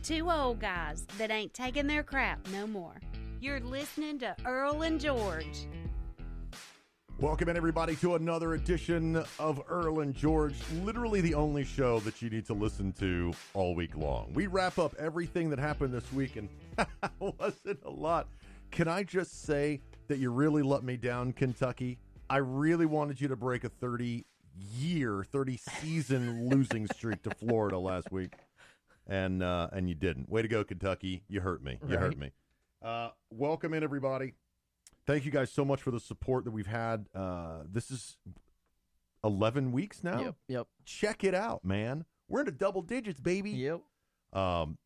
Two old guys that ain't taking their crap no more. You're listening to Earl and George. Welcome in, everybody, to another edition of Earl and George, literally the only show that you need to listen to all week long. We wrap up everything that happened this week, and wasn't a lot. Can I just say that you really let me down, Kentucky? I really wanted you to break a 30-season losing streak to Florida last week, and you didn't. Way to go, Kentucky. You hurt me. You hurt me. Welcome in, everybody. Thank you guys so much for the support that we've had. This is 11 weeks now. Yep. Check it out, man. We're into double digits, baby. Yep.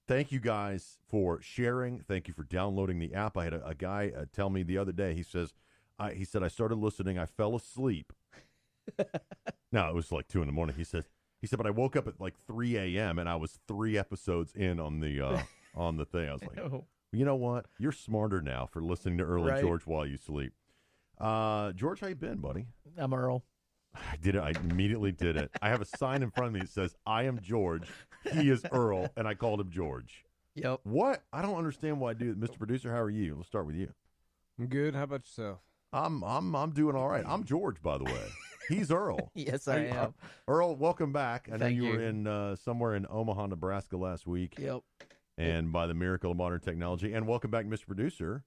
Thank you guys for sharing. Thank you for downloading the app. I had a guy tell me the other day. He said, I started listening. I fell asleep. No, it was like 2 a.m. He said, but I woke up at like 3 a.m. and I was 3 episodes in on the thing. I was like, you know what? You're smarter now for listening to Earl and George while you sleep. George, how you been, buddy? I'm Earl. I did it. I immediately did it. I have a sign in front of me that says, I am George. He is Earl. And I called him George. Yep. What? I don't understand why I do it. Mr. Producer, how are you? Let's start with you. I'm good. How about yourself? I'm doing all right. I'm George, by the way. He's Earl. Yes, I am. Earl, welcome back. I know Thank you were you. in somewhere in Omaha, Nebraska last week. Yep. And by the miracle of modern technology. And welcome back, Mr. Producer.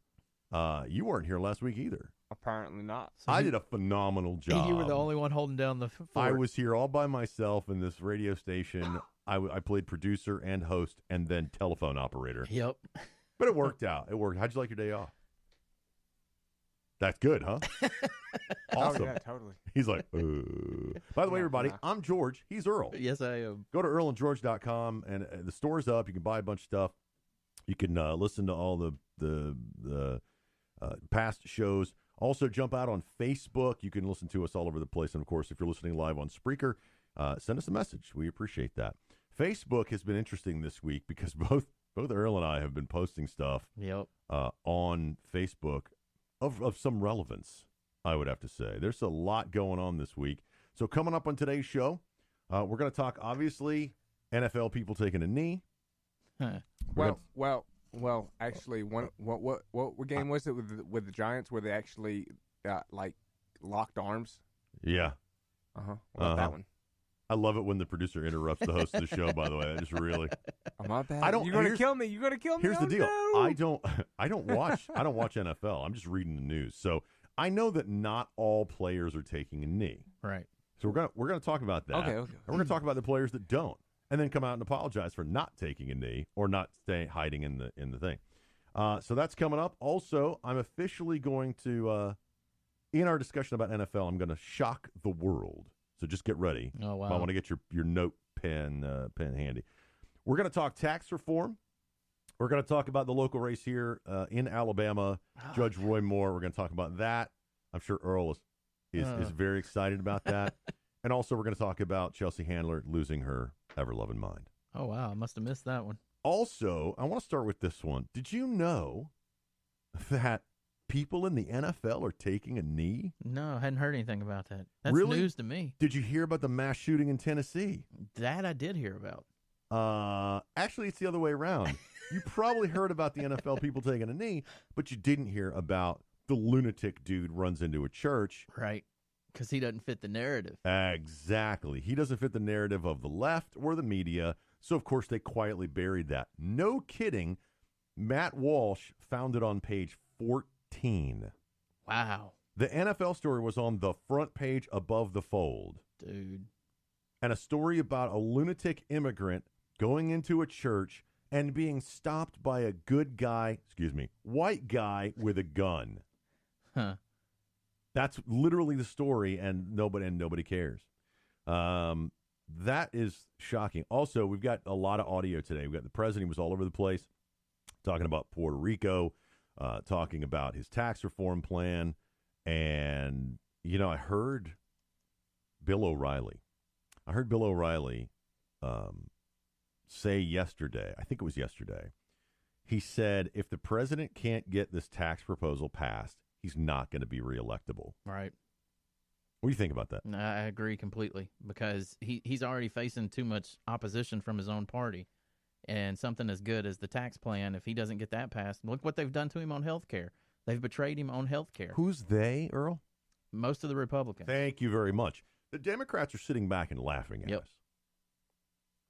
You weren't here last week either. Apparently not. So I did a phenomenal job. You were the only one holding down the fort. I was here all by myself in this radio station. I played producer and host and then telephone operator. Yep. But it worked out. It worked. How'd you like your day off? That's good, huh? Awesome. Oh, yeah, totally. He's like, By the way, everybody, I'm George. He's Earl. Yes, I am. Go to earlandgeorge.com, and the store's up. You can buy a bunch of stuff. You can listen to all the past shows. Also, jump out on Facebook. You can listen to us all over the place. And, of course, if you're listening live on Spreaker, send us a message. We appreciate that. Facebook has been interesting this week because both Earl and I have been posting stuff on Facebook of some relevance, I would have to say. There's a lot going on this week. So coming up on today's show, we're going to talk, obviously, NFL people taking a knee. Huh. Well. Actually, what game was it with the Giants where they actually like locked arms? Yeah. What about that one? I love it when the producer interrupts the host of the show. By the way, I just really. Oh, my bad. I don't. You're gonna kill me. You're gonna kill me. Here's the deal. No. I don't watch NFL. I'm just reading the news. So I know that not all players are taking a knee. Right. So we're gonna talk about that. Okay. And we're gonna talk about the players that don't, and then come out and apologize for not taking a knee or not hiding in the thing. So that's coming up. Also, I'm officially going to in our discussion about NFL, I'm going to shock the world. So just get ready. Oh, wow. I want to get your note pen handy. We're going to talk tax reform. We're going to talk about the local race here in Alabama, Judge Roy Moore. We're going to talk about that. I'm sure Earl is very excited about that. And also we're going to talk about Chelsea Handler losing her ever-loving mind. Oh, wow. I must have missed that one. Also, I want to start with this one. Did you know that people in the NFL are taking a knee? No, I hadn't heard anything about that. That's Really? news to me. Did you hear about the mass shooting in Tennessee? That I did hear about. Actually, it's the other way around. You probably heard about the NFL people taking a knee, but you didn't hear about the lunatic dude runs into a church. Right. Because he doesn't fit the narrative. Exactly. He doesn't fit the narrative of the left or the media. So, of course, they quietly buried that. No kidding. Matt Walsh found it on page 14. Wow. The NFL story was on the front page above the fold. Dude. And a story about a lunatic immigrant going into a church and being stopped by a white guy with a gun. Huh. That's literally the story, and nobody cares. That is shocking. Also, we've got a lot of audio today. We've got the president, he was all over the place, talking about Puerto Rico, talking about his tax reform plan. And, I heard Bill O'Reilly. Say yesterday, I think it was yesterday, he said if the president can't get this tax proposal passed, he's not going to be reelectable. Right. What do you think about that? I agree completely because he's already facing too much opposition from his own party. And something as good as the tax plan, if he doesn't get that passed, look what they've done to him on health care. They've betrayed him on health care. Who's they, Earl? Most of the Republicans. Thank you very much. The Democrats are sitting back and laughing at Yep. us.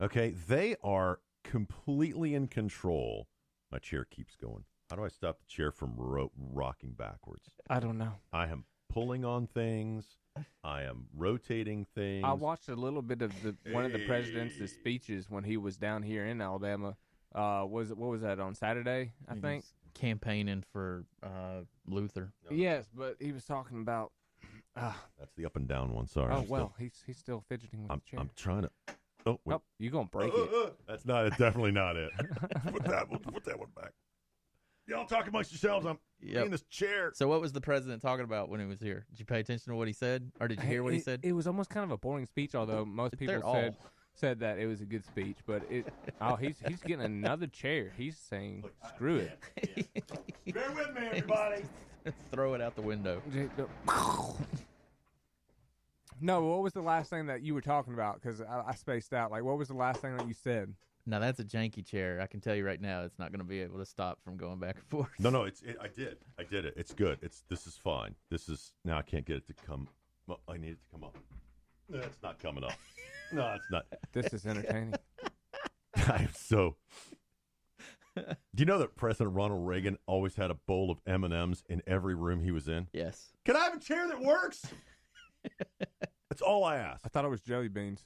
Okay, they are completely in control. My chair keeps going. How do I stop the chair from rocking backwards? I don't know. I am pulling on things. I am rotating things. I watched a little bit of one of the president's speeches when he was down here in Alabama. What was that on Saturday? I He think was campaigning for Luther. Yes, but he was talking about. That's the up and down one. Sorry. Oh well, he's still fidgeting with the chair. I'm trying to. Oh, wait. Oh, you gonna break it? That's not. It's definitely not it. Put that one back. Y'all talk amongst yourselves. I'm in this chair. So what was the president talking about when he was here? Did you pay attention to what he said? Or did you hear what he said? It was almost kind of a boring speech, although most people said that it was a good speech. But he's getting another chair. He's saying, screw it. Bear with me, everybody. Throw it out the window. No, what was the last thing that you were talking about? Because I spaced out. Like, what was the last thing that you said? Now, that's a janky chair. I can tell you right now, it's not going to be able to stop from going back and forth. No, I did it. It's good. This is fine. Now I can't get it to come. Well, I need it to come up. No, it's not coming up. No, it's not. This is entertaining. I am so. Do you know that President Ronald Reagan always had a bowl of M&Ms in every room he was in? Yes. Can I have a chair that works? That's all I asked. I thought it was jelly beans.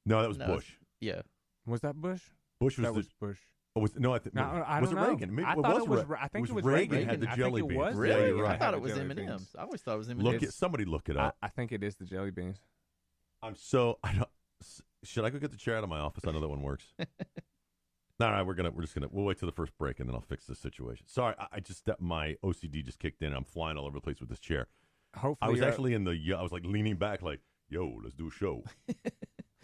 No, that was Bush. Yeah. Was that Bush? Bush was that was Bush. Oh, was no? I think I was don't it know. Reagan? Maybe, I thought it was. I think it was Reagan had the I jelly think it beans. was. Yeah, Really? you're right. I thought it was Jelly M&Ms. beans. I always thought it was M&Ms. Somebody look it up. I think it is the jelly beans. I don't. Should I go get the chair out of my office? I know that one works. All right, we'll wait till the first break and then I'll fix this situation. Sorry, my OCD just kicked in. I'm flying all over the place with this chair. Hopefully, I was actually I was like leaning back, like, yo, let's do a show.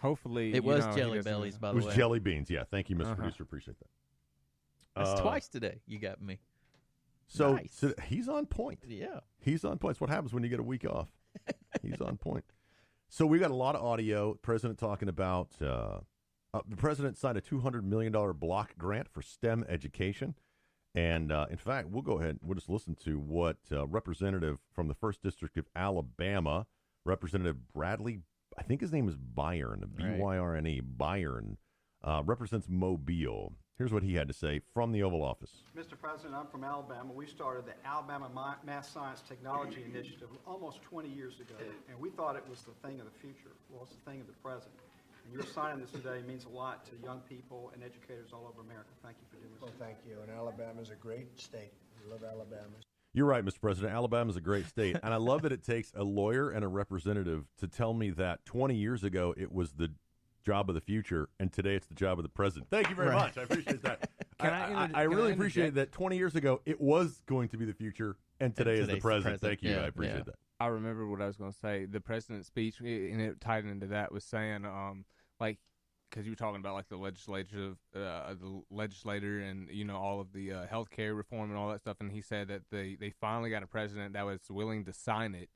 Hopefully, it was Jelly Bellies, by the way. It was jelly beans. Yeah, thank you, Mr. Producer. Appreciate that. That's twice today. You got me. So, Nice. so he's on point. Yeah. He's on point. It's what happens when you get a week off. He's on point. So we got a lot of audio. President talking about the president signed a $200 million block grant for STEM education. And, in fact, we'll go ahead. We'll just listen to what Representative from the 1st District of Alabama, Representative Bradley, I think his name is Byron, B-Y-R-N-E, Byron, represents Mobile. Here's what he had to say from the Oval Office. Mr. President, I'm from Alabama. We started the Alabama Math Science Technology Initiative almost 20 years ago, and we thought it was the thing of the future. Well, it's the thing of the present. And your signing this today means a lot to young people and educators all over America. Thank you for doing this. Well, thank you. And Alabama's a great state. We love Alabama. You're right, Mr. President. Alabama's a great state. And I love that it takes a lawyer and a representative to tell me that 20 years ago it was the job of the future, and today it's the job of the president. Thank you very much. I appreciate that. I really appreciate that 20 years ago it was going to be the future, and today is the present. Thank you. Yeah, I appreciate that. I remember what I was going to say. The president's speech, and it tied into that, was saying, like, because you were talking about like the legislator, and all of the healthcare reform and all that stuff, and he said that they finally got a president that was willing to sign it,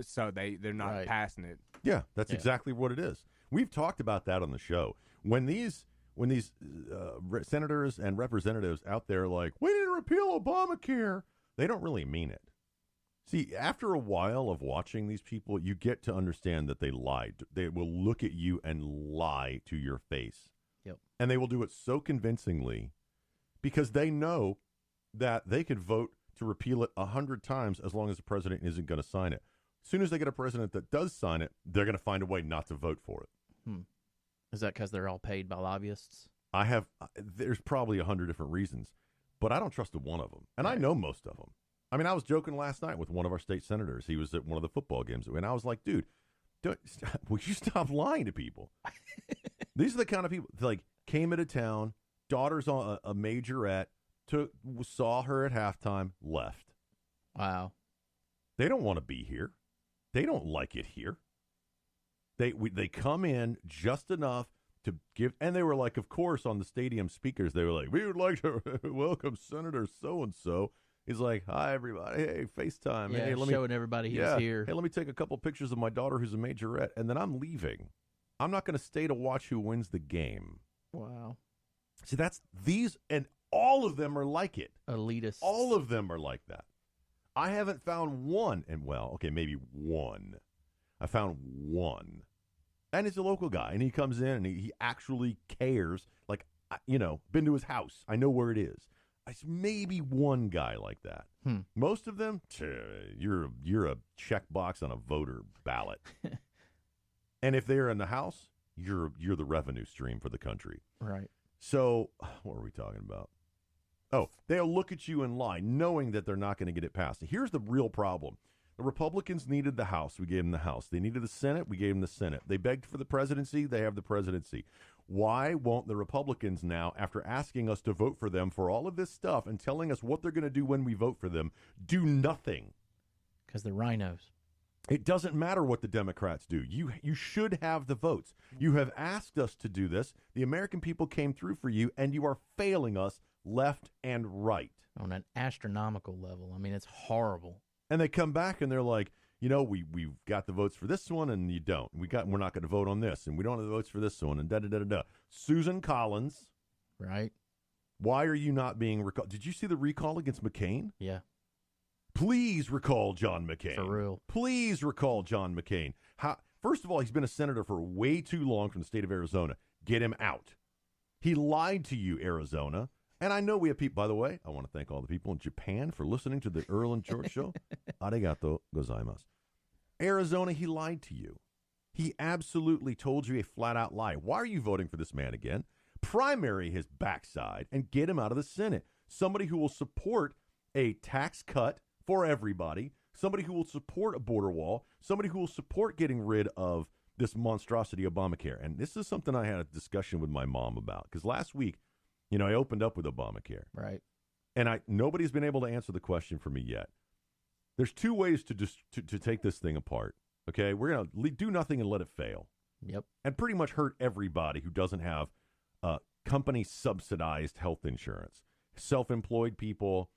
so they're not passing it. Yeah, that's exactly what it is. We've talked about that on the show. When these senators and representatives out there are like, we need to repeal Obamacare, they don't really mean it. See, after a while of watching these people, you get to understand that they lied. They will look at you and lie to your face. Yep. And they will do it so convincingly because they know that they could vote to repeal it 100 times as long as the president isn't going to sign it. As soon as they get a president that does sign it, they're going to find a way not to vote for it. Is that because they're all paid by lobbyists? There's probably 100 different reasons, but I don't trust a one of them. And I know most of them. I mean, I was joking last night with one of our state senators. He was at one of the football games, and I was like, dude, will you stop lying to people? These are the kind of people, like, came into town, daughter's on a majorette, saw her at halftime, left. Wow. They don't want to be here. They don't like it here. They come in just enough to give, and they were like, of course, on the stadium speakers, they were like, we would like to welcome Senator so-and-so. He's like, hi, everybody. Hey, FaceTime. Yeah, hey, showing everybody he was here. Hey, let me take a couple pictures of my daughter who's a majorette, and then I'm leaving. I'm not going to stay to watch who wins the game. Wow. See, that's these, and all of them are like it. Elitist. All of them are like that. I haven't found one, and well, okay, maybe one. I found one. And it's a local guy, and he comes in, and he actually cares. Like, been to his house. I know where it is. It's maybe one guy like that. Most of them, you're a checkbox on a voter ballot. And if they're in the house, you're the revenue stream for the country. Right. So, what were we talking about? Oh, they'll look at you and lie, knowing that they're not going to get it passed. Here's the real problem. The Republicans needed the House. We gave them the House. They needed the Senate. We gave them the Senate. They begged for the presidency. They have the presidency. Why won't the Republicans now, after asking us to vote for them for all of this stuff and telling us what they're going to do when we vote for them, do nothing? Because they're rhinos. It doesn't matter what the Democrats do. You should have the votes. You have asked us to do this. The American people came through for you, and you are failing us left and right. On an astronomical level. I mean, it's horrible. And they come back and they're like, we've got the votes for this one, and you don't. We're not going to vote on this, and we don't have the votes for this one, and da-da-da-da-da. Susan Collins. Right. Why are you not being recalled? Did you see the recall against McCain? Yeah. Please recall John McCain. For real. Please recall John McCain. First of all, he's been a senator for way too long from the state of Arizona. Get him out. He lied to you, Arizona. And I know we have people, by the way, I want to thank all the people in Japan for listening to the Earl and George show. Arigato gozaimasu. Arizona, he lied to you. He absolutely told you a flat-out lie. Why are you voting for this man again? Primary his backside and get him out of the Senate. Somebody who will support a tax cut for everybody, somebody who will support a border wall, somebody who will support getting rid of this monstrosity Obamacare. And this is something I had a discussion with my mom about, because last week, I opened up with Obamacare. Right. And nobody's been able to answer the question for me yet. There's two ways to take this thing apart. Okay? We're going to do nothing and let it fail. Yep. And pretty much hurt everybody who doesn't have company-subsidized health insurance. Self-employed people,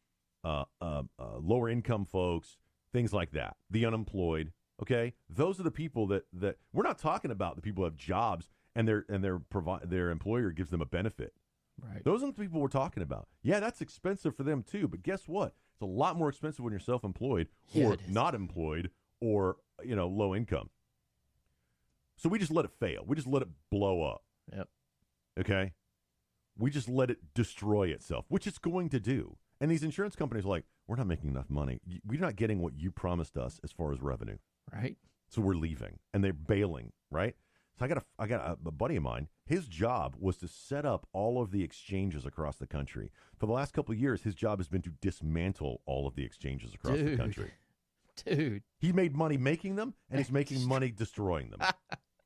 lower-income folks, things like that. The unemployed. Okay? Those are the people that we're not talking about the people who have jobs and their employer gives them a benefit. Right. Those are the people we're talking about. Yeah, that's expensive for them too, but guess what? It's a lot more expensive when you're self-employed or not employed or, low income. So we just let it fail. We just let it blow up. Yep. Okay? We just let it destroy itself, which it's going to do. And these insurance companies are like, we're not making enough money. We're not getting what you promised us as far as revenue. Right. So we're leaving. And they're bailing, right? So I got a buddy of mine. His job was to set up all of the exchanges across the country. For the last couple of years, his job has been to dismantle all of the exchanges across the country. Dude. He made money making them, and he's making money destroying them.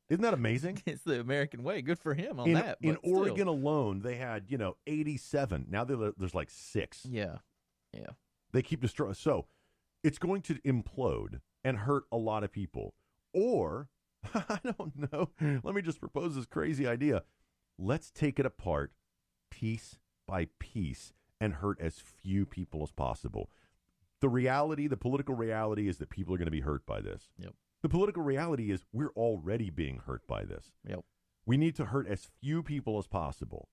Isn't that amazing? It's the American way. Good for him on that. In Oregon alone, they had, 87. Now there's like 6. Yeah. Yeah. They keep destroying. So it's going to implode and hurt a lot of people. Or... I don't know. Let me just propose this crazy idea. Let's take it apart piece by piece and hurt as few people as possible. The political reality is that people are going to be hurt by this. Yep. The political reality is we're already being hurt by this. Yep. We need to hurt as few people as possible.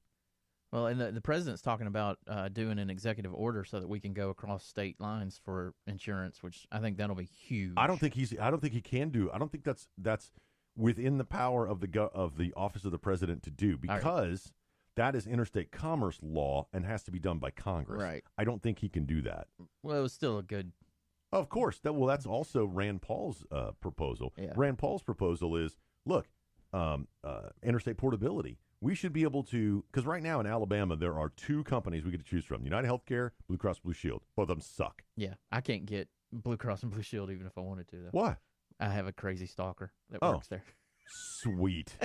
Well, and the president's talking about doing an executive order so that we can go across state lines for insurance, which I think that'll be huge. I don't think he can do. I don't think that's within the power of the office of the president to do, because that is interstate commerce law and has to be done by Congress. Right. I don't think he can do that. Well, it was still a good. Of course. That's also Rand Paul's proposal. Yeah. Rand Paul's proposal is, look, interstate portability. We should be able to, because right now in Alabama, there are 2 companies we get to choose from, United Healthcare, Blue Cross Blue Shield. Both of them suck. Yeah, I can't get Blue Cross and Blue Shield even if I wanted to, though. Why? I have a crazy stalker that works there. Sweet.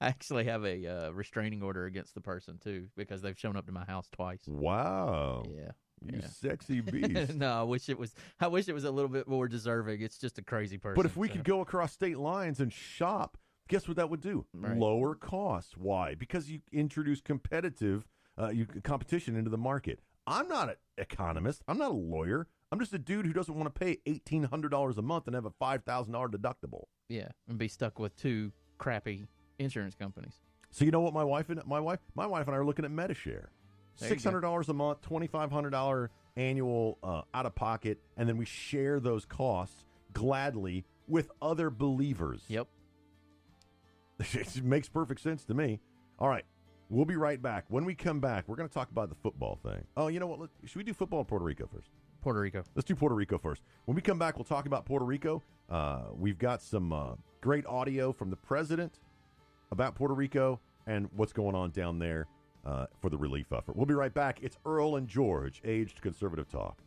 I actually have a restraining order against the person, too, because they've shown up to my house twice. Wow. Yeah. You sexy beast. No, I wish it was a little bit more deserving. It's just a crazy person. But if we could go across state lines and shop, guess what that would do? Right. Lower costs. Why? Because you introduce competition into the market. I'm not an economist. I'm not a lawyer. I'm just a dude who doesn't want to pay $1,800 a month and have a $5,000 deductible. Yeah, and be stuck with 2 crappy insurance companies. So you know what my wife and I are looking at MediShare. $600 a month, $2,500 annual out of pocket, and then we share those costs gladly with other believers. Yep. It makes perfect sense to me. All right. We'll be right back. When we come back, we're going to talk about the football thing. Oh, you know what? Should we do football in Puerto Rico first? Puerto Rico. Let's do Puerto Rico first. When we come back, we'll talk about Puerto Rico. We've got some great audio from the president about Puerto Rico and what's going on down there for the relief effort. We'll be right back. It's Earl and George, Aged Conservative Talk.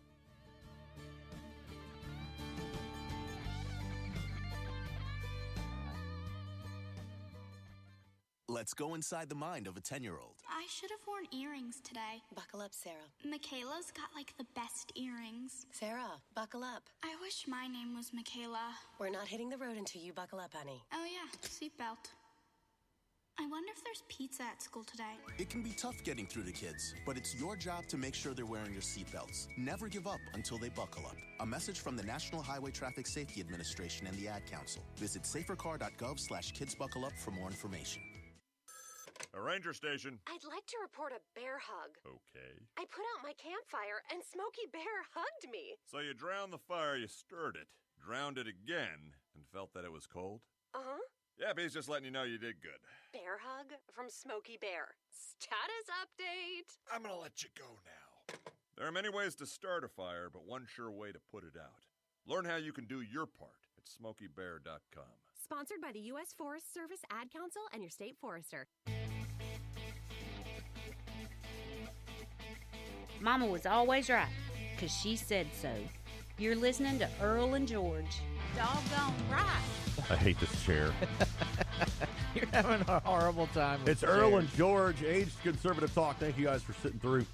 Let's go inside the mind of a 10-year-old. I should have worn earrings today. Buckle up, Sarah. Michaela's got like the best earrings. Sarah, buckle up. I wish my name was Michaela. We're not hitting the road until you buckle up, honey. Oh yeah, seatbelt. I wonder if there's pizza at school today. It can be tough getting through to kids, but it's your job to make sure they're wearing your seatbelts. Never give up until they buckle up. A message from the National Highway Traffic Safety Administration and the Ad Council. Visit safercar.gov/kidsbuckleup for more information. A ranger station. I'd like to report a bear hug. Okay. I put out my campfire and Smokey Bear hugged me. So you drowned the fire, you stirred it, drowned it again, and felt that it was cold? Uh-huh. Yeah, but he's just letting you know you did good. Bear hug from Smokey Bear. Status update. I'm gonna let you go now. There are many ways to start a fire, but one sure way to put it out. Learn how you can do your part at SmokeyBear.com. Sponsored by the U.S. Forest Service, Ad Council, and your state forester. Mama was always right, 'cause she said so. You're listening to Earl and George. Doggone right. I hate this chair. You're having a horrible time with It's the Earl chair. and George, Aged Conservative Talk. Thank you guys for sitting through.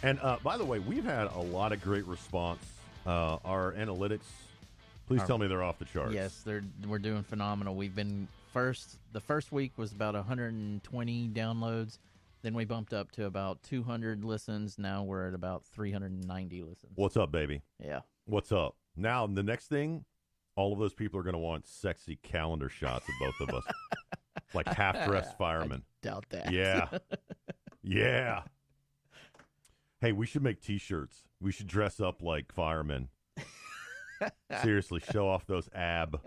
And by the way, we've had a lot of great response. Our analytics, please tell me they're off the charts. Yes, we're doing phenomenal. We've been the first week was about 120 downloads. Then we bumped up to about 200 listens. Now we're at about 390 listens. What's up, baby? Yeah. What's up? Now, the next thing, all of those people are going to want sexy calendar shots of both of us. Like half-dressed firemen. I doubt that. Yeah. Yeah. Hey, we should make T-shirts. We should dress up like firemen. Seriously, show off those ab.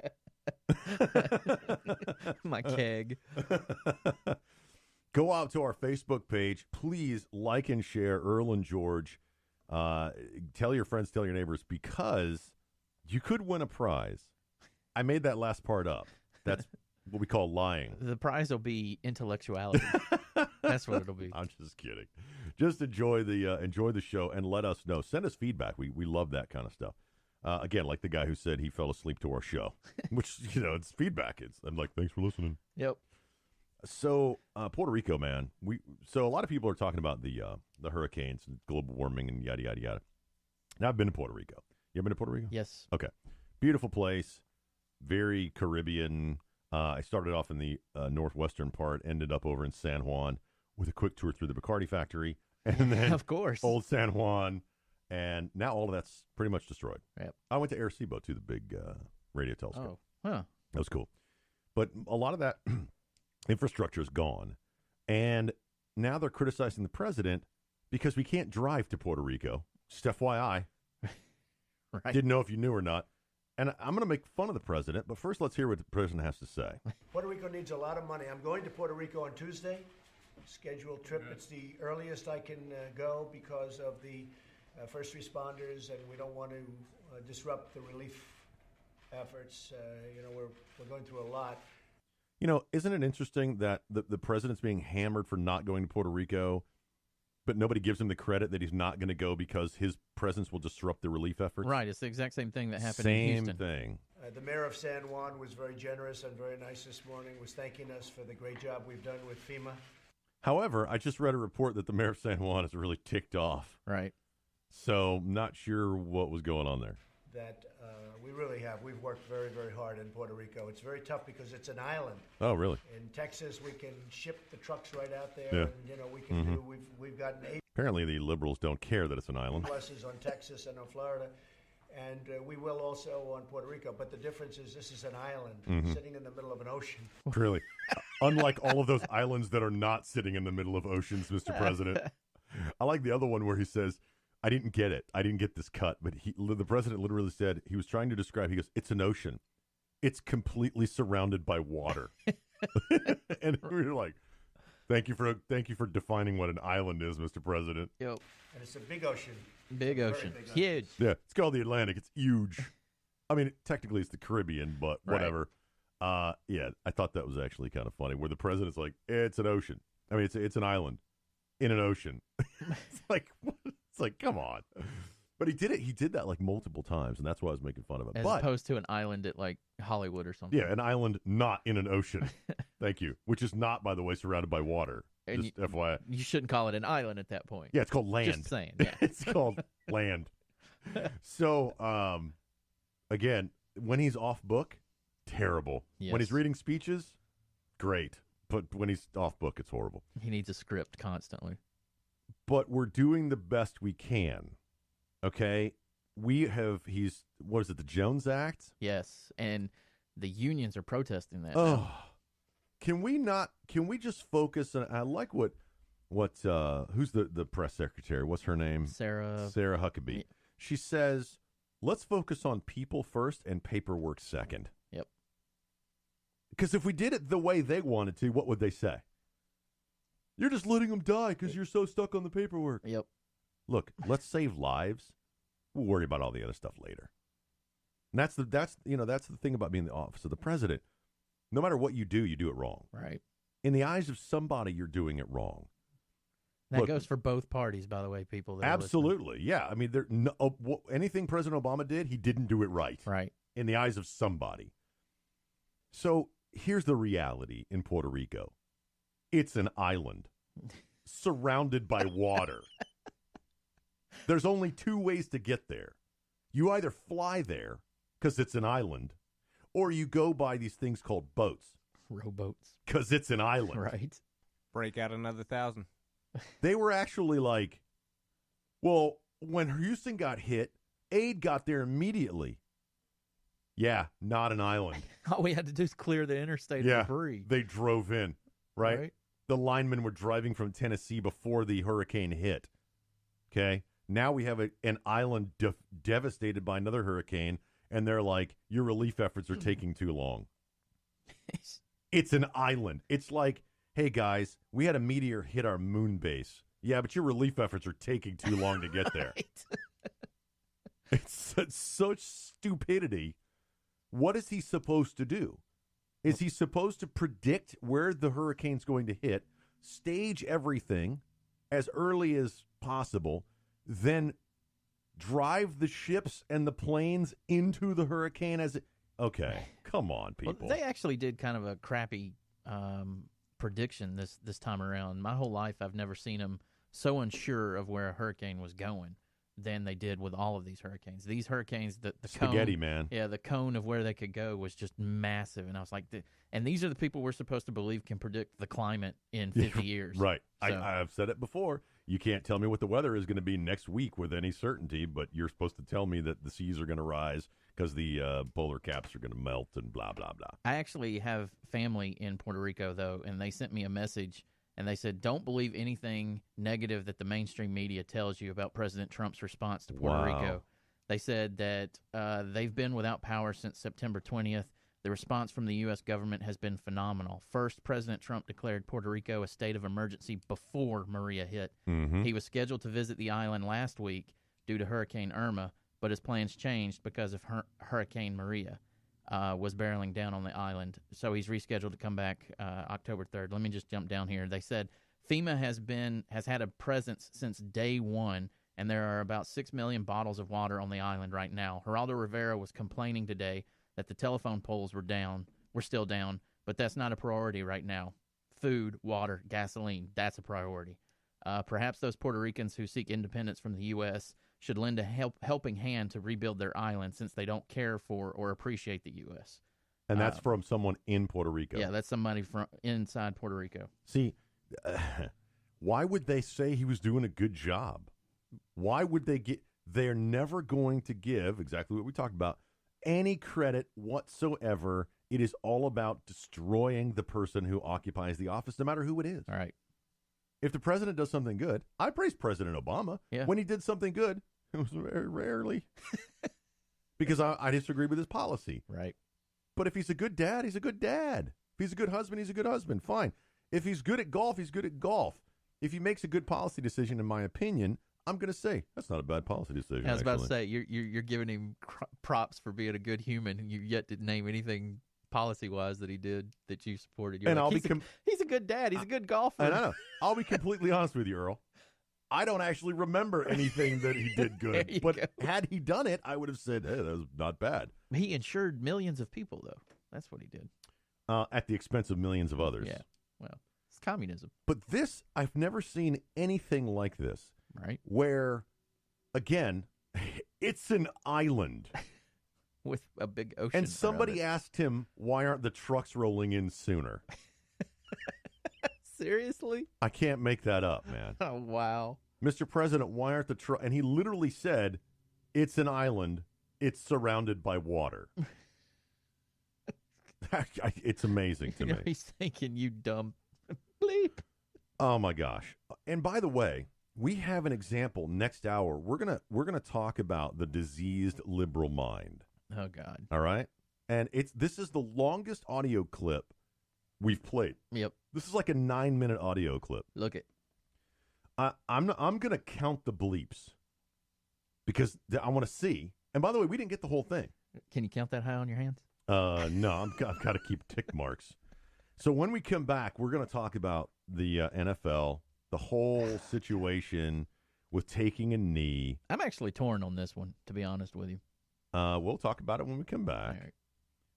My keg. Go out to our Facebook page. Please like and share Earl and George. Tell your friends, tell your neighbors, because you could win a prize. I made that last part up. That's what we call lying. The prize will be intellectuality. That's what it'll be. I'm just kidding. Just enjoy the show and let us know. Send us feedback. We love that kind of stuff. Again, like the guy who said he fell asleep to our show, which, it's feedback. I'm like, thanks for listening. Yep. So Puerto Rico, man. So a lot of people are talking about the hurricanes and global warming and yada yada yada. Now I've been to Puerto Rico. You ever been to Puerto Rico? Yes. Okay. Beautiful place. Very Caribbean. I started off in the northwestern part, ended up over in San Juan with a quick tour through the Bacardi factory, and then of course Old San Juan, and now all of that's pretty much destroyed. Yep. I went to Arecibo too, the big radio telescope. Oh, huh. That was cool. But a lot of that infrastructure is gone, and now they're criticizing the president because we can't drive to Puerto Rico. Just FYI. Right. Didn't know if you knew or not. And I'm going to make fun of the president, but first let's hear what the president has to say. Puerto Rico needs a lot of money. I'm going to Puerto Rico on Tuesday. Scheduled trip. It's the earliest I can go because of the first responders, and we don't want to disrupt the relief efforts. We're going through a lot. Isn't it interesting that the president's being hammered for not going to Puerto Rico, but nobody gives him the credit that he's not going to go because his presence will disrupt the relief efforts? Right. It's the exact same thing that happened in Houston. Same thing. The mayor of San Juan was very generous and very nice this morning, was thanking us for the great job we've done with FEMA. However, I just read a report that the mayor of San Juan is really ticked off. Right. So, not sure what was going on there. That we really have. We've worked very, very hard in Puerto Rico. It's very tough because it's an island. Oh, really? In Texas, we can ship the trucks right out there. Yeah. And, we can do. We've gotten 8 Apparently, the liberals don't care that it's an island. pluses on Texas and on Florida, and we will also on Puerto Rico. But the difference is this is an island sitting in the middle of an ocean. Really? Unlike all of those islands that are not sitting in the middle of oceans, Mr. President. I like the other one where he says, I didn't get it. I didn't get this cut. But the president literally said, he was trying to describe, he goes, it's an ocean. It's completely surrounded by water. And we were like, thank you for defining what an island is, Mr. President. Yep. And it's a big ocean. Big ocean. Big Huge. Yeah, it's called the Atlantic. It's huge. I mean, technically it's the Caribbean, but whatever. Yeah, I thought that was actually kind of funny, where the president's like, it's an ocean. I mean, it's an island in an ocean. It's like, come on. But he did it. He did that like multiple times, and that's why I was making fun of him. As opposed to an island at like Hollywood or something. Yeah, an island not in an ocean. Thank you. Which is not, by the way, surrounded by water. And just FYI. You shouldn't call it an island at that point. Yeah, it's called land. Just saying. Yeah. It's called land. So, again, when he's off book, terrible. Yes. When he's reading speeches, great. But when he's off book, it's horrible. He needs a script constantly. But we're doing the best we can. Okay? What is it, the Jones Act? Yes, and the unions are protesting that. Oh. Can we just focus on, I like who's the press secretary? What's her name? Sarah Huckabee. Yeah. She says, let's focus on people first and paperwork second. Yep. Because if we did it the way they wanted to, what would they say? You're just letting them die because you're so stuck on the paperwork. Yep. Look, let's save lives. We'll worry about all the other stuff later. And that's the thing about being in the office of the president. No matter what you do it wrong. Right. In the eyes of somebody, you're doing it wrong. That goes for both parties, by the way, people. That Absolutely, yeah. I mean, anything President Obama did, he didn't do it right. Right. In the eyes of somebody. So here's the reality in Puerto Rico. It's an island surrounded by water. There's only two ways to get there. You either fly there because it's an island, or you go by these things called boats. Rowboats. Because it's an island. Right. Break out another 1,000. They were actually like, well, when Houston got hit, aid got there immediately. Yeah, not an island. All we had to do is clear the interstate of debris. They drove in, right? The linemen were driving from Tennessee before the hurricane hit. Okay? Now we have an island devastated by another hurricane, and they're like, your relief efforts are taking too long. It's an island. It's like, hey, guys, we had a meteor hit our moon base. Yeah, but your relief efforts are taking too long to get there. It's such stupidity. What is he supposed to do? Is he supposed to predict where the hurricane's going to hit, stage everything as early as possible, then drive the ships and the planes into the hurricane as it... Okay, come on, people. Well, they actually did kind of a crappy prediction this time around. My whole life, I've never seen them so unsure of where a hurricane was going than they did with all of these hurricanes. These hurricanes, the spaghetti cone, man. Yeah, the cone of where they could go was just massive. And I was like, and these are the people we're supposed to believe can predict the climate in 50 years. Right. So, I've said it before. You can't tell me what the weather is going to be next week with any certainty, but you're supposed to tell me that the seas are going to rise because the polar caps are going to melt and blah, blah, blah. I actually have family in Puerto Rico, though, and they sent me a message, and they said, don't believe anything negative that the mainstream media tells you about President Trump's response to Puerto Rico. They said that they've been without power since September 20th. The response from the U.S. government has been phenomenal. First, President Trump declared Puerto Rico a state of emergency before Maria hit. Mm-hmm. He was scheduled to visit the island last week due to Hurricane Irma, but his plans changed because of Hurricane Maria was barreling down on the island. So he's rescheduled to come back October 3rd. Let me just jump down here. They said FEMA has had a presence since day one, and there are about 6 million bottles of water on the island right now. Geraldo Rivera was complaining today that the telephone poles were still down, but that's not a priority right now. Food, water, gasoline, that's a priority. Perhaps those Puerto Ricans who seek independence from the U.S. should lend a helping hand to rebuild their island since they don't care for or appreciate the U.S. And that's from someone in Puerto Rico. Yeah, that's somebody from inside Puerto Rico. See, why would they say he was doing a good job? Why would they they're never going to give, exactly what we talked about, any credit whatsoever It is all about destroying the person who occupies the office, no matter who it is. All right. If the president does something good, I praise President Obama. Yeah. When he did something good, it was very rarely because I disagree with his policy. Right. But if he's a good dad, he's a good dad. If he's a good husband, he's a good husband. Fine. If he's good at golf, he's good at golf. If he makes a good policy decision, in my opinion, I'm going to say that's not a bad policy decision. I was about to say you're giving him props for being a good human, and you yet didn't name anything policy-wise that he did that you supported. You're and like, he's a good dad. He's a good golfer. And I know. I'll be completely honest with you, Earl. I don't actually remember anything that he did good. But had he done it, I would have said, hey, that was not bad. He insured millions of people, though. That's what he did. At the expense of millions of others. Yeah. Well, it's communism. But this, I've never seen anything like this. Right. Where, again, it's an island. With a big ocean. And somebody asked him, why aren't the trucks rolling in sooner? Seriously? I can't make that up, man. Oh, wow. Mr. President, why aren't the trucks? And he literally said, it's an island. It's surrounded by water. It's amazing to me. He's thinking, you dumb bleep. Oh, my gosh. And by the way, we have an example next hour. We're gonna talk about the diseased liberal mind. Oh, God. All right? And this is the longest audio clip we've played. Yep. This is like a 9-minute audio clip. Look it. I'm going to count the bleeps because I want to see. And by the way, we didn't get the whole thing. Can you count that high on your hands? No, I've got to keep tick marks. So when we come back, we're going to talk about the NFL, the whole situation with taking a knee. I'm actually torn on this one, to be honest with you. We'll talk about it when we come back. Right.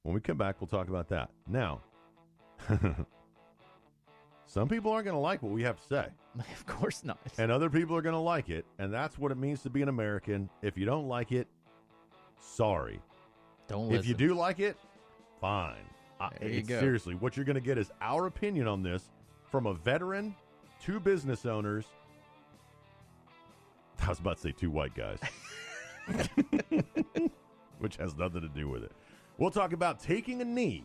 When we come back, we'll talk about that. Now, some people aren't going to like what we have to say. Of course not. And other people are going to like it. And that's what it means to be an American. If you don't like it, sorry. Don't listen. If you do like it, fine. There you go. Seriously, what you're going to get is our opinion on this from a veteran, 2 business owners. I was about to say 2 white guys. Which has nothing to do with it. We'll talk about taking a knee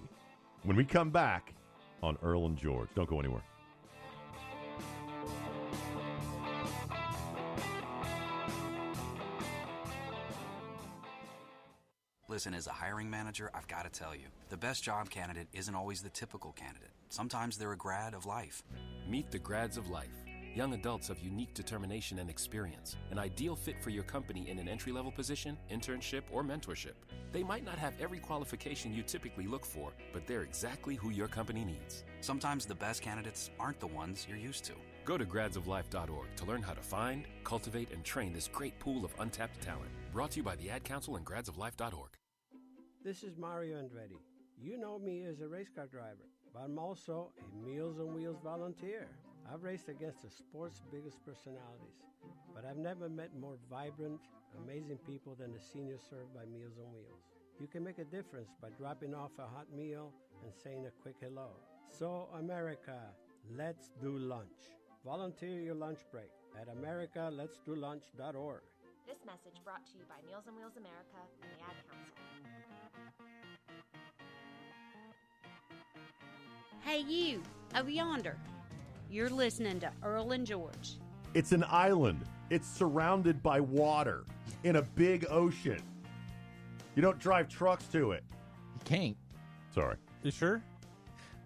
when we come back on Earl and George. Don't go anywhere. Listen, as a hiring manager, I've got to tell you, the best job candidate isn't always the typical candidate. Sometimes they're a grad of life. Meet the grads of life. Young adults of unique determination and experience, an ideal fit for your company in an entry-level position, internship, or mentorship. They might not have every qualification you typically look for, but they're exactly who your company needs. Sometimes the best candidates aren't the ones you're used to. Go to gradsoflife.org to learn how to find, cultivate, and train this great pool of untapped talent. Brought to you by the Ad Council and gradsoflife.org. This is Mario Andretti. You know me as a race car driver, but I'm also a Meals on Wheels volunteer. I've raced against the sport's biggest personalities, but I've never met more vibrant, amazing people than the seniors served by Meals on Wheels. You can make a difference by dropping off a hot meal and saying a quick hello. So, America, let's do lunch. Volunteer your lunch break at americaletsdolunch.org. This message brought to you by Meals on Wheels America and the Ad Council. Hey, you, over yonder. You're listening to Earl and George. It's an island. It's surrounded by water in a big ocean. You don't drive trucks to it. You can't. Sorry. You sure?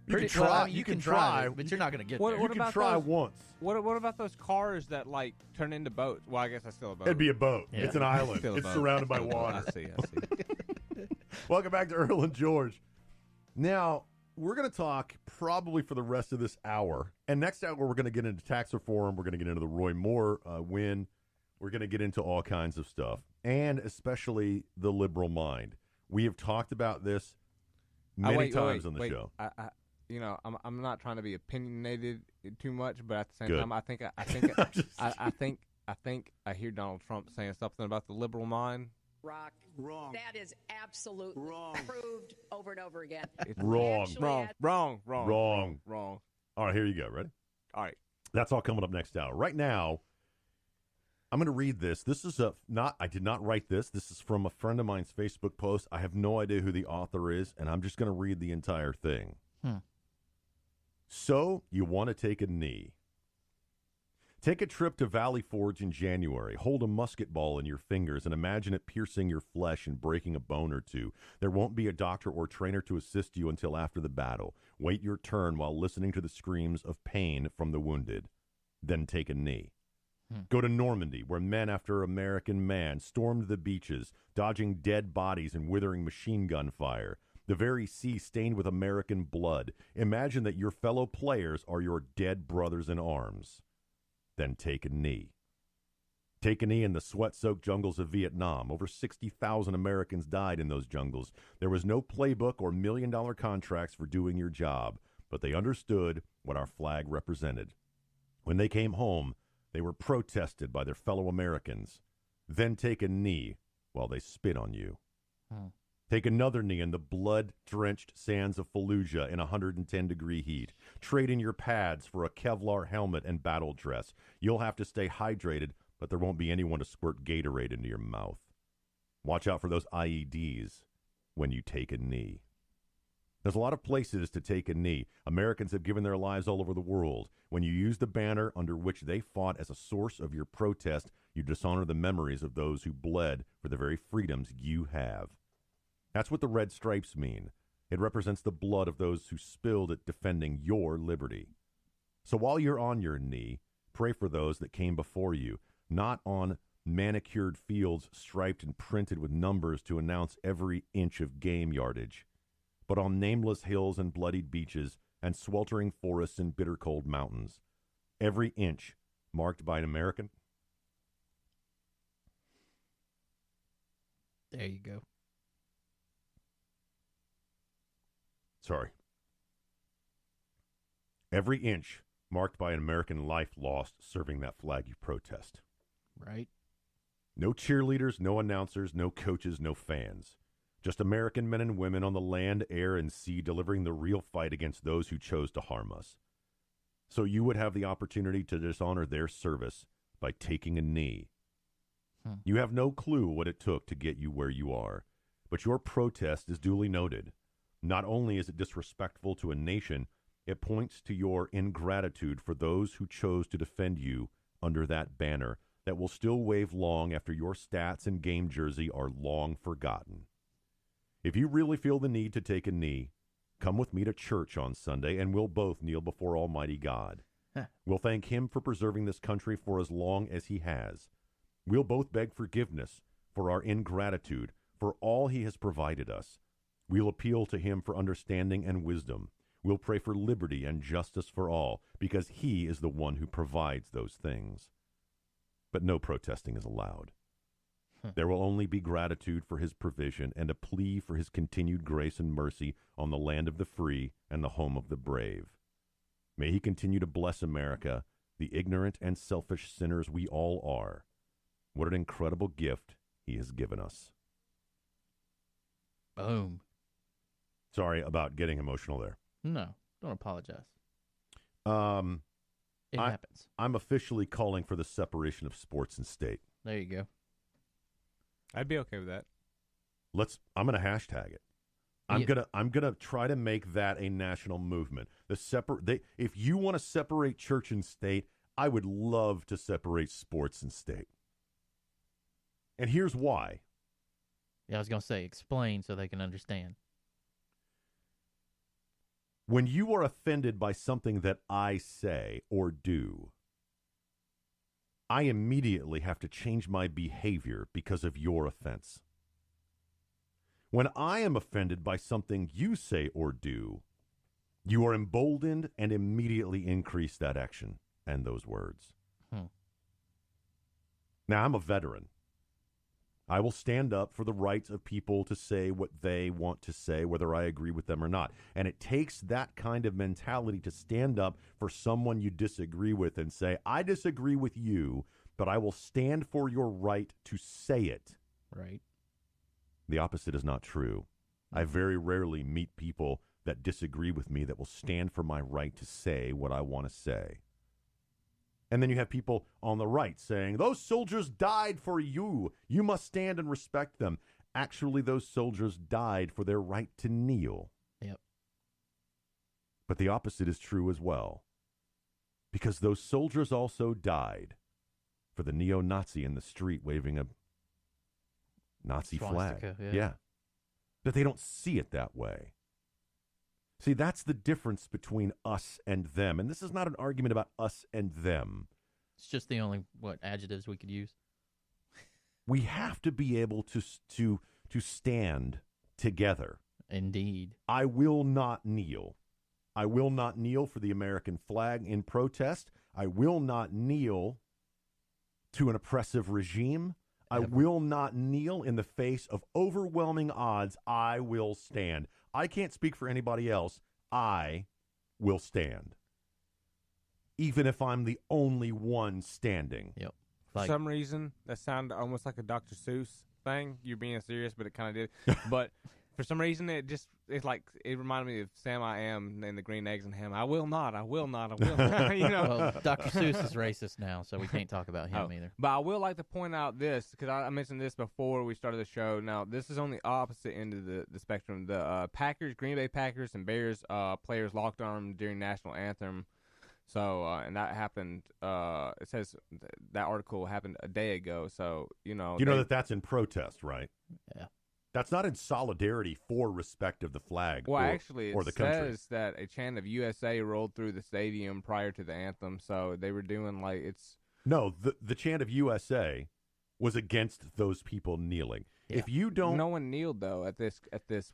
You can try. Well, you can try, it, but you're not going to get there. You can try once. What about those cars that like turn into boats? Well, I guess that's still a boat. It'd be a boat. Yeah. It's an island. It's surrounded by water. I see. Welcome back to Earl and George. Now, we're going to talk probably for the rest of this hour. And next hour, we're going to get into tax reform. We're going to get into the Roy Moore win. We're going to get into all kinds of stuff, and especially the liberal mind. We have talked about this many times on the show. I'm not trying to be opinionated too much, but at the same time, I think I hear Donald Trump saying something about the liberal mind. Wrong. That is absolutely wrong. Proved over and over again. Wrong. Wrong. All right, here you go. Ready? All right. That's all coming up next hour. Right now, I'm going to read this. This is I did not write this. This is from a friend of mine's Facebook post. I have no idea who the author is, and I'm just going to read the entire thing. So, you want to take a knee. Take a trip to Valley Forge in January. Hold a musket ball in your fingers and imagine it piercing your flesh and breaking a bone or two. There won't be a doctor or trainer to assist you until after the battle. Wait your turn while listening to the screams of pain from the wounded. Then take a knee. Go to Normandy, where man after American man stormed the beaches, dodging dead bodies and withering machine gun fire. The very sea stained with American blood. Imagine that your fellow players are your dead brothers in arms. Then take a knee. Take a knee in the sweat-soaked jungles of Vietnam. Over 60,000 Americans died in those jungles. There was no playbook or million-dollar contracts for doing your job, but they understood what our flag represented. When they came home, they were protested by their fellow Americans. Then take a knee while they spit on you. Take another knee in the blood-drenched sands of Fallujah in 110-degree heat. Trade in your pads for a Kevlar helmet and battle dress. You'll have to stay hydrated, but there won't be anyone to squirt Gatorade into your mouth. Watch out for those IEDs when you take a knee. There's a lot of places to take a knee. Americans have given their lives all over the world. When you use the banner under which they fought as a source of your protest, you dishonor the memories of those who bled for the very freedoms you have. That's what the red stripes mean. It represents the blood of those who spilled it defending your liberty. So while you're on your knee, pray for those that came before you, not on manicured fields striped and printed with numbers to announce every inch of game yardage, but on nameless hills and bloodied beaches and sweltering forests and bitter cold mountains. Every inch marked by an American. There you go. Sorry. Every inch marked by an American life lost serving that flag you protest. Right. No cheerleaders, no announcers, no coaches, no fans. Just American men and women on the land, air, and sea delivering the real fight against those who chose to harm us. So you would have the opportunity to dishonor their service by taking a knee. You have no clue what it took to get you where you are, but your protest is duly noted. Not only is it disrespectful to a nation, it points to your ingratitude for those who chose to defend you under that banner that will still wave long after your stats and game jersey are long forgotten. If you really feel the need to take a knee, come with me to church on Sunday and we'll both kneel before Almighty God. We'll thank Him for preserving this country for as long as He has. We'll both beg forgiveness for our ingratitude for all He has provided us. We'll appeal to Him for understanding and wisdom. We'll pray for liberty and justice for all, because He is the one who provides those things. But no protesting is allowed. There will only be gratitude for His provision and a plea for His continued grace and mercy on the land of the free and the home of the brave. May He continue to bless America, the ignorant and selfish sinners we all are. What an incredible gift He has given us. Boom. Sorry about getting emotional there. No, don't apologize. It happens. I'm officially calling for the separation of sports and state. There you go. I'd be okay with that. I'm going to hashtag it. I'm gonna try to make that a national movement. If you want to separate church and state, I would love to separate sports and state. And here's why. Yeah, I was going to say, explain so they can understand. When you are offended by something that I say or do, I immediately have to change my behavior because of your offense. When I am offended by something you say or do, you are emboldened and immediately increase that action and those words. Now, I'm a veteran. I will stand up for the rights of people to say what they want to say, whether I agree with them or not. And it takes that kind of mentality to stand up for someone you disagree with and say, I disagree with you, but I will stand for your right to say it. Right. The opposite is not true. I very rarely meet people that disagree with me that will stand for my right to say what I want to say. And then you have people on the right saying, those soldiers died for you. You must stand and respect them. Actually, those soldiers died for their right to kneel. Yep. But the opposite is true as well. Because those soldiers also died for the neo-Nazi in the street waving a Nazi flag. Yeah. But they don't see it that way. See, that's the difference between us and them. And this is not an argument about us and them. It's just the only, adjectives we could use. We have to be able to stand together. Indeed. I will not kneel. I will not kneel for the American flag in protest. I will not kneel to an oppressive regime. I will not kneel in the face of overwhelming odds. I will stand. I can't speak for anybody else. I will stand. Even if I'm the only one standing. Yep. For some reason, that sounded almost like a Dr. Seuss thing. You're being serious, but it kind of did. But for some reason, it reminded me of Sam I Am and the Green Eggs and Ham. I will not. You know. Well, Dr. Seuss is racist now, so we can't talk about him either. But I will like to point out this, because I mentioned this before we started the show. Now, this is on the opposite end of the spectrum. The Green Bay Packers and Bears players locked arms during national anthem. So, and that happened, it says that article happened a day ago. So, You know that's in protest, right? Yeah. That's not in solidarity for respect of the flag well, or, actually, or the country. Says that a chant of USA rolled through the stadium prior to the anthem. So they were doing No, the chant of USA was against those people kneeling. Yeah. If you don't... No one kneeled, though, at this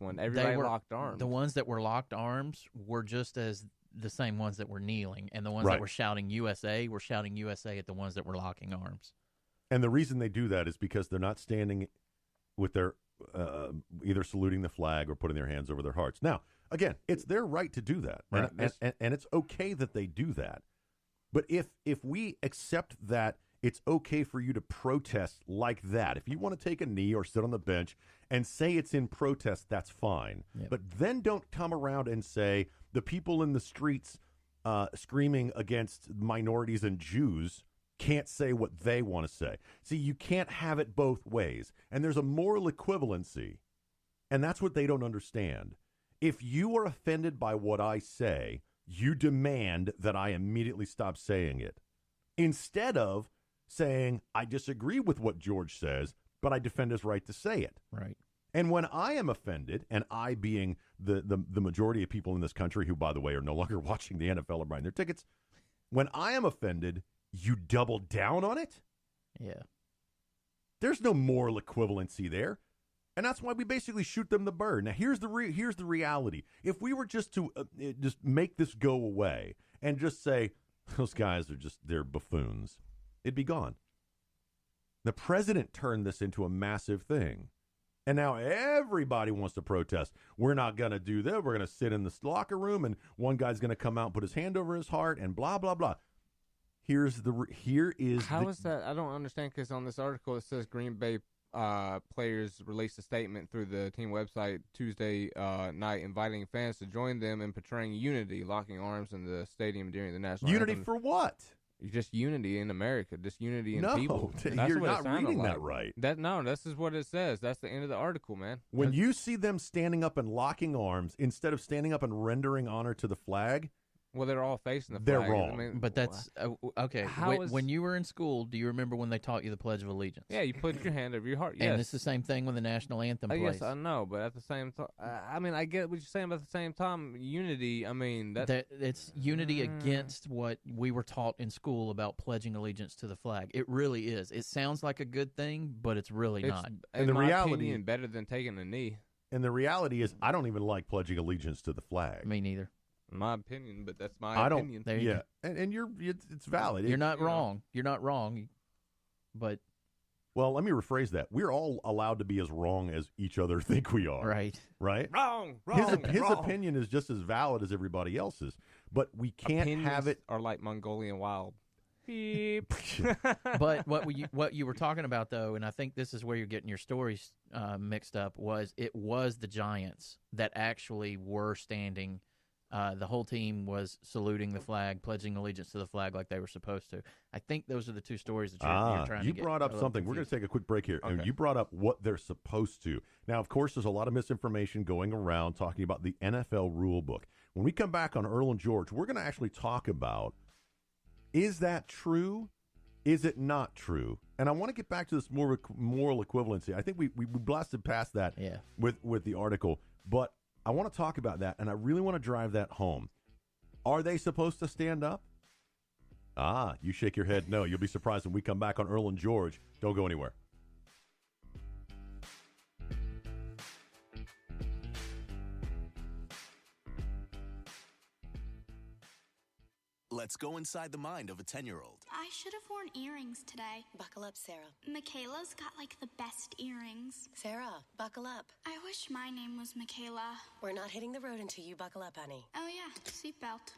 one. Everybody locked arms. The ones that were locked arms were just as the same ones that were kneeling, and the ones that were shouting USA were shouting USA at the ones that were locking arms. And the reason they do that is because they're not standing with their either saluting the flag or putting their hands over their hearts. Now, again, it's their right to do that, right. and it's okay that they do that. But if we accept that it's okay for you to protest like that, if you want to take a knee or sit on the bench and say it's in protest, that's fine. Yep. But then don't come around and say the people in the streets screaming against minorities and Jews can't say what they want to say. See, you can't have it both ways. And there's a moral equivalency. And that's what they don't understand. If you are offended by what I say, you demand that I immediately stop saying it. Instead of saying, I disagree with what George says, but I defend his right to say it. Right. And when I am offended, and I being the majority of people in this country who, by the way, are no longer watching the NFL or buying their tickets, when I am offended, you double down on it? Yeah. There's no moral equivalency there. And that's why we basically shoot them the bird. Now, here's the reality. If we were just to just make this go away and just say, those guys are they're buffoons, it'd be gone. The president turned this into a massive thing. And now everybody wants to protest. We're not going to do that. We're going to sit in the locker room, and one guy's going to come out and put his hand over his heart, and blah, blah, blah. How is that? I don't understand, because on this article it says Green Bay players released a statement through the team website Tuesday night inviting fans to join them in portraying unity, locking arms in the stadium during the national unity anthem. For what? Just unity in America, just unity in no, people. No, you're not reading that right. This is what it says. That's the end of the article, man. When you see them standing up and locking arms instead of standing up and rendering honor to the flag, well, they're all facing the flag. They're wrong. I mean, but that's okay. When you were in school, do you remember when they taught you the Pledge of Allegiance? Yeah, you put your hand over your heart. Yes. And it's the same thing when the national anthem plays. Yes, I know, but at the same time, I mean, I get what you're saying, but at the same time, unity. I mean, it's unity against what we were taught in school about pledging allegiance to the flag. It really is. It sounds like a good thing, but it's really not. And the reality is better than taking a knee. And the reality is, I don't even like pledging allegiance to the flag. Me neither. My opinion, but that's my opinion. There you go. And it's valid. You're not wrong. You're not wrong. But well, let me rephrase that. We're all allowed to be as wrong as each other think we are. Right. Right? Wrong. His opinion is just as valid as everybody else's, but we can't Opinions have it are like Mongolian wild. Beep. But what you were talking about, though, and I think this is where you're getting your stories mixed up, was the Giants that actually were standing The whole team was saluting the flag, pledging allegiance to the flag like they were supposed to. I think those are the two stories that you're trying to get. You brought up something. Confused. We're going to take a quick break here. Okay. And you brought up what they're supposed to. Now, of course, there's a lot of misinformation going around talking about the NFL rule book. When we come back on Earl and George, we're going to actually talk about, is that true? Is it not true? And I want to get back to this moral equivalency. I think we blasted past that with the article, but I want to talk about that, and I really want to drive that home. Are they supposed to stand up? You shake your head no. You'll be surprised when we come back on Earl and George. Don't go anywhere. Let's go inside the mind of a 10-year-old. I should have worn earrings today. Buckle up, Sarah. Michaela's got like the best earrings. Sarah, buckle up. I wish my name was Michaela. We're not hitting the road until you buckle up, honey. Oh yeah, seatbelt.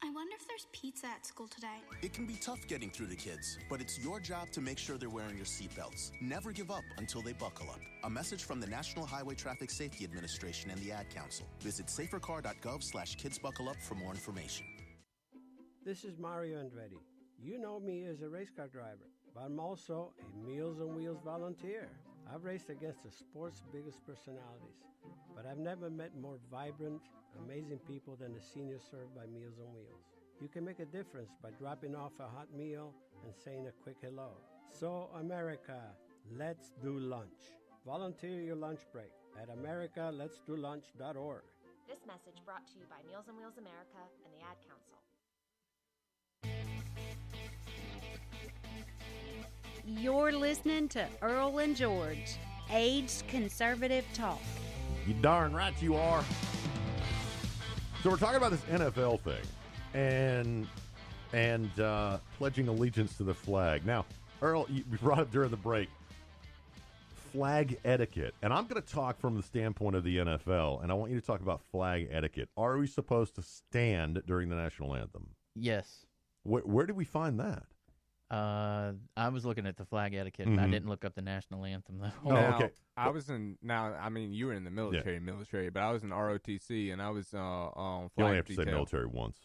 I wonder if there's pizza at school today. It can be tough getting through to kids, but it's your job to make sure they're wearing your seatbelts. Never give up until they buckle up. A message from the National Highway Traffic Safety Administration and the Ad Council. Visit safercar.gov/kidsbuckleup for more information. This is Mario Andretti. You know me as a race car driver, but I'm also a Meals on Wheels volunteer. I've raced against the sport's biggest personalities, but I've never met more vibrant, amazing people than the seniors served by Meals on Wheels. You can make a difference by dropping off a hot meal and saying a quick hello. So, America, let's do lunch. Volunteer your lunch break at americaletsdolunch.org. This message brought to you by Meals on Wheels America and the Ad Council. You're listening to Earl and George, aged conservative talk. You darn right you are. So we're talking about this NFL thing and pledging allegiance to the flag. Now, Earl, you brought up during the break flag etiquette, and I'm going to talk from the standpoint of the NFL, and I want you to talk about flag etiquette. Are we supposed to stand during the national anthem? Yes. Where did we find that? I was looking at the flag etiquette, and I didn't look up the national anthem, though. Now, okay. I mean, you were in the military, but I was in ROTC, and I was on flag You only have to detail. say military once.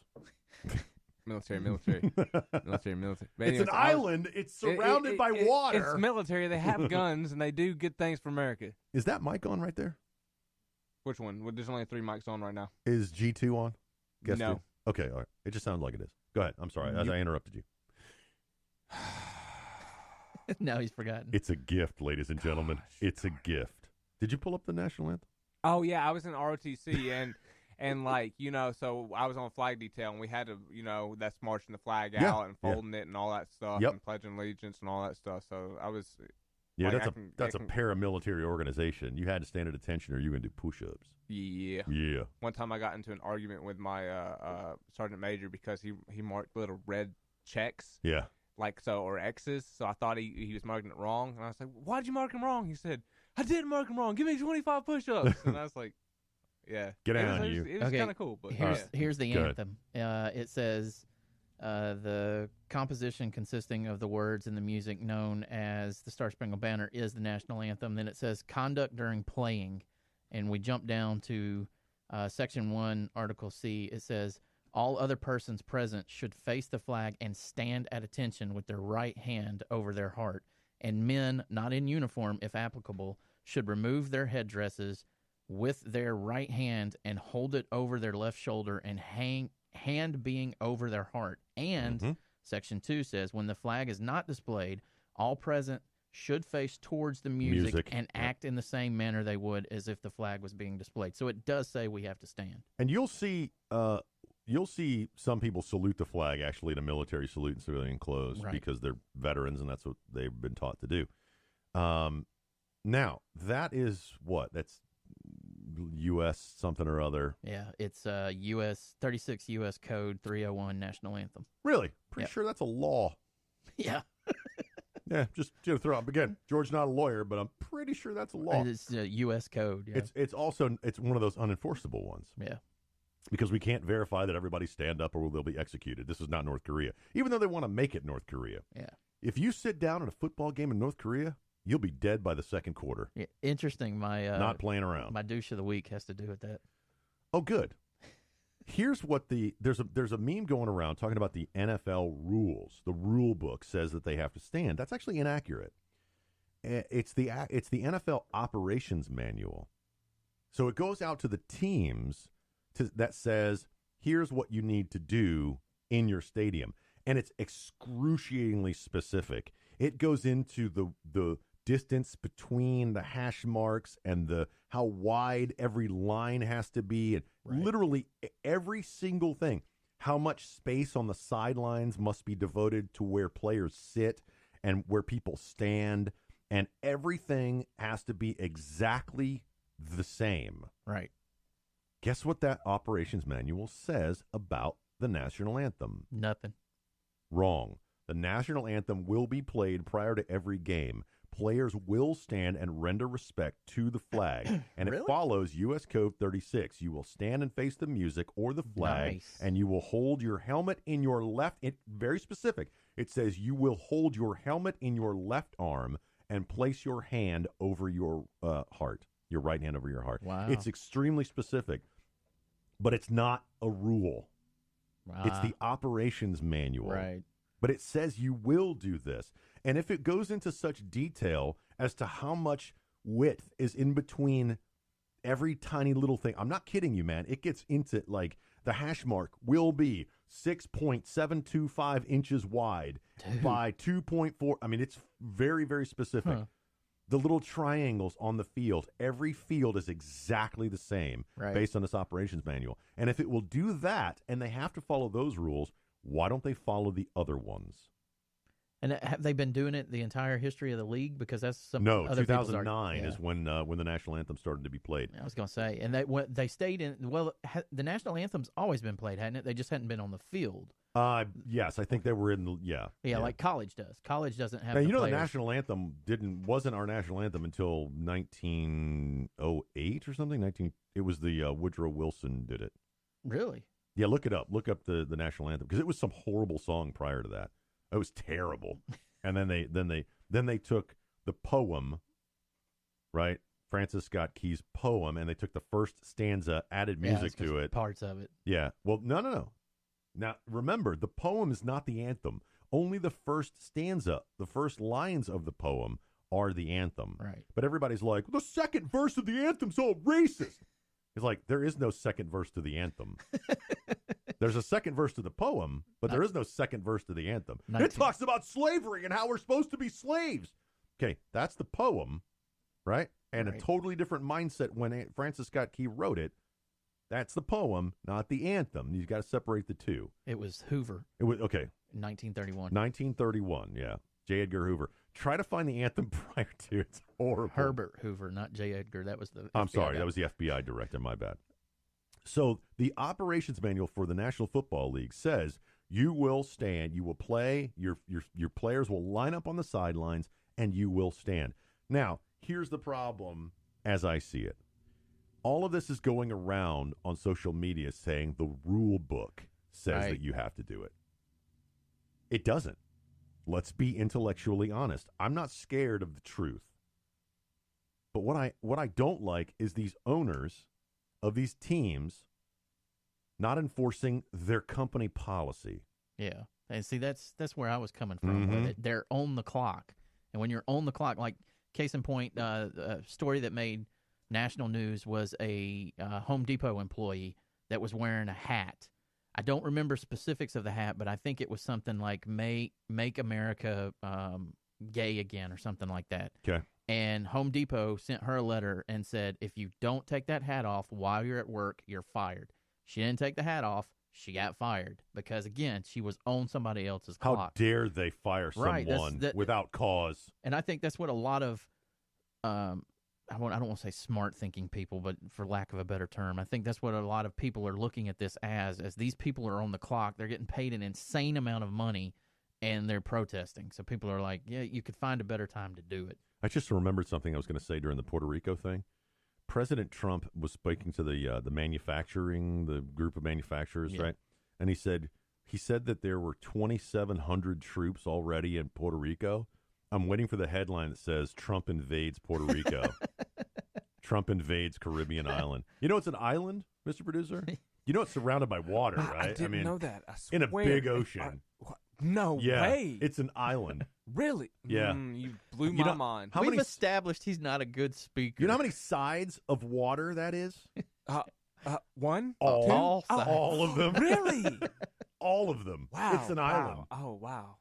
military. But anyways, an island. It's surrounded by water. It's military. They have guns, and they do good things for America. Is that mic on right there? Which one? Well, there's only 3 mics on right now. Is G2 on? Guess no. 2? Okay, all right. It just sounds like it is. Go ahead. I'm sorry. As I interrupted you. Now he's forgotten. It's a gift, ladies and gentlemen. It's a gift. Did you pull up the national anthem? Oh, yeah. I was in ROTC, and like, so I was on flag detail, and we had to, that's marching the flag out and folding it and all that stuff and pledging allegiance and all that stuff. So I was... Yeah, like, that's a paramilitary organization. You had to stand at attention or you were going to do push-ups. Yeah. Yeah. One time I got into an argument with my sergeant major because he marked little red checks. Yeah. Or X's. So I thought he was marking it wrong. And I was like, why'd you mark him wrong? He said, I didn't mark him wrong. Give me 25 push-ups. And I was like, yeah. Get out of you. It was kind of cool. But here's the anthem. It says... the composition consisting of the words and the music known as the Star Spangled Banner is the national anthem. Then it says conduct during playing, and we jump down to Section 1, Article C. It says all other persons present should face the flag and stand at attention with their right hand over their heart, and men not in uniform, if applicable, should remove their headdresses with their right hand and hold it over their left shoulder and hand being over their heart. And Section 2 says when the flag is not displayed, all present should face towards the music and act in the same manner they would as if the flag was being displayed. So it does say we have to stand. And you'll see some people salute the flag actually in a military salute in civilian clothes because they're veterans and that's what they've been taught to do. Now, that is what? That's U.S. something or other. Yeah, it's U.S. 36 U.S. Code 301 National Anthem. Really? Pretty sure that's a law. Yeah. Yeah, just to throw out. Again, George's not a lawyer, but I'm pretty sure that's a law. It's a U.S. Code. Yeah. It's also one of those unenforceable ones. Yeah. Because we can't verify that everybody stand up or they'll be executed. This is not North Korea. Even though they want to make it North Korea. Yeah. If you sit down at a football game in North Korea, you'll be dead by the second quarter. Yeah, interesting. My not playing around. My douche of the week has to do with that. Oh, good. Here's what there's a meme going around talking about the NFL rules. The rule book says that they have to stand. That's actually inaccurate. It's the NFL operations manual. So it goes out to the teams that says, here's what you need to do in your stadium. And it's excruciatingly specific. It goes into the distance between the hash marks and how wide every line has to be, and literally every single thing. How much space on the sidelines must be devoted to where players sit and where people stand, and everything has to be exactly the same. Right. Guess what that operations manual says about the national anthem? Nothing. Wrong. The national anthem will be played prior to every game. Players will stand and render respect to the flag. And Really? It follows U.S. Code 36. You will stand and face the music or the flag, Nice. and you will hold your helmet in your left. Very specific. It says you will hold your helmet in your left arm and place your hand over your heart, your right hand over your heart. Wow. It's extremely specific, but it's not a rule. It's the operations manual. Right. But it says you will do this. And if it goes into such detail as to how much width is in between every tiny little thing, I'm not kidding you, man. It gets into, like, the hash mark will be 6.725 inches wide by 2.4. I mean, it's very, very specific. Huh. The little triangles on the field, every field is exactly the same based on this operations manual. And if it will do that, and they have to follow those rules, why don't they follow the other ones? And have they been doing it the entire history of the league? Because that's some No, other people's 2009 argument. is when the national anthem started to be played. I was going to say, and they stayed in. Well, the national anthem's always been played, hadn't it? They just hadn't been on the field. Yes, I think they were in the Yeah, like college does. College doesn't have. And the the players. national anthem wasn't our national anthem until 1908 or something. It was the Woodrow Wilson did it. Really? Yeah, look it up. Look up the national anthem, because it was some horrible song prior to that. It was terrible. And then they took the poem, right? Francis Scott Key's poem, and they took the first stanza, added music to it. Parts of it. Yeah. Well, no. Now, remember, the poem is not the anthem. Only the first stanza, the first lines of the poem are the anthem. Right. But everybody's like, the second verse of the anthem's all racist. It's like, there is no second verse to the anthem. There's a second verse to the poem, but there is no second verse to the anthem. It talks about slavery and how we're supposed to be slaves. Okay, that's the poem, right? And a totally different mindset when Francis Scott Key wrote it. That's the poem, not the anthem. You've got to separate the two. It was Hoover. It was okay. 1931. 1931, yeah. J. Edgar Hoover. Try to find the anthem prior to. It's horrible. Herbert Hoover, not J. Edgar. That was the. I'm FBI sorry, guy. that was the FBI director. My bad. So the operations manual for the National Football League says you will stand, you will play, your players will line up on the sidelines, and you will stand. Now, here's the problem as I see it. All of this is going around on social media saying the rule book says that you have to do it. It doesn't. Let's be intellectually honest. I'm not scared of the truth. But what I don't like is these owners of these teams not enforcing their company policy. Yeah. And see, that's where I was coming from with it. They're on the clock. And when you're on the clock, like case in point, a story that made national news was a Home Depot employee that was wearing a hat. I don't remember specifics of the hat, but I think it was something like Make America Gay Again or something like that. Okay. And Home Depot sent her a letter and said, if you don't take that hat off while you're at work, you're fired. She didn't take the hat off. She got fired because, again, she was on somebody else's clock. How dare they fire someone without cause? And I think that's what a lot of, I don't want to say smart thinking people, but for lack of a better term, I think that's what a lot of people are looking at this as these people are on the clock. They're getting paid an insane amount of money, and they're protesting. So people are like, yeah, you could find a better time to do it. I just remembered something I was going to say during the Puerto Rico thing. President Trump was speaking to the group of manufacturers, right? And he said that there were 2,700 troops already in Puerto Rico. I'm waiting for the headline that says Trump invades Puerto Rico. Trump invades Caribbean island. You know it's an island, Mr. Producer? You know it's surrounded by water, right? I didn't know that. I in a swear. big ocean. No way. It's an island. Really? Yeah. You blew my mind. We've established he's not a good speaker. You know how many sides of water that is? One? All two? All of them. Really? All of them. Wow. It's an island. Oh, wow.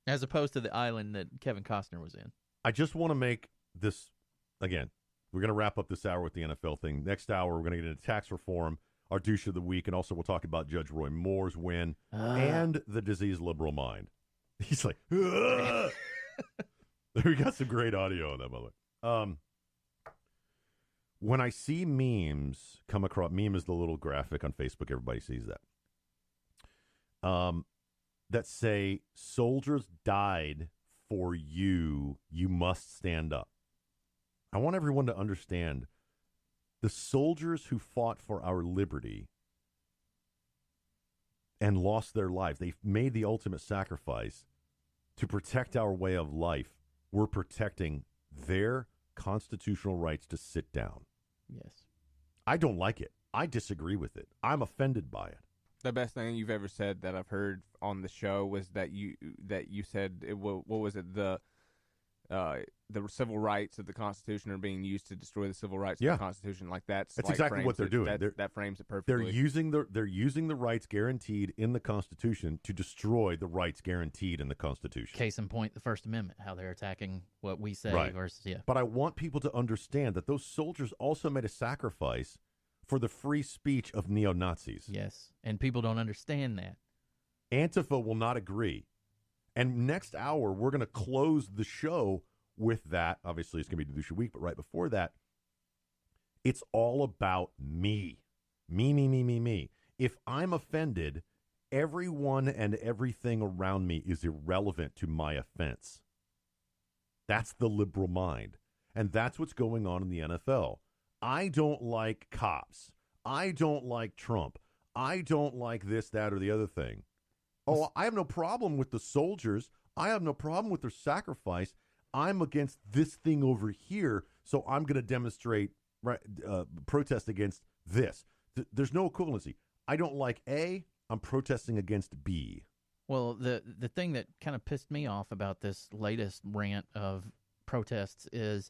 As opposed to the island that Kevin Costner was in. I just want to make this, again, we're going to wrap up this hour with the NFL thing. Next hour, we're going to get into tax reform, our douche of the week, and also we'll talk about Judge Roy Moore's win and the diseased liberal mind. He's like, we got some great audio on that, by the way. When I see memes come across, meme is the little graphic on Facebook, everybody sees that, that say, soldiers died for you, you must stand up. I want everyone to understand the soldiers who fought for our liberty and lost their lives, they made the ultimate sacrifice to protect our way of life. We're protecting their constitutional rights to sit down. Yes. I don't like it. I disagree with it. I'm offended by it. The best thing you've ever said that I've heard on the show was that you said what was it, the civil rights of the Constitution are being used to destroy the civil rights of the Constitution. Like that's like exactly what they're doing. That frames it perfectly. They're using the rights guaranteed in the Constitution to destroy the rights guaranteed in the Constitution. Case in point, the First Amendment, how they're attacking what we say versus But I want people to understand that those soldiers also made a sacrifice for the free speech of neo-Nazis. Yes, and people don't understand that. Antifa will not agree. And next hour, we're going to close the show with that. Obviously, it's going to be the Douche Week, but right before that, it's all about me. Me. If I'm offended, everyone and everything around me is irrelevant to my offense. That's the liberal mind. And that's what's going on in the NFL. I don't like cops. I don't like Trump. I don't like this, that, or the other thing. Oh, I have no problem with the soldiers. I have no problem with their sacrifice. I'm against this thing over here, so I'm going to demonstrate, protest against this. There's no equivalency. I don't like A. I'm protesting against B. Well, the thing that kind of pissed me off about this latest rant of protests is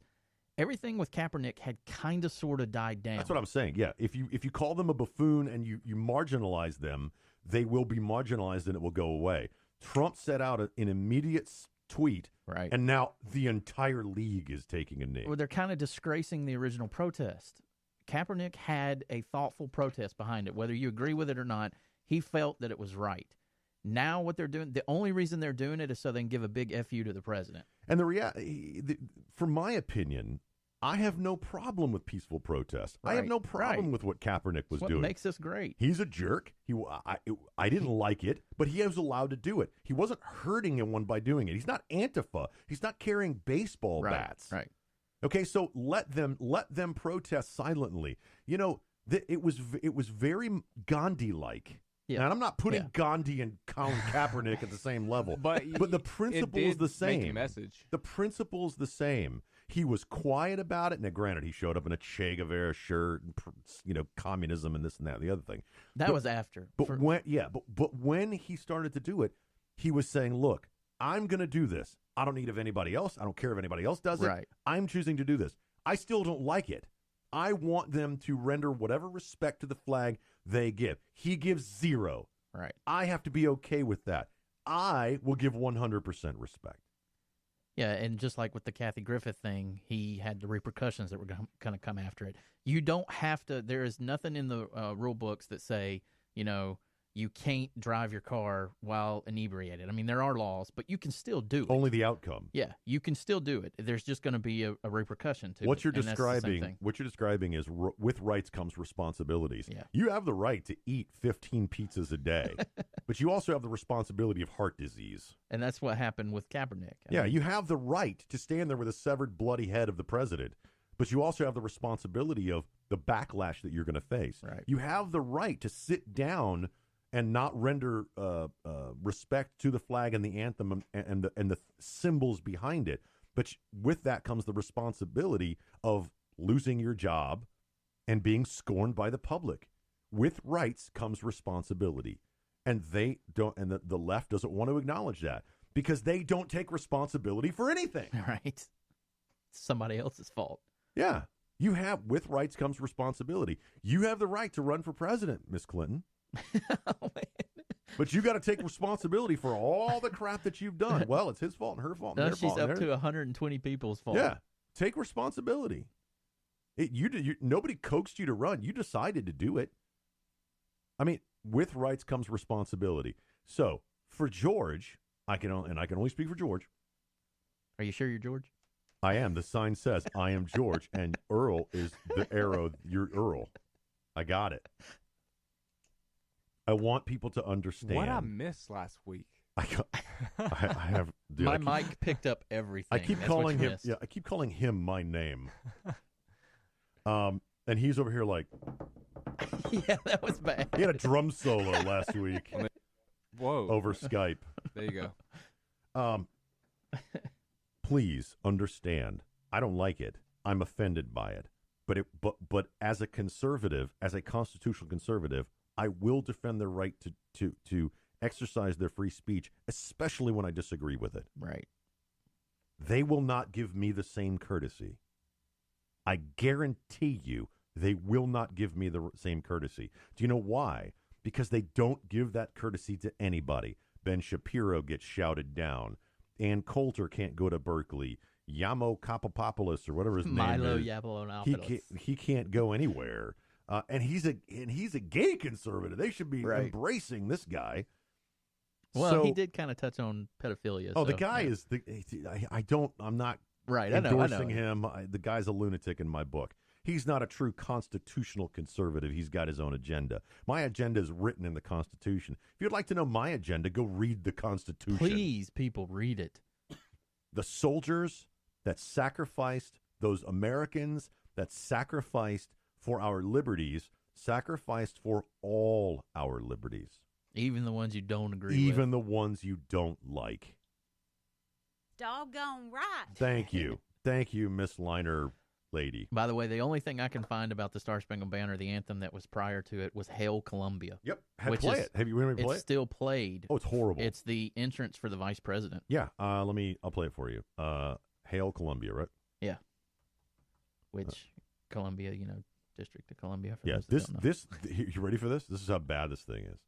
everything with Kaepernick had kind of sort of died down. That's what I'm saying. Yeah, if you call them a buffoon and you marginalize them, they will be marginalized and it will go away. Trump set out an immediate tweet, right, and now the entire league is taking a knee. Well, they're kind of disgracing the original protest. Kaepernick had a thoughtful protest behind it. Whether you agree with it or not, he felt that it was right. Now what they're doing, the only reason they're doing it is so they can give a big FU to the president. And the reality, for my opinion, I have no problem with peaceful protest. Right, I have no problem with what Kaepernick was doing. What makes this great? He's a jerk. I didn't like it, but he was allowed to do it. He wasn't hurting anyone by doing it. He's not Antifa. He's not carrying baseball bats. Right. Okay, so let them protest silently. You know, it was very Gandhi-like. Yeah. And I'm not putting Gandhi and Colin Kaepernick at the same level, but the principle is the same. Make a message. The principle is the same. He was quiet about it. Now, granted, he showed up in a Che Guevara shirt, and, communism and this and that and the other thing. That was after. But when he started to do it, he was saying, "Look, I'm going to do this. I don't need of anybody else. I don't care if anybody else does it. Right. I'm choosing to do this. I still don't like it. I want them to render whatever respect to the flag they give. He gives 0. Right. I have to be okay with that. I will give 100% respect." Yeah, and just like with the Kathy Griffith thing, he had the repercussions that were going to come after it. You don't have to – there is nothing in the rule books that say, you can't drive your car while inebriated. I mean, there are laws, but you can still do it. Only the outcome. Yeah, you can still do it. There's just going to be a repercussion to what it. You're describing is with rights comes responsibilities. Yeah. You have the right to eat 15 pizzas a day, but you also have the responsibility of heart disease. And that's what happened with Kaepernick. I mean, you have the right to stand there with a severed, bloody head of the president, but you also have the responsibility of the backlash that you're going to face. Right. You have the right to sit down and not render respect to the flag and the anthem and the symbols behind it. But with that comes the responsibility of losing your job and being scorned by the public. with rights comes responsibility. And they don't, and the left doesn't want to acknowledge that because they don't take responsibility for anything. Right. It's somebody else's fault. Yeah. With rights comes responsibility. You have the right to run for president, Miss Clinton. But you got to take responsibility for all the crap that you've done. Well, it's his fault and her fault. And No, their she's fault up and to 120 people's fault. Yeah. Take responsibility. Nobody coaxed you to run. You decided to do it. I mean, with rights comes responsibility. So for George, I can only speak for George. Are you sure you're George? I am. The sign says I am George, and Earl is the arrow. You're Earl. I got it. I want people to understand. What I missed last week. I have. Dude, my mic picked up everything. I keep That's calling what you him. missed. Yeah, I keep calling him my name. And he's over here like. Yeah, that was bad. He had a drum solo last week. Whoa. Over Skype. There you go. Please understand. I don't like it. I'm offended by it. But as a conservative, as a constitutional conservative, I will defend their right to exercise their free speech, especially when I disagree with it. Right. They will not give me the same courtesy. I guarantee you they will not give me the same courtesy. Do you know why? Because they don't give that courtesy to anybody. Ben Shapiro gets shouted down. Ann Coulter can't go to Berkeley. Yamo Kapopoulos or whatever his Milo name is. Yiannopoulos. He can't go anywhere. And he's a gay conservative. They should be embracing this guy. Well, So- he did kind of touch on pedophilia. Oh, the so, guy yeah. is I'm not Right, endorsing I know. him. The guy's a lunatic in my book. He's not a true constitutional conservative. He's got his own agenda. My agenda is written in the Constitution. If you'd like to know my agenda, go read the Constitution. Please, people, read it. The soldiers that sacrificed, those Americans that sacrificed for our liberties, sacrificed for all our liberties. Even the ones you don't agree with. Even the ones you don't like. Doggone right. Thank you. Thank you, Miss Liner lady. By the way, the only thing I can find about the Star Spangled Banner, the anthem that was prior to it, was Hail Columbia. Yep. Play it. Have you ever played it? It's still played. Oh, it's horrible. It's the entrance for the vice president. Yeah. I'll play it for you. Hail Columbia, right? Yeah. Which Columbia, District of Columbia. For Yeah. those that don't know. You ready for this? This is how bad this thing is.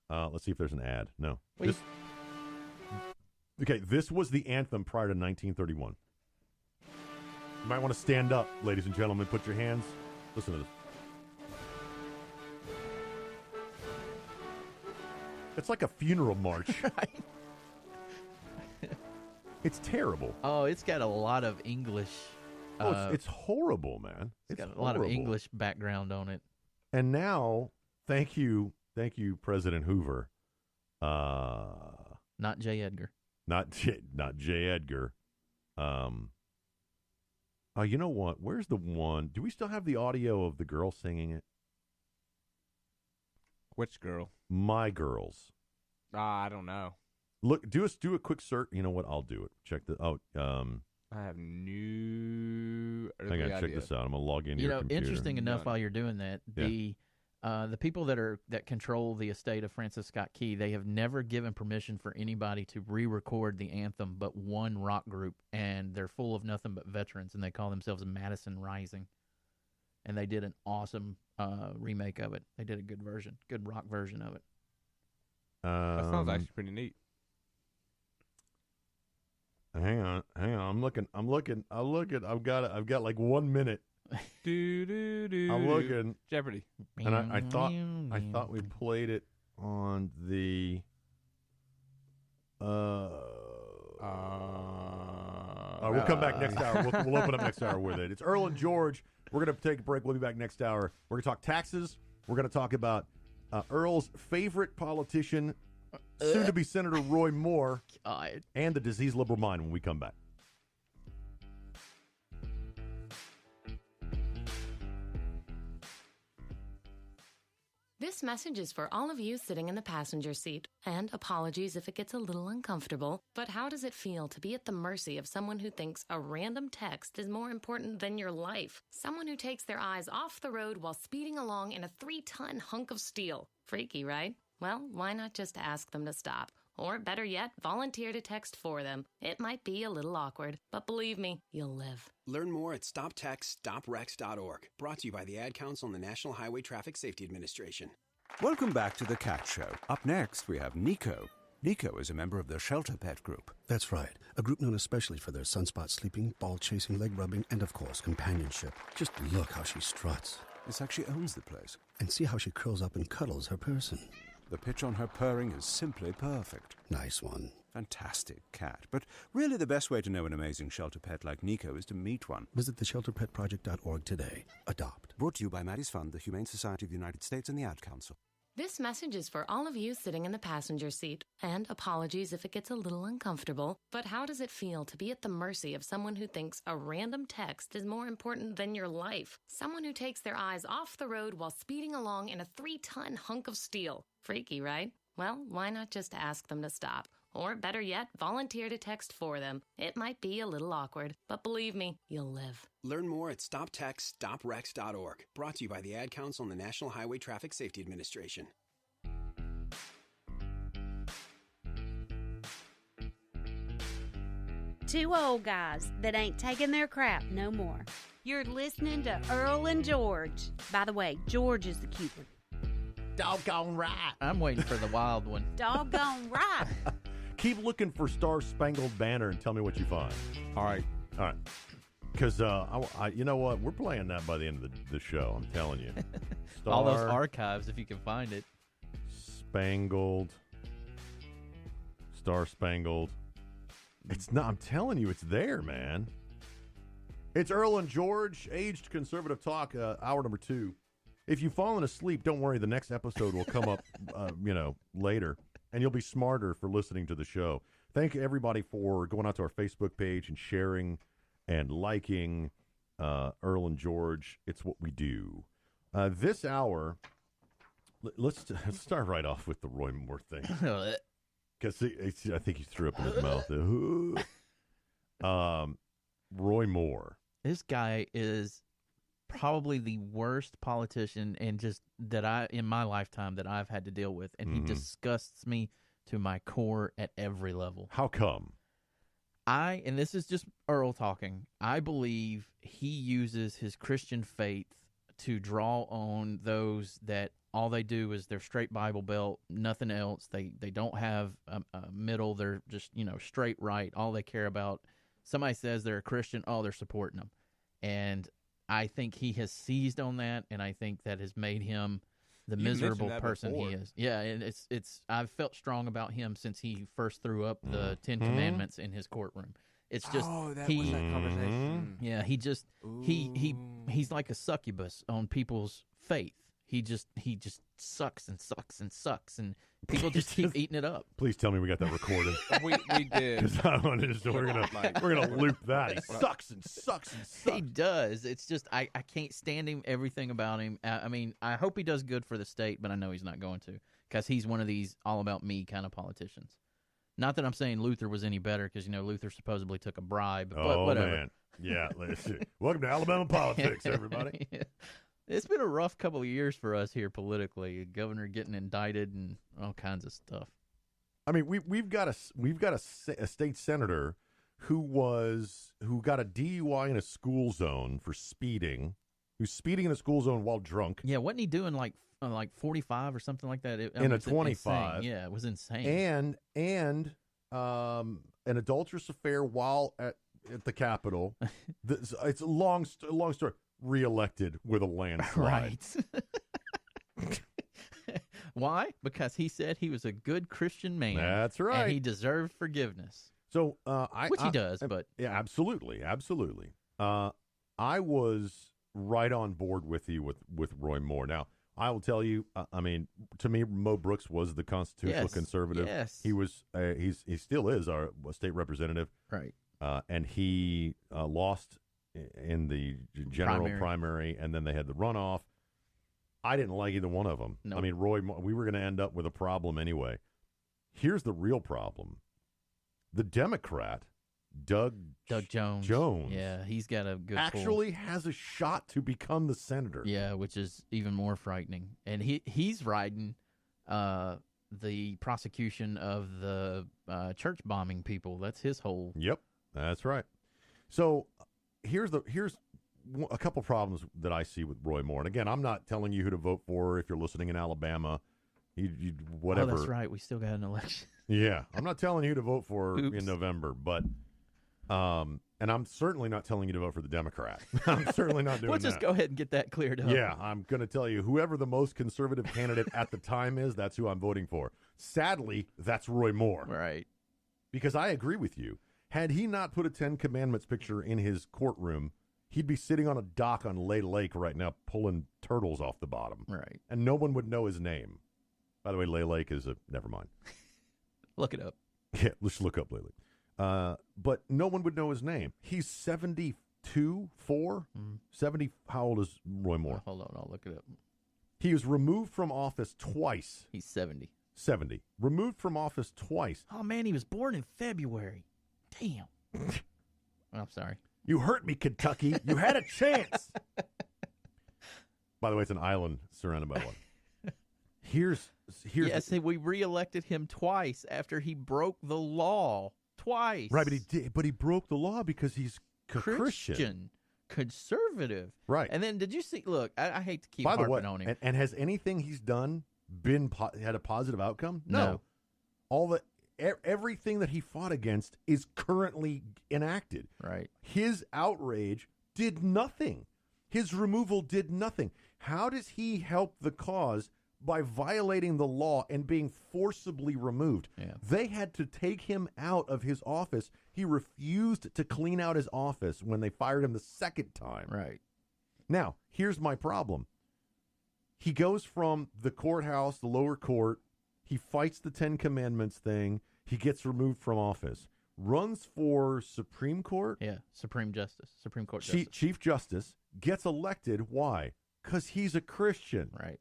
Let's see if there's an ad. No. Okay, this was the anthem prior to 1931. You might want to stand up, ladies and gentlemen. Put your hands. Listen to this. It's like a funeral march. It's terrible. Oh, it's got a lot of English. It's horrible, man. It's got a lot of English background on it. And now, thank you, President Hoover. Not J. Edgar. Not J. Edgar. Oh, you know what? Where's the one? Do we still have the audio of the girl singing it? Which girl? My Girls. I don't know. Look, do a quick search. You know what? I'll do it. Check the. I have no. I gotta check this out. I'm gonna log into your computer. Interesting enough, while you're doing that, the people that control the estate of Francis Scott Key, they have never given permission for anybody to re-record the anthem but one rock group, and they're full of nothing but veterans, and they call themselves Madison Rising, and they did an awesome remake of it. They did a good rock version of it. That sounds actually pretty neat. Hang on. I'm looking. I've got like 1 minute. I'm looking. Jeopardy. And I thought we played it on the. We'll come back next hour. We'll open up next hour with it. It's Earl and George. We're going to take a break. We'll be back next hour. We're going to talk taxes. We're going to talk about Earl's favorite politician, soon to be Senator Roy Moore, and the diseased liberal mind when we come back. This message is for all of you sitting in the passenger seat. And apologies if it gets a little uncomfortable, but how does it feel to be at the mercy of someone who thinks a random text is more important than your life? Someone who takes their eyes off the road while speeding along in a 3-ton hunk of steel. Freaky, right? Well, why not just ask them to stop? Or better yet, volunteer to text for them. It might be a little awkward, but believe me, you'll live. Learn more at stoptextstoprex.org. Brought to you by the Ad Council and the National Highway Traffic Safety Administration. Welcome back to The Cat Show. Up next, we have Nico. Nico is a member of the Shelter Pet Group. That's right. A group known especially for their sunspot sleeping, ball chasing, leg rubbing, and of course, companionship. Just look how she struts. It's like she owns the place. And see how she curls up and cuddles her person. The pitch on her purring is simply perfect. Nice one. Fantastic cat. But really the best way to know an amazing shelter pet like Nico is to meet one. Visit theshelterpetproject.org today. Adopt. Brought to you by Maddie's Fund, the Humane Society of the United States, and the Ad Council. This message is for all of you sitting in the passenger seat. And apologies if it gets a little uncomfortable, but how does it feel to be at the mercy of someone who thinks a random text is more important than your life? Someone who takes their eyes off the road while speeding along in a 3-ton hunk of steel. Freaky, right? Well, why not just ask them to stop? Or better yet, volunteer to text for them. It might be a little awkward, but believe me, you'll live. Learn more at stoptextstoprex.org. Brought to you by the Ad Council and the National Highway Traffic Safety Administration. Two old guys that ain't taking their crap no more. You're listening to Earl and George. By the way, George is the cute one. Doggone right. I'm waiting for the wild one. Doggone right. Keep looking for Star Spangled Banner and tell me what you find. All right. Because you know what? We're playing that by the end of the show. I'm telling you. All those archives, if you can find it. Star Spangled. It's not. I'm telling you, it's there, man. It's Earl and George, Aged Conservative Talk, hour number 2. If you've fallen asleep, don't worry. The next episode will come up, later, and you'll be smarter for listening to the show. Thank everybody for going out to our Facebook page and sharing and liking Earl and George. It's what we do. This hour, let's start right off with the Roy Moore thing. Because I think he threw up in his mouth. Roy Moore. This guy is probably the worst politician in my lifetime that I've had to deal with, and he disgusts me to my core at every level. How come? And this is just Earl talking, I believe he uses his Christian faith to draw on those that all they do is they're straight Bible Belt, nothing else. They don't have a middle. They're just, straight right. All they care about. Somebody says they're a Christian. Oh, they're supporting them. And I think he has seized on that, and I think that has made him the miserable person he is. Yeah, and it's I've felt strong about him since he first threw up the 10 Commandments in his courtroom. It's just was that conversation. Yeah, he's like a succubus on people's faith. He just sucks and sucks and sucks, and people just keep eating it up. Please tell me we got that recorded. we did. We're gonna loop that. He sucks and sucks and sucks. He does. It's just I can't stand him. Everything about him. I mean, I hope he does good for the state, but I know he's not going to because he's one of these all about me kind of politicians. Not that I'm saying Luther was any better because Luther supposedly took a bribe. But whatever. Man, yeah. Welcome to Alabama politics, everybody. Yeah. It's been a rough couple of years for us here politically. A governor getting indicted and all kinds of stuff. I mean, we've got a state senator who got a DUI in a school zone for speeding. Who's speeding in a school zone while drunk? Yeah, wasn't he doing like 45 or something like that? In a 25. Insane. Yeah, it was insane. And an adulterous affair while at the Capitol. It's a long story. Reelected with a landslide. Right. Why? Because he said he was a good Christian man. That's right. And he deserved forgiveness. So which he does, but yeah, absolutely. I was right on board with you with Roy Moore. Now, I will tell you, to me, Mo Brooks was the constitutional conservative. Yes. He was. He still is our state representative. Right. And he lost in the general primary, and then they had the runoff. I didn't like either one of them. Nope. I mean, Roy Moore, we were going to end up with a problem anyway. Here's the real problem. The Democrat, Doug Jones. Jones. Yeah, he's got a good actually has a shot to become the senator. Yeah, which is even more frightening. And he's riding the prosecution of the church bombing people. That's his whole. Yep, that's right. So here's a couple problems that I see with Roy Moore. And again, I'm not telling you who to vote for if you're listening in Alabama. You whatever. Oh, that's right. We still got an election. Yeah, I'm not telling you who to vote for in November, but and I'm certainly not telling you to vote for the Democrat. I'm certainly not doing that. We'll just go ahead and get that cleared up. Yeah, I'm going to tell you, whoever the most conservative candidate at the time is, that's who I'm voting for. Sadly, that's Roy Moore. Right. Because I agree with you. Had he not put a Ten Commandments picture in his courtroom, he'd be sitting on a dock on Lay Lake right now pulling turtles off the bottom. Right. And no one would know his name. By the way, Lay Lake is never mind. Look it up. Yeah, let's look up Lay Lake. But no one would know his name. He's 72, 4? 70. How old is Roy Moore? Hold on, I'll look it up. He was removed from office twice. He's 70. 70. Removed from office twice. Oh, man, he was born in February. Damn. I'm sorry. You hurt me, Kentucky. You had a chance. By the way, it's an island surrounded by one. Here's yes, we reelected him twice after he broke the law. Twice. Right, but he broke the law because he's Christian. Conservative. Right. And then did you see, look, I hate to keep By the harping way, on him. And has anything he's done had a positive outcome? No. Everything that he fought against is currently enacted. Right. His outrage did nothing. His removal did nothing. How does he help the cause by violating the law and being forcibly removed? Yeah. They had to take him out of his office. He refused to clean out his office when they fired him the second time. Right. Now, here's my problem. He goes from the courthouse, the lower court. He fights the Ten Commandments thing. He gets removed from office. Runs for Supreme Court. Yeah, Supreme Court Justice. Chief Justice. Gets elected. Why? Because he's a Christian. Right.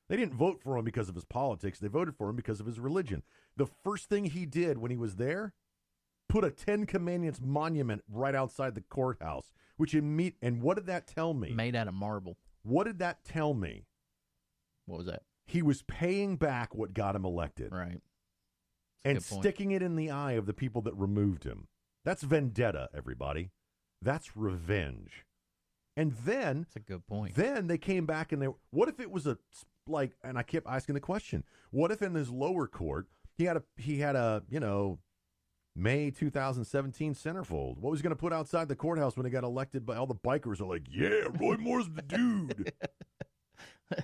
They didn't vote for him because of his politics. They voted for him because of his religion. The first thing he did when he was there, put a Ten Commandments monument right outside the courthouse, and what did that tell me? Made out of marble. What did that tell me? What was that? He was paying back what got him elected. Right. And sticking it in the eye of the people that removed him. That's vendetta, everybody. That's revenge. And then... That's a good point. Then they came back and what if it was and I kept asking the question, what if in his lower court, he had a May 2017 centerfold? What was he going to put outside the courthouse when he got elected? By all the bikers are like, yeah, Roy Moore's the dude.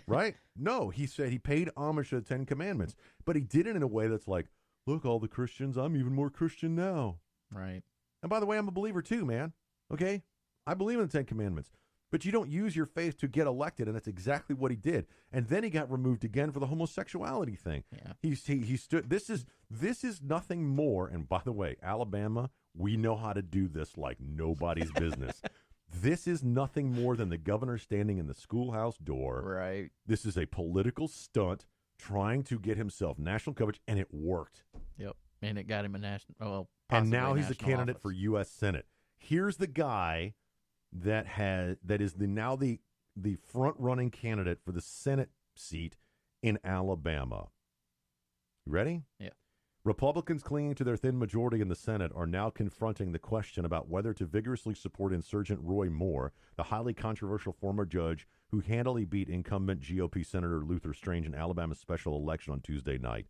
Right? No, he said he paid homage to the Ten Commandments, but he did it in a way that's like, look, all the Christians, I'm even more Christian now. Right. And by the way, I'm a believer too, man. Okay? I believe in the Ten Commandments. But you don't use your faith to get elected, and that's exactly what he did. And then he got removed again for the homosexuality thing. Yeah. He stood. This is nothing more. And by the way, Alabama, we know how to do this like nobody's business. This is nothing more than the governor standing in the schoolhouse door. Right. This is a political stunt trying to get himself national coverage, and it worked. Yep. And it got him a national. Well, and now he's a candidate office for U.S. Senate. Here's the guy that is the front running candidate for the Senate seat in Alabama. You ready? Yeah. Republicans clinging to their thin majority in the Senate are now confronting the question about whether to vigorously support insurgent Roy Moore, the highly controversial former judge who handily beat incumbent GOP Senator Luther Strange in Alabama's special election on Tuesday night.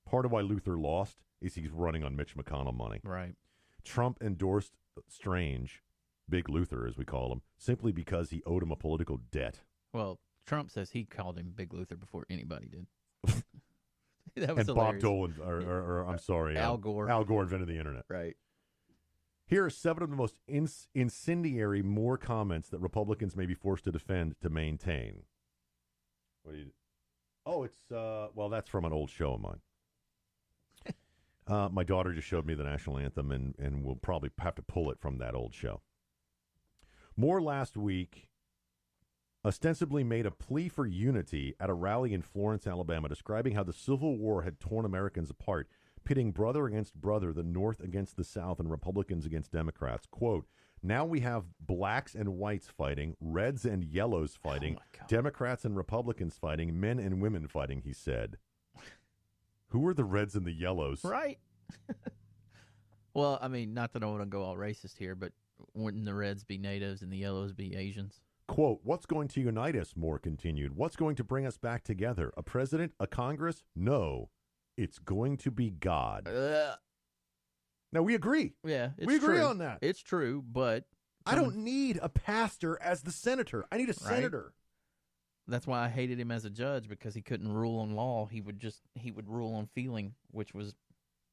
Part of why Luther lost is he's running on Mitch McConnell money. Right. Trump endorsed Strange, Big Luther as we call him, simply because he owed him a political debt. Well, Trump says he called him Big Luther before anybody did. That was and hilarious. Bob Dole, or I'm sorry, Al Gore. Al Gore invented the internet. Right. Here are 7 of the most incendiary Moore comments that Republicans may be forced to defend to maintain. What do you? Oh, it's well, that's from an old show of mine. My daughter just showed me the national anthem, and we'll probably have to pull it from that old show. Moore last week ostensibly made a plea for unity at a rally in Florence, Alabama, describing how the Civil War had torn Americans apart, pitting brother against brother, the North against the South, and Republicans against Democrats. Quote, now we have blacks and whites fighting, reds and yellows fighting, Democrats and Republicans fighting, men and women fighting, he said. Who are the reds and the yellows? Right. Well, I mean, not that I want to go all racist here, but wouldn't the reds be natives and the yellows be Asians? Quote, what's going to unite us, Moore continued. What's going to bring us back together? A president? A Congress? No. It's going to be God. Now, we agree. Yeah, it's we agree true. on that. It's true, but... I don't need a pastor as the senator. I need a senator. That's why I hated him as a judge, because he couldn't rule on law. He would rule on feeling, which was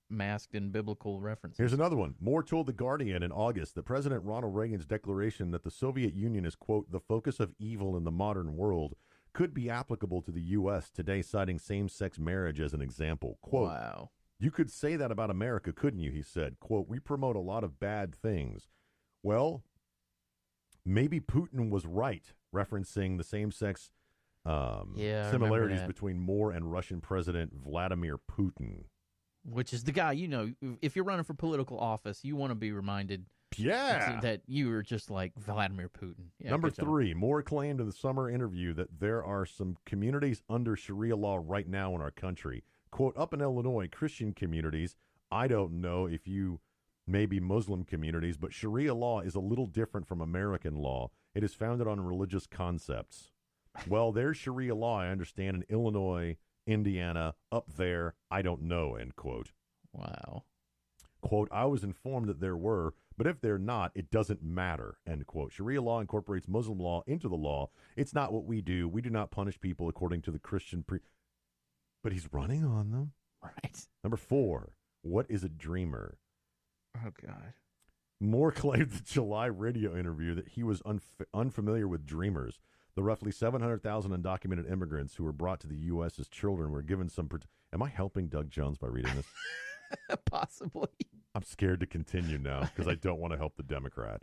masked in biblical references. Here's another one. Moore told The Guardian in August that President Ronald Reagan's declaration that the Soviet Union is, quote, the focus of evil in the modern world could be applicable to the U.S. today, citing same-sex marriage as an example. Quote, wow. You could say that about America, couldn't you? He said, quote, we promote a lot of bad things. Well, maybe Putin was right, referencing the same-sex similarities between Moore and Russian President Vladimir Putin. Which is the guy, you know, if you're running for political office, you want to be reminded that you were just like Vladimir Putin. Yeah, Number 3, Moore claimed in the summer interview that there are some communities under Sharia law right now in our country. Quote, up in Illinois, Christian communities, I don't know if you may be Muslim communities, but Sharia law is a little different from American law. It is founded on religious concepts. Well, there's Sharia law, I understand, in Illinois, Indiana, up there, I don't know, end quote. Wow. Quote, I was informed that there were, but if they're not, it doesn't matter, end quote. Sharia law incorporates Muslim law into the law. It's not what we do. We do not punish people according to the Christian But he's running on them. Right. Number 4, what is a dreamer? Oh, God. Moore claimed in the July radio interview that he was unfamiliar with dreamers. The roughly 700,000 undocumented immigrants who were brought to the U.S. as children were given some... Am I helping Doug Jones by reading this? Possibly. I'm scared to continue now because I don't want to help the Democrat.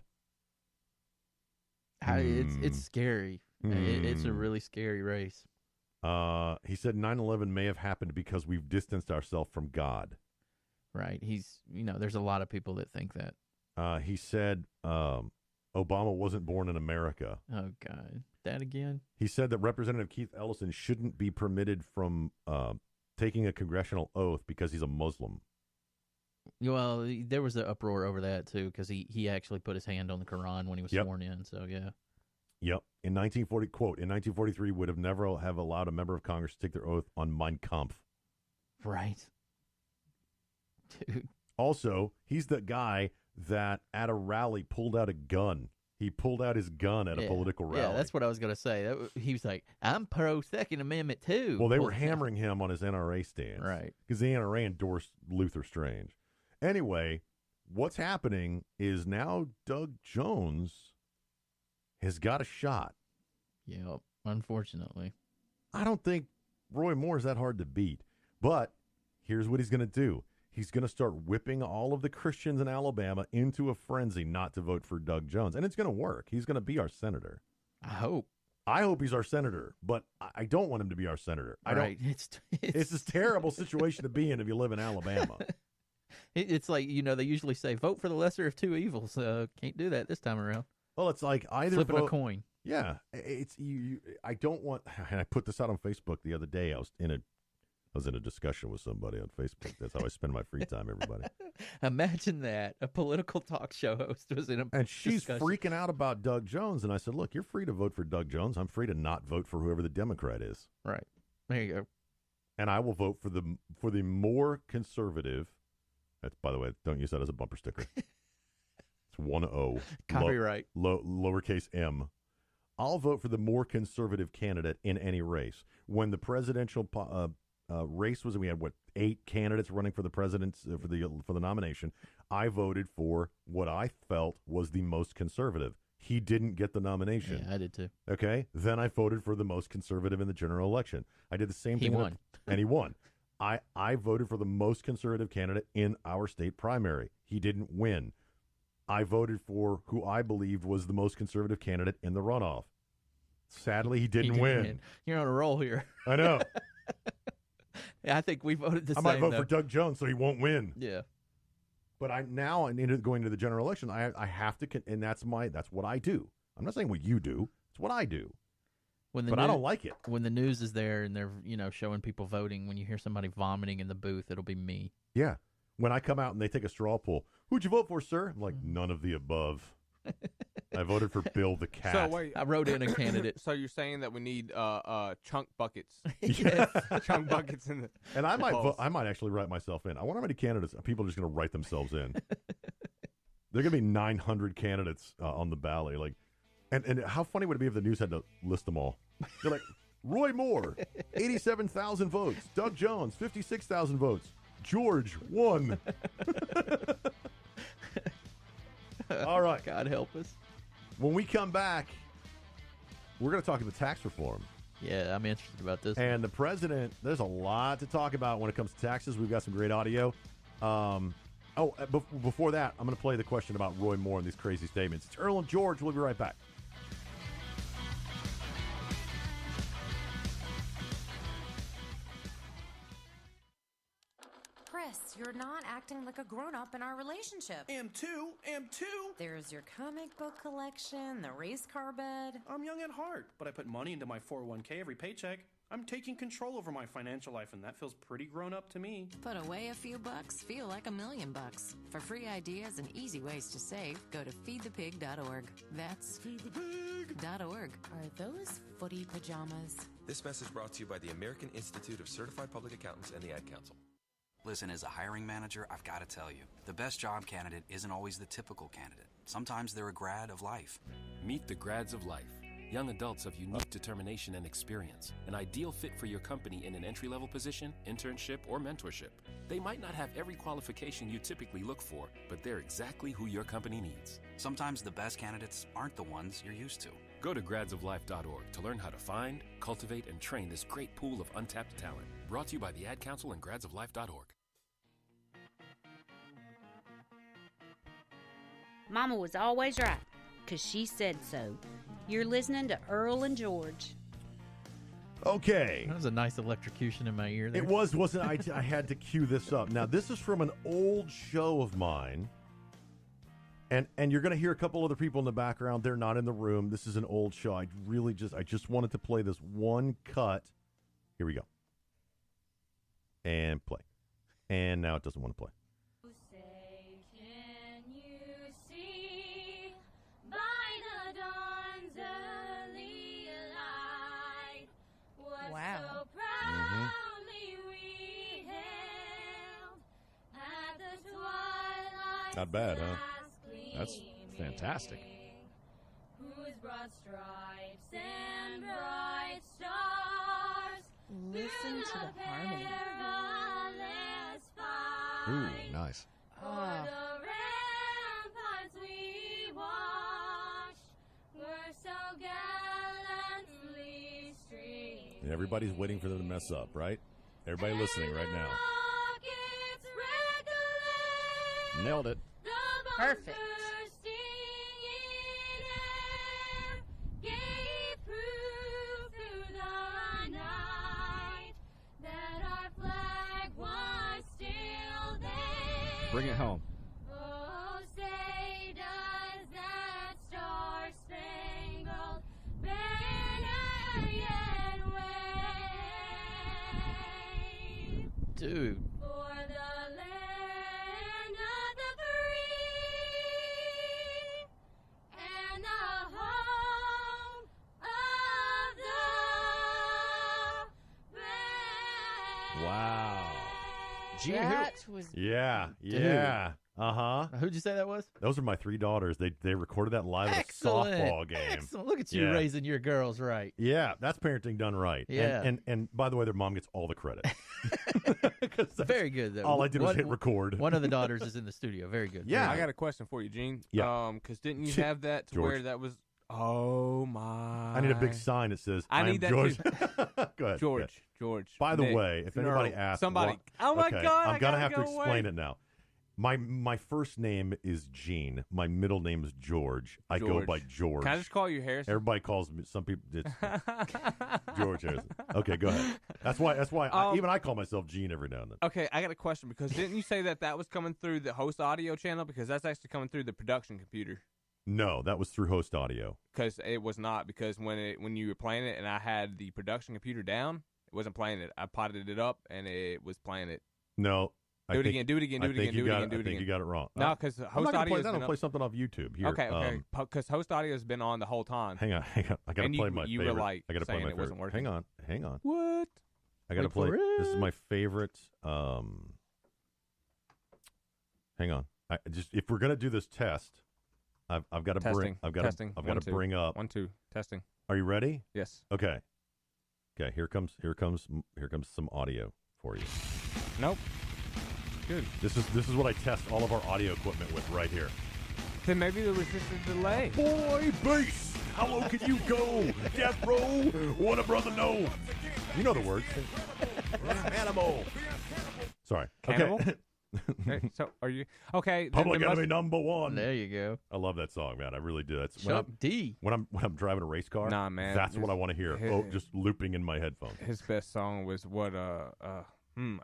It's scary. It's a really scary race. He said 9/11 may have happened because we've distanced ourselves from God. Right. There's a lot of people that think that. He said Obama wasn't born in America. Oh, God. That again? He said that Representative Keith Ellison shouldn't be permitted from taking a congressional oath because he's a Muslim. Well, there was an uproar over that, too, because he actually put his hand on the Quran when he was sworn in, so yeah. Yep. In 1943 would have never have allowed a member of Congress to take their oath on Mein Kampf. Right. Dude. Also, he's the guy that at a rally pulled out a gun. He pulled out his gun at a political rally. Yeah, that's what I was going to say. He was like, I'm pro-Second Amendment, too. Well, they were hammering him on his NRA stance. Right. Because the NRA endorsed Luther Strange. Anyway, what's happening is now Doug Jones has got a shot. Yep, unfortunately. I don't think Roy Moore is that hard to beat. But here's what he's going to do. He's going to start whipping all of the Christians in Alabama into a frenzy not to vote for Doug Jones. And it's going to work. He's going to be our senator. I hope. I hope he's our senator, but I don't want him to be our senator. It's a terrible situation to be in if you live in Alabama. It's like, they usually say, vote for the lesser of two evils. Can't do that this time around. Well, it's like either flipping a coin. Yeah. It's I don't want, and I put this out on Facebook the other day. I was in a discussion with somebody on Facebook. That's how I spend my free time, everybody. Imagine that. A political talk show host was in a And she's discussion. freaking out about Doug Jones. And I said, look, you're free to vote for Doug Jones. I'm free to not vote for whoever the Democrat is. Right. There you go. And I will vote for the more conservative. That's, by the way, don't use that as a bumper sticker. It's 1-0. Copyright. Lowercase m. I'll vote for the more conservative candidate in any race. When the presidential race was, we had 8 candidates running for the president's for the nomination. I voted for what I felt was the most conservative. He didn't get the nomination. Yeah, I did too. Okay, then I voted for the most conservative in the general election. I did the same thing. He won, and he won. I voted for the most conservative candidate in our state primary. He didn't win. I voted for who I believed was the most conservative candidate in the runoff. Sadly, he didn't win. You're on a roll here. I know. Yeah, I think we voted the I same. might vote though. for Doug Jones so he won't win. Yeah. But I going to the general election, I have to, and that's what I do. I'm not saying what you do. It's what I do. But I don't like it. When the news is there and they're showing people voting, when you hear somebody vomiting in the booth, it'll be me. Yeah. When I come out and they take a straw poll, who'd you vote for, sir? I'm like, none of the above. I voted for Bill the cat. So wait, I wrote in a candidate. So you're saying that we need chunk buckets? Yes. Chunk buckets in the. And I might actually write myself in. I wonder how many candidates people are just going to write themselves in. There are going to be 900 candidates on the ballot. Like, and how funny would it be if the news had to list them all? They're like, Roy Moore, 87,000 votes. Doug Jones, 56,000 votes. George, 1. All right. God help us. When we come back, we're going to talk about tax reform. Yeah, I'm interested about this. And the president, there's a lot to talk about when it comes to taxes. We've got some great audio. Before that, I'm going to play the question about Roy Moore and these crazy statements. It's Earl and George. We'll be right back. Chris, you're not acting like a grown-up in our relationship. Am too. There's your comic book collection, the race car bed. I'm young at heart, but I put money into my 401k every paycheck. I'm taking control over my financial life, and that feels pretty grown-up to me. Put away a few bucks, feel like $1 million. For free ideas and easy ways to save, go to feedthepig.org. That's feedthepig.org. Are those footy pajamas? This message brought to you by the American Institute of Certified Public Accountants and the Ad Council. Listen, as a hiring manager, I've got to tell you, the best job candidate isn't always the typical candidate. Sometimes they're a grad of life. Meet the grads of life. Young adults of unique determination and experience. An ideal fit for your company in an entry-level position, internship, or mentorship. They might not have every qualification you typically look for, but they're exactly who your company needs. Sometimes the best candidates aren't the ones you're used to. Go to gradsoflife.org to learn how to find, cultivate, and train this great pool of untapped talent. Brought to you by the Ad Council and gradsoflife.org. Mama was always right, 'cause she said so. You're listening to Earl and George. Okay. That was a nice electrocution in my ear there. It wasn't I had to cue this up. Now, this is from an old show of mine. And you're going to hear a couple other people in the background. They're not in the room. This is an old show. I just wanted to play this one cut. Here we go. And play. And now it doesn't want to play. Wow. Not bad, huh? That's fantastic. Who's brought stripes and bright stars. Listen to the harmony. Ooh, nice. The ramparts we watched were so gallantly streamed. And everybody's waiting for them to mess up, right? Everybody listening right now. Nailed it. Perfect. Bring it home. Oh, say does that star-spangled banner yet wave? Dude. For the land of the free and the home of the brave. Wow. That was... Yeah. Uh-huh. Who'd you say that was? Those are my 3 daughters. They recorded that live at a Excellent. softball game. Excellent. Look at you Yeah. raising your girls right. Yeah, that's parenting done right. Yeah. And by the way, their mom gets all the credit. Very good, though. All I did was hit record. One of the daughters is in the studio. Very good. Yeah. I got a question for you, Gene. Yeah. Because didn't you have that to George. where that was? Oh my! I need a big sign that says I am need that George. too. Go ahead. George. By the Nick, way, if anybody Earl, asks, somebody. what- Oh my okay, God! I'm I gonna gotta have to go explain away. it now. My first name is Gene. My middle name is George. I go by George. Can I just call you Harrison? Everybody calls me. Some people. It's George Harrison. Okay, go ahead. That's why. Even I call myself Gene every now and then. Okay, I got a question because didn't you say that was coming through the host audio channel? Because that's actually coming through the production computer. No, that was through host audio. Because it was not. Because when you were playing it and I had the production computer down, it wasn't playing it. I potted it up and it was playing it. No. Do it again. I think you got it wrong. No, because host audio. I'm going to play something off YouTube here. Okay. Because host audio has been on the whole time. Hang on. I got to play my favorite. You were like I got to play my it wasn't favorite. working. Hang on. What? I got to play. This is my favorite. Hang on. If we're going to do this test, I've got to bring. I've got to bring up. 1, 2 testing. Are you ready? Yes. Okay. Here comes some audio for you. Nope. Good. This is what I test all of our audio equipment with right here. Then maybe there was just a delay. Boy, bass, how low can you go? Death row, what a brother know. You know the words. Animal. Sorry. Cannibal? Okay. Okay, so are you okay? Public Enemy #1. There you go. I love that song, man. I really do. That's Chuck D. When I'm driving a race car. Nah, man. That's what I want to hear. Just looping in my headphones. His best song was what? I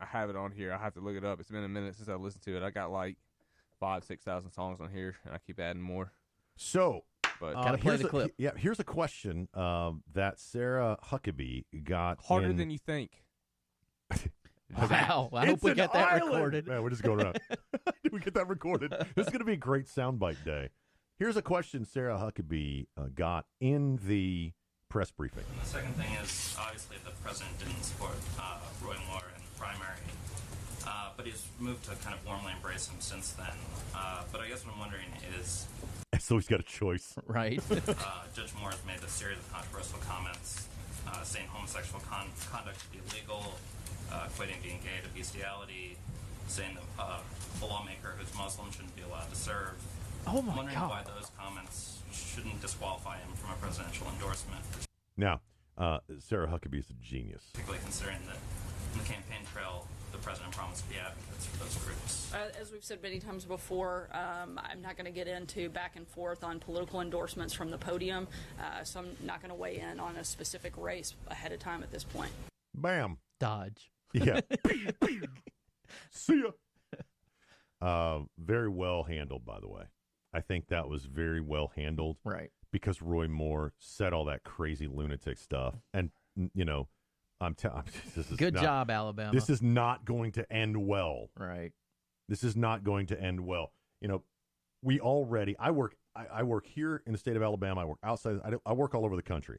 have it on here. I have to look it up. It's been a minute since I listened to it. I got like 5,000-6,000 songs on here, and I keep adding more. So, but gotta play the clip. Here's a question that Sarah Huckabee got harder than you think. Wow! I hope we get that recorded. Man, we're just going around. Did we get that recorded? This is going to be a great soundbite day. Here's a question Sarah Huckabee got in the press briefing. And the second thing is, obviously, the president didn't support Roy Moore in the primary, but he's moved to kind of warmly embrace him since then. But I guess what I'm wondering is... So he's got a choice. Right. Judge Moore has made a series of controversial comments saying homosexual conduct should be illegal, equating being gay to bestiality, saying that a lawmaker who's Muslim shouldn't be allowed to serve. Oh my I'm wondering God. why those comments shouldn't disqualify him from a presidential endorsement. Now, Sarah Huckabee is a genius. Particularly considering that in the campaign trail, the president promised to be advocates for those groups. As we've said many times before, I'm not going to get into back and forth on political endorsements from the podium, so I'm not going to weigh in on a specific race ahead of time at this point. Bam. Dodge. Yeah. See ya. Very well handled, by the way. I think that was very well handled. Right. Because Roy Moore said all that crazy lunatic stuff. And, you know, this is Good job, Alabama. This is not going to end well. Right. This is not going to end well. You know, I work here in the state of Alabama. I work outside. I work all over the country.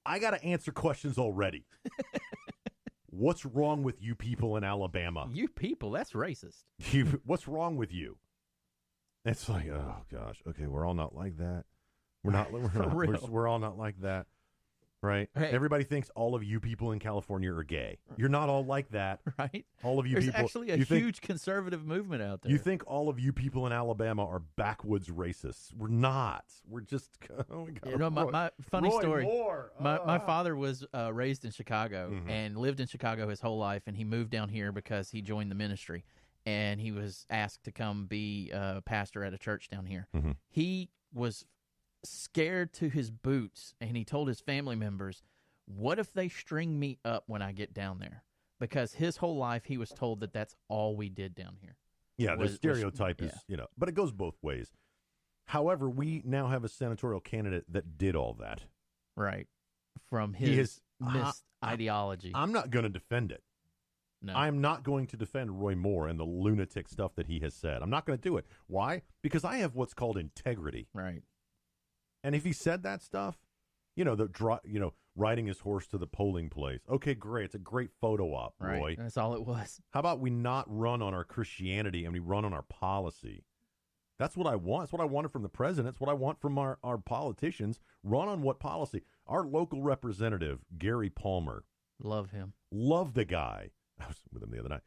I got to answer questions already. What's wrong with you people in Alabama? You people? That's racist. What's wrong with you? It's like, oh gosh, okay, we're all not like that. We're all not like that, right? Hey. Everybody thinks all of you people in California are gay. You're not all like that, right? All of you There's people. actually a huge conservative movement out there. You think all of you people in Alabama are backwoods racists? We're not. We're just. Oh my God, you know, my funny Roy story. Moore. My father was raised in Chicago and lived in Chicago his whole life, and he moved down here because he joined the ministry, and he was asked to come be a pastor at a church down here. Mm-hmm. He was scared to his boots, and he told his family members, "What if they string me up when I get down there?" Because his whole life he was told that that's all we did down here. Yeah, the stereotype is, you know, but it goes both ways. However, we now have a senatorial candidate that did all that. Right. From his ideology. I'm not going to defend it. No. I'm not going to defend Roy Moore and the lunatic stuff that he has said. I'm not going to do it. Why? Because I have what's called integrity. Right. And if he said that stuff, you know, riding his horse to the polling place. Okay, great. It's a great photo op, Right. Roy. That's all it was. How about we not run on our Christianity and we run on our policy? That's what I want. That's what I wanted from the president. It's what I want from our politicians. Run on what policy? Our local representative, Gary Palmer. Love him. Love the guy. I was with him the other night.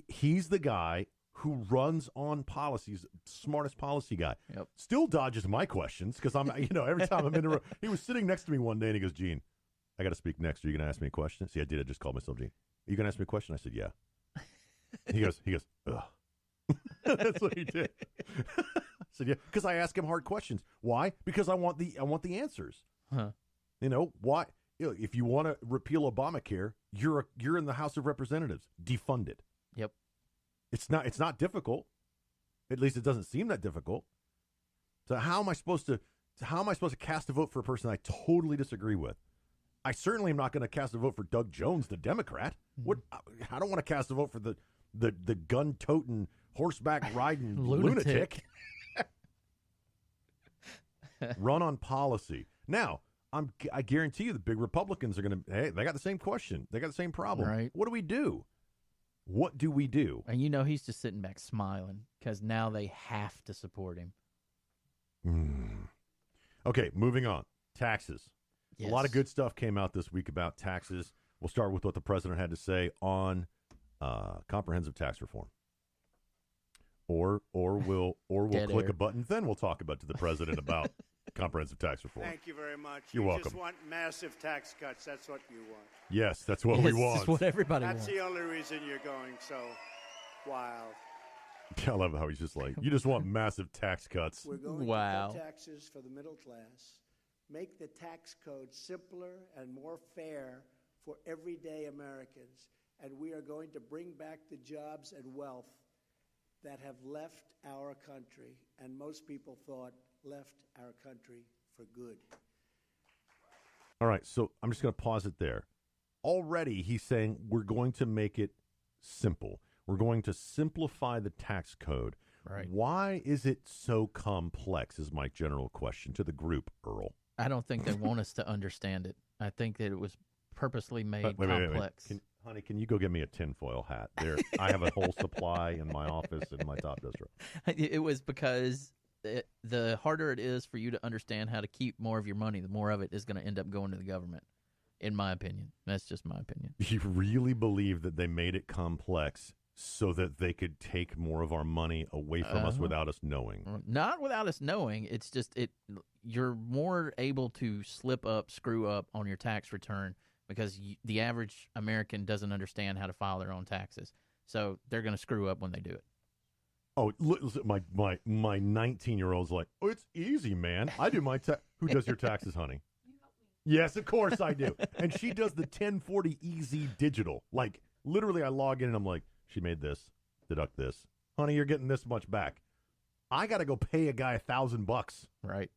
He's the guy who runs on policies, smartest policy guy. Yep. Still dodges my questions because I'm, every time I'm in a room. He was sitting next to me one day and he goes, "Gene, I got to speak next. Are you going to ask me a question?" See, I did. I just called myself Gene. Are you going to ask me a question? I said, "Yeah." He goes, ugh. That's what he did. I said, yeah, because I ask him hard questions. Why? Because I want the answers. Huh. You know, why? You know, if you want to repeal Obamacare, you're in the House of Representatives. Defund it. Yep. It's not difficult. At least it doesn't seem that difficult. So how am I supposed to cast a vote for a person I totally disagree with? I certainly am not going to cast a vote for Doug Jones, the Democrat. What? I don't want to cast a vote for the gun-toting, horseback-riding lunatic. Run on policy. Now, I guarantee you the big Republicans are going to, hey, they got the same question. They got the same problem. Right. What do we do? What do we do? And he's just sitting back smiling because now they have to support him. Okay, moving on. Taxes. Yes. A lot of good stuff came out this week about taxes. We'll start with what the president had to say on comprehensive tax reform. Or we'll click a button, then we'll talk about to the president about comprehensive tax reform. Thank you very much. You're welcome. You just want massive tax cuts. That's what you want. Yes, that's what we want. That's what everybody That's wants. the only reason you're going so wild. I love how he's just like, you just want massive tax cuts. We're going to cut taxes for the middle class, make the tax code simpler and more fair for everyday Americans, and we are going to bring back the jobs and wealth that have left our country, and most people thought left our country for good. All right, so I'm just going to pause it there. Already he's saying we're going to make it simple. We're going to simplify the tax code. Right. Why is it so complex is my general question to the group, Earl. I don't think they want us to understand it. I think that it was purposely made complex. Wait. Honey, can you go get me a tinfoil hat? There, I have a whole supply in my office in my top dresser. It was because the harder it is for you to understand how to keep more of your money, the more of it is going to end up going to the government, in my opinion. That's just my opinion. You really believe that they made it complex so that they could take more of our money away from us without us knowing? Not without us knowing. It's just you're more able to slip up, screw up on your tax return because the average American doesn't understand how to file their own taxes. So they're going to screw up when they do it. Oh, listen, my 19-year-old's like, oh, it's easy, man. I do my tax. Who does your taxes, honey? Yes, of course I do. And she does the 1040 easy digital. Like, literally, I log in and I'm like, she made this, deduct this. Honey, you're getting this much back. I got to go pay a guy $1,000. Right.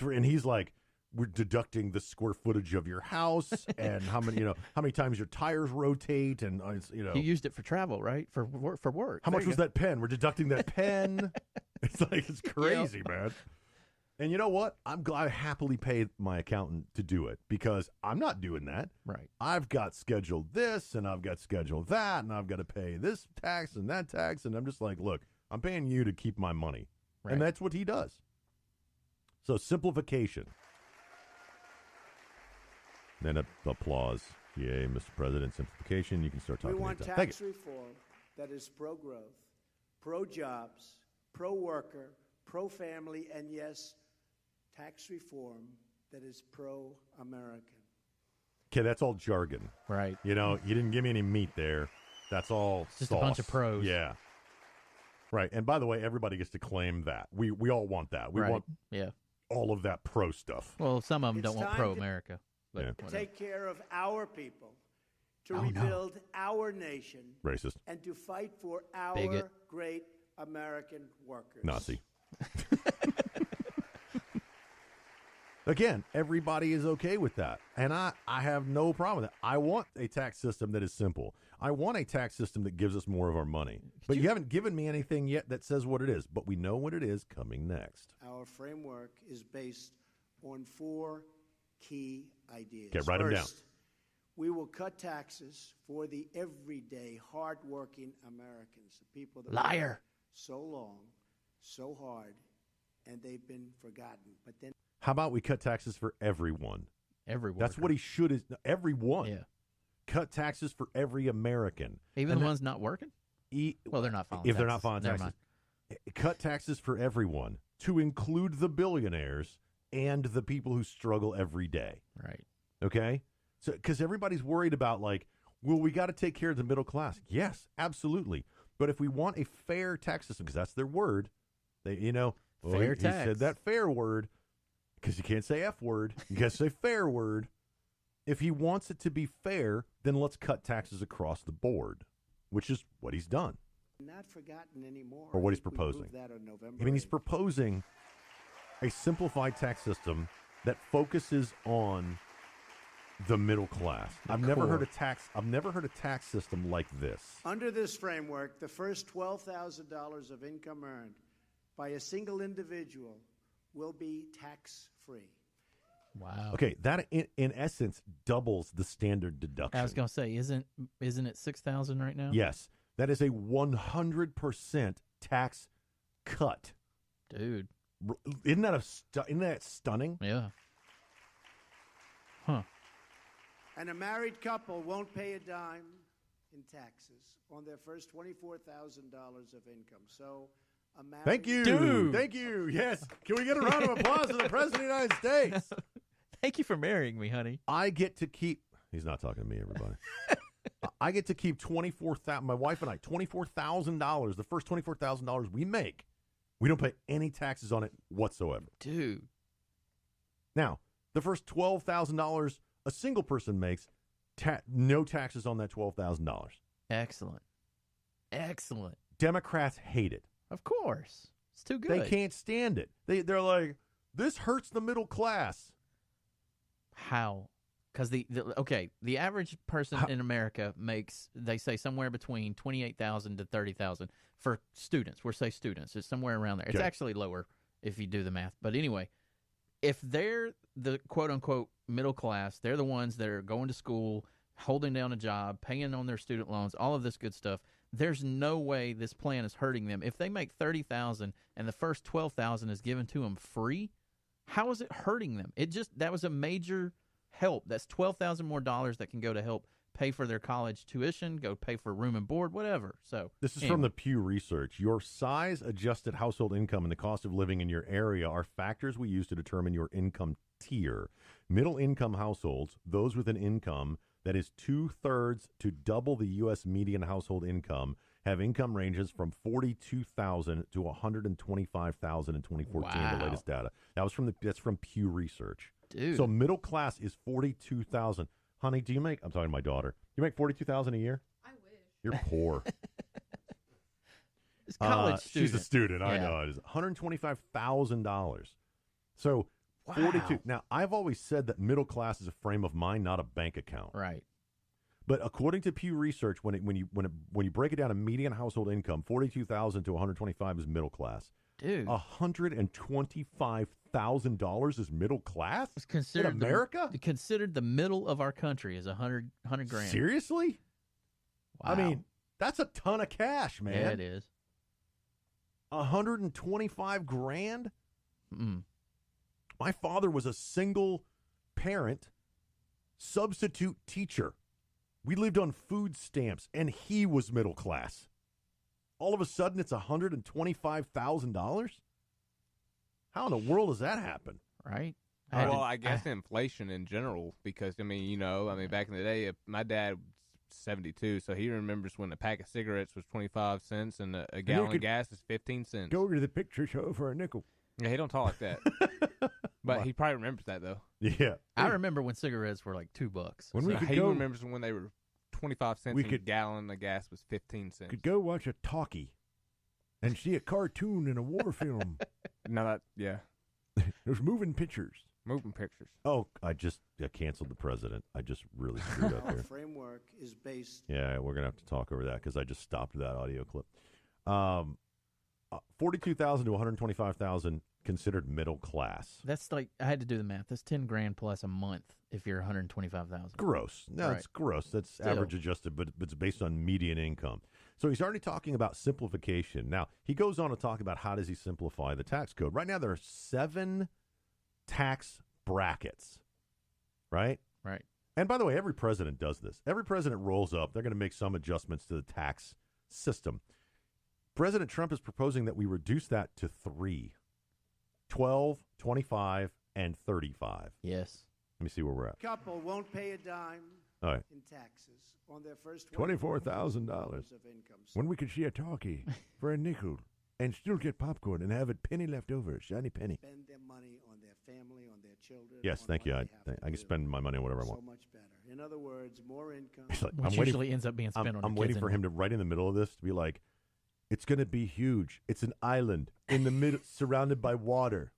And he's like, we're deducting the square footage of your house and how many times your tires rotate and You used it for travel, right? For work. How much was that pen? We're deducting that pen. It's crazy, man. And you know what? I happily pay my accountant to do it because I'm not doing that. Right. I've got scheduled this and I've got scheduled that and I've got to pay this tax and that tax. And I'm just like, look, I'm paying you to keep my money. Right. And that's what he does. So simplification. Then applause. Yay, Mr. President, simplification. You can start talking. We want anytime. tax reform that is pro-growth, pro-jobs, pro-worker, pro-family, and yes, tax reform that is pro-American. Okay, that's all jargon. Right. You didn't give me any meat there. That's all it's just sauce. A bunch of pros. Yeah. Right. And by the way, everybody gets to claim that. We all want that. We want all of that pro stuff. Well, some of them don't want pro-America. To take care of our people, to rebuild our nation, racist, and to fight for our great American workers. Nazi. Again, everybody is okay with that. And I have no problem with that. I want a tax system that is simple. I want a tax system that gives us more of our money. But you haven't given me anything yet that says what it is. But we know what it is coming next. Our framework is based on 4 key ideas. Okay, write them down. First, we will cut taxes for the everyday, hardworking Americans, the people that work so long, so hard, and they've been forgotten. But then, how about we cut taxes for everyone? Everyone. That's what he should is. Everyone. Yeah. Cut taxes for every American. Even the ones not working? Well, they're not filing If taxes. they're not filing taxes. Cut taxes for everyone, to include the billionaires and the people who struggle every day. Right. Okay? So, because everybody's worried about, like, well, we got to take care of the middle class. Yes, absolutely. But if we want a fair tax system, because that's their word, they, he tax. said that fair word, because you can't say F word. You got to say fair word. If he wants it to be fair, then let's cut taxes across the board, which is what he's done. Not forgotten anymore. Or what he's We moved proposing. that on November I mean, he's 8th. proposing a simplified tax system that focuses on the middle class. I've never heard a tax system like this. Under this framework, the first $12,000 of income earned by a single individual will be tax-free. Wow. Okay, that in essence doubles the standard deduction. I was going to say, isn't it 6,000 right now? Yes, that is a 100% tax cut, dude. Isn't that stunning? Yeah. Huh. And a married couple won't pay a dime in taxes on their first $24,000 of income. So, a married Thank you, Dude. Thank you. Yes, can we get a round of applause to the President of the United States? Thank you for marrying me, honey. I get to keep. He's not talking to me, everybody. I get to keep $24,000. My wife and I, $24,000. The first $24,000 we make, we don't pay any taxes on it whatsoever, dude. Now, the first $12,000 a single person makes, no taxes on that $12,000. Excellent. Excellent. Democrats hate it. Of course, it's too good. They can't stand it. They're like, this hurts the middle class. How? Because the average person in America makes, they say, somewhere between $28,000 to $30,000 for students. We'll say students. It's somewhere around there. It's actually lower if you do the math. But anyway, if they're the quote unquote middle class, they're the ones that are going to school, holding down a job, paying on their student loans, all of this good stuff. There's no way this plan is hurting them. If they make $30,000 and the first $12,000 is given to them free, how is it hurting them? That was a major help. That's $12,000 more dollars that can go to help pay for their college tuition, go pay for room and board, whatever. So this is from the Pew Research. Your size, adjusted household income, and the cost of living in your area are factors we use to determine your income tier. Middle income households, those with an income that is 2/3 to double the U.S. median household income, have income ranges from $42,000 to $125,000 in 2014. Wow. The latest data. That's from Pew Research. Dude. So middle class is $42,000. Honey, do you make? I'm talking to my daughter. You make $42,000 a year? I wish. You're poor. It's college student. She's a student. I Yeah. know. It is $125,000. So Wow. 42. Now, I've always said that middle class is a frame of mind, not a bank account. Right. But according to Pew Research, when you break it down to median household income, 42,000 to 125 is middle class. Dude, $125,000 is middle class it's considered in America. Considered the middle of our country is $100 grand. Seriously? Wow. I mean, that's a ton of cash, man. Yeah, it is. 125 grand. Mm. My father was a single parent substitute teacher. We lived on food stamps, and he was middle class. All of a sudden, it's $125,000? How in the world does that happen? Right? I guess inflation in general, because, back in the day, my dad was 72, so he remembers when a pack of cigarettes was 25 cents and a gallon of gas is 15 cents. Go to the picture show for a nickel. Yeah, he don't talk like that. But he probably remembers that, though. Yeah. I remember when cigarettes were like $2. He remembers when they were 25 cents and a gallon of gas was 15 cents. Could go watch a talkie and see a cartoon in a war film. There's moving pictures. Moving pictures. Oh, I canceled the president. I just really screwed up Our there. framework is based. Yeah, we're going to have to talk over that because I just stopped that audio clip. 42,000 to 125,000 considered middle class. That's like, I had to do the math. That's 10 grand plus a month if you're 125,000. Gross. No, Right. it's gross. That's Still. average adjusted, but it's based on median income. So he's already talking about simplification. Now, he goes on to talk about how does he simplify the tax code. Right now, there are 7 tax brackets, right? Right. And by the way, every president does this. Every president rolls up. They're going to make some adjustments to the tax system. President Trump is proposing that we reduce that to 3, 12, 25, and 35. Yes. Let me see where we're at. Couple won't pay a dime. All right. in taxes on their first $24,000. of income. When we could see a talkie for a nickel and still get popcorn and have a penny left over, shiny penny. Spend their money on their family, on their children. Yes, on thank what you. they have I to can do. spend my money on whatever I want. So much better. In other words, more income. It's like, Which usually ends up being spent on I'm your waiting kids for anyway. him to right in the middle of this to be like, it's going to be huge. It's an island in the middle, surrounded by water.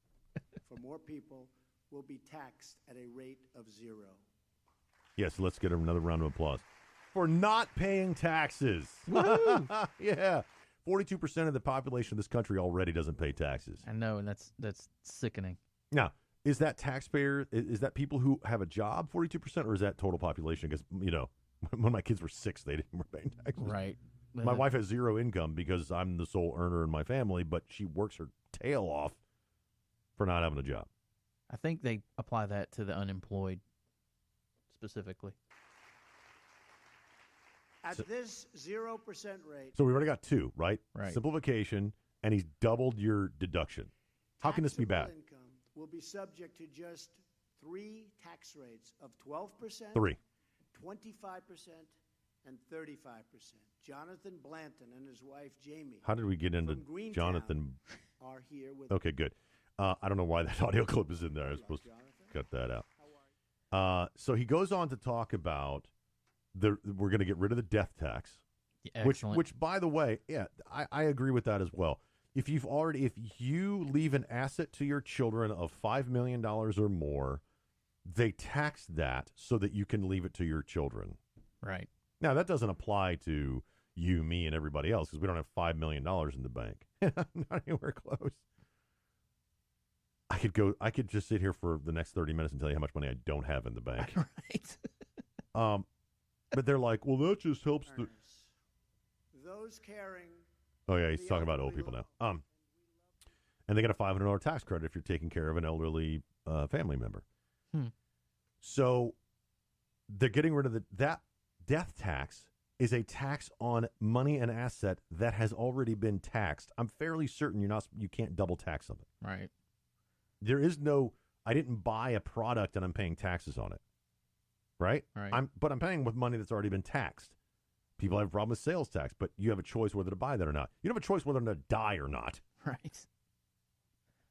For more people will be taxed at a rate of 0. Yes, let's get another round of applause for not paying taxes. Yeah. 42% of the population of this country already doesn't pay taxes. I know, and that's sickening. Now, is that taxpayer, is that people who have a job, 42%, or is that total population? Because, when my kids were 6, they didn't were paying taxes. Right. My wife has 0 income because I'm the sole earner in my family, but she works her tail off for not having a job. I think they apply that to the unemployed specifically. At this 0% rate, So we already got 2, right? Right. Simplification, and he's doubled your deduction. How can this be bad? taxable income will be subject to just 3 tax rates of 12%, 3. 25%, and 35%. Jonathan Blanton and his wife Jamie. How did we get into from Greentown Jonathan? are here with Okay, good. I don't know why that audio clip is in there. I was supposed to cut that out. So he goes on to talk about we're going to get rid of the death tax, Excellent. which by the way, yeah, I agree with that as well. If you leave an asset to your children of $5 million or more, they tax that so that you can leave it to your children. Right. Now, that doesn't apply to you, me, and everybody else because we don't have $5 million in the bank. Not anywhere close. I could just sit here for the next 30 minutes and tell you how much money I don't have in the bank. Right. But they're like, well, that just helps the... those caring. Oh, yeah, he's talking about old people now. And they get a $500 tax credit if you're taking care of an elderly family member. So they're getting rid of that death tax is a tax on money and asset that has already been taxed. I'm fairly certain you can't double tax something. Right. There is no, I didn't buy a product and I'm paying taxes on it. Right? Right. I'm paying with money that's already been taxed. People have a problem with sales tax, but you have a choice whether to buy that or not. You don't have a choice whether to die or not. Right.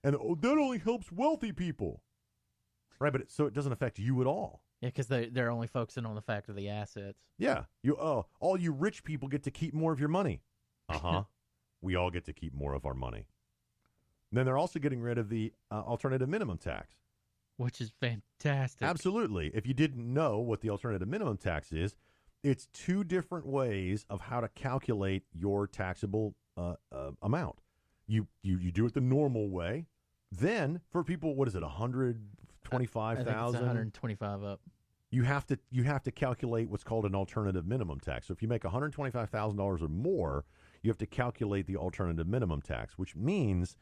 And that only helps wealthy people. Right, but so it doesn't affect you at all. Yeah, because they're only focusing on the fact of the assets. Yeah. All you rich people get to keep more of your money. Uh-huh. We all get to keep more of our money. And then they're also getting rid of the alternative minimum tax. Which is fantastic. Absolutely. If you didn't know what the alternative minimum tax is, it's 2 different ways of how to calculate your taxable amount. You do it the normal way. Then for people, what is it, 125,000? I think it's 125 up. You have to calculate what's called an alternative minimum tax. So if you make $125,000 or more, you have to calculate the alternative minimum tax, which means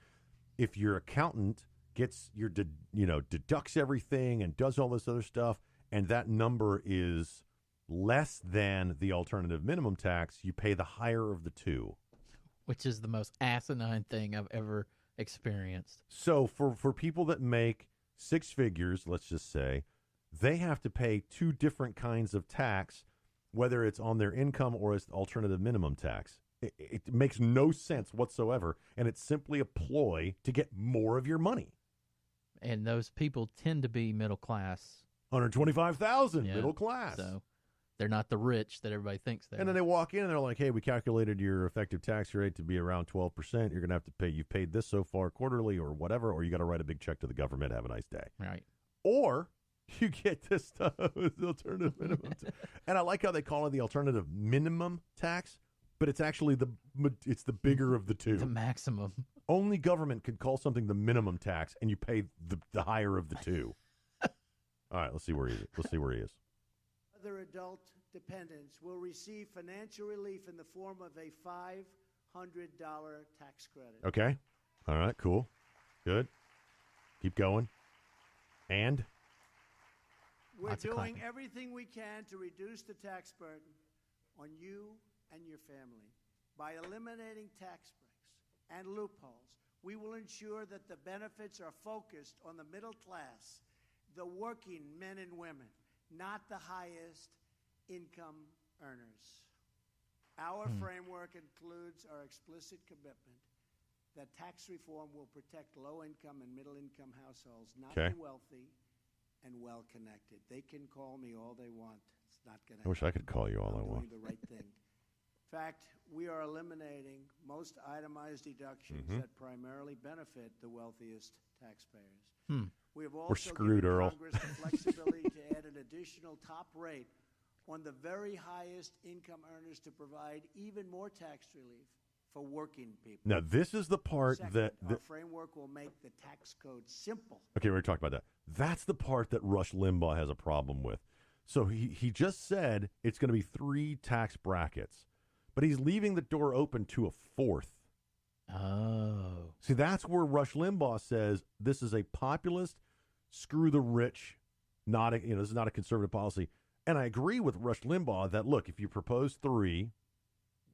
if your accountant deducts everything and does all this other stuff, and that number is less than the alternative minimum tax, you pay the higher of the 2. Which is the most asinine thing I've ever experienced. So for people that make 6 figures, let's just say, they have to pay 2 different kinds of tax, whether it's on their income or it's alternative minimum tax. It makes no sense whatsoever, and it's simply a ploy to get more of your money. And those people tend to be middle class. 125,000, middle class. So they're not the rich that everybody thinks they are. And then they walk in and they're like, hey, we calculated your effective tax rate to be around 12%. You're going to have to pay, you've paid this so far quarterly or whatever, or you got to write a big check to the government. Have a nice day. Right. Or you get this stuff with the alternative minimum tax. And I like how they call it the alternative minimum tax, but it's actually the bigger of the 2. The maximum. Only government could call something the minimum tax, and you pay the higher of the 2. All right, let's see where he is. Other adult dependents will receive financial relief in the form of a $500 tax credit. Okay. All right, cool. Good. Keep going. And? We're doing everything we can to reduce the tax burden on you and your family. By eliminating tax breaks and loopholes, we will ensure that the benefits are focused on the middle class, the working men and women, not the highest income earners. Our framework includes our explicit commitment that tax reform will protect low-income and middle-income households, not the wealthy and well-connected. They can call me all they want. It's not going to. I wish I could call you all I want. Doing the right thing. In fact, we are eliminating most itemized deductions that primarily benefit the wealthiest taxpayers. We have also screwed, given Earl. Congress the flexibility to add an additional top rate on the very highest income earners to provide even more tax relief for working people. Now, this is the part Second, that our framework will make the tax code simple. Okay, we already talked about that. That's the part that Rush Limbaugh has a problem with. So he just said it's going to be 3 tax brackets, but he's leaving the door open to a 4th. Oh. See, that's where Rush Limbaugh says this is a populist, screw the rich, this is not a conservative policy. And I agree with Rush Limbaugh that, look, if you propose 3,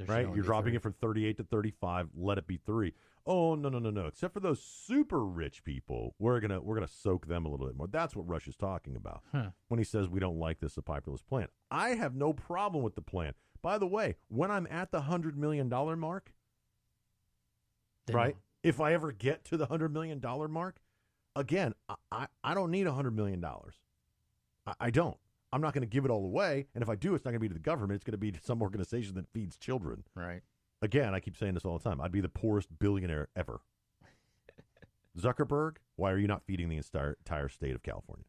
right, you're dropping it from 38 to 35, let it be 3. Oh, no. Except for those super rich people, we're gonna soak them a little bit more. That's what Rush is talking about when he says we don't like this a populist plan. I have no problem with the plan. By the way, when I'm at the $100 million mark, right, if I ever get to the $100 million mark, again, I don't need $100 million. I don't. I'm not going to give it all away, and if I do, it's not going to be to the government. It's going to be to some organization that feeds children. Right. Again, I keep saying this all the time. I'd be the poorest billionaire ever. Zuckerberg, why are you not feeding the entire state of California?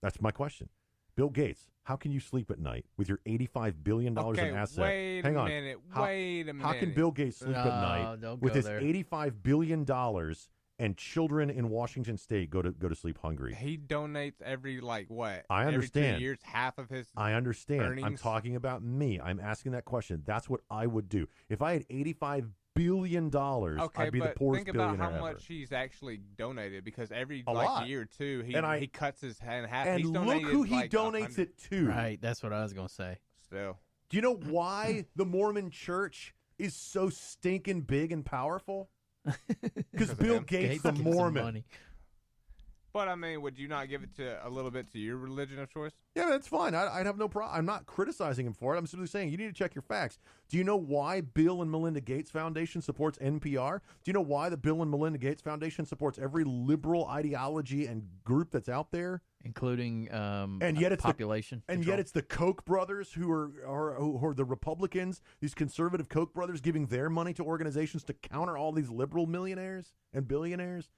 That's my question. Bill Gates, how can you sleep at night with your $85 billion in assets? Wait a minute. How can Bill Gates sleep at night with his $85 billion and children in Washington State go to sleep hungry? He donates every I understand. Every 2 years, half of his. I understand. Earnings. I'm talking about me. I'm asking that question. That's what I would do if I had $85 billion. I'd be the poorest think billionaire about how ever. much he's actually donated, because every lot. year or two he cuts his hand in half. And He's look donated who he like donates 100. it to. Right, that's what I was going to say. Still. Do you know why the Mormon Church is so stinking big and powerful? Because Bill Gates, the Mormon. But I mean, would you not give it to a little bit to your religion of choice? Yeah, that's fine. I'd have no problem. I'm not criticizing him for it. I'm simply saying you need to check your facts. Do you know why Bill and Melinda Gates Foundation supports NPR? Do you know why the Bill and Melinda Gates Foundation supports every liberal ideology and group that's out there? Including and yet it's population and yet it's the Koch brothers who are the Republicans, these conservative Koch brothers giving their money to organizations to counter all these liberal millionaires and billionaires.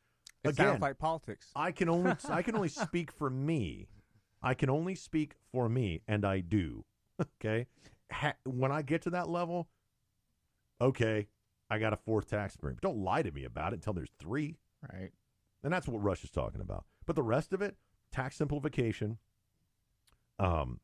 It sounds like politics. I can only speak for me. I can only speak for me, and I do. Okay, when I get to that level, okay, I got a 4th tax break. But don't lie to me about it until there's 3. Right. And that's what Rush is talking about. But the rest of it, tax simplification, doubling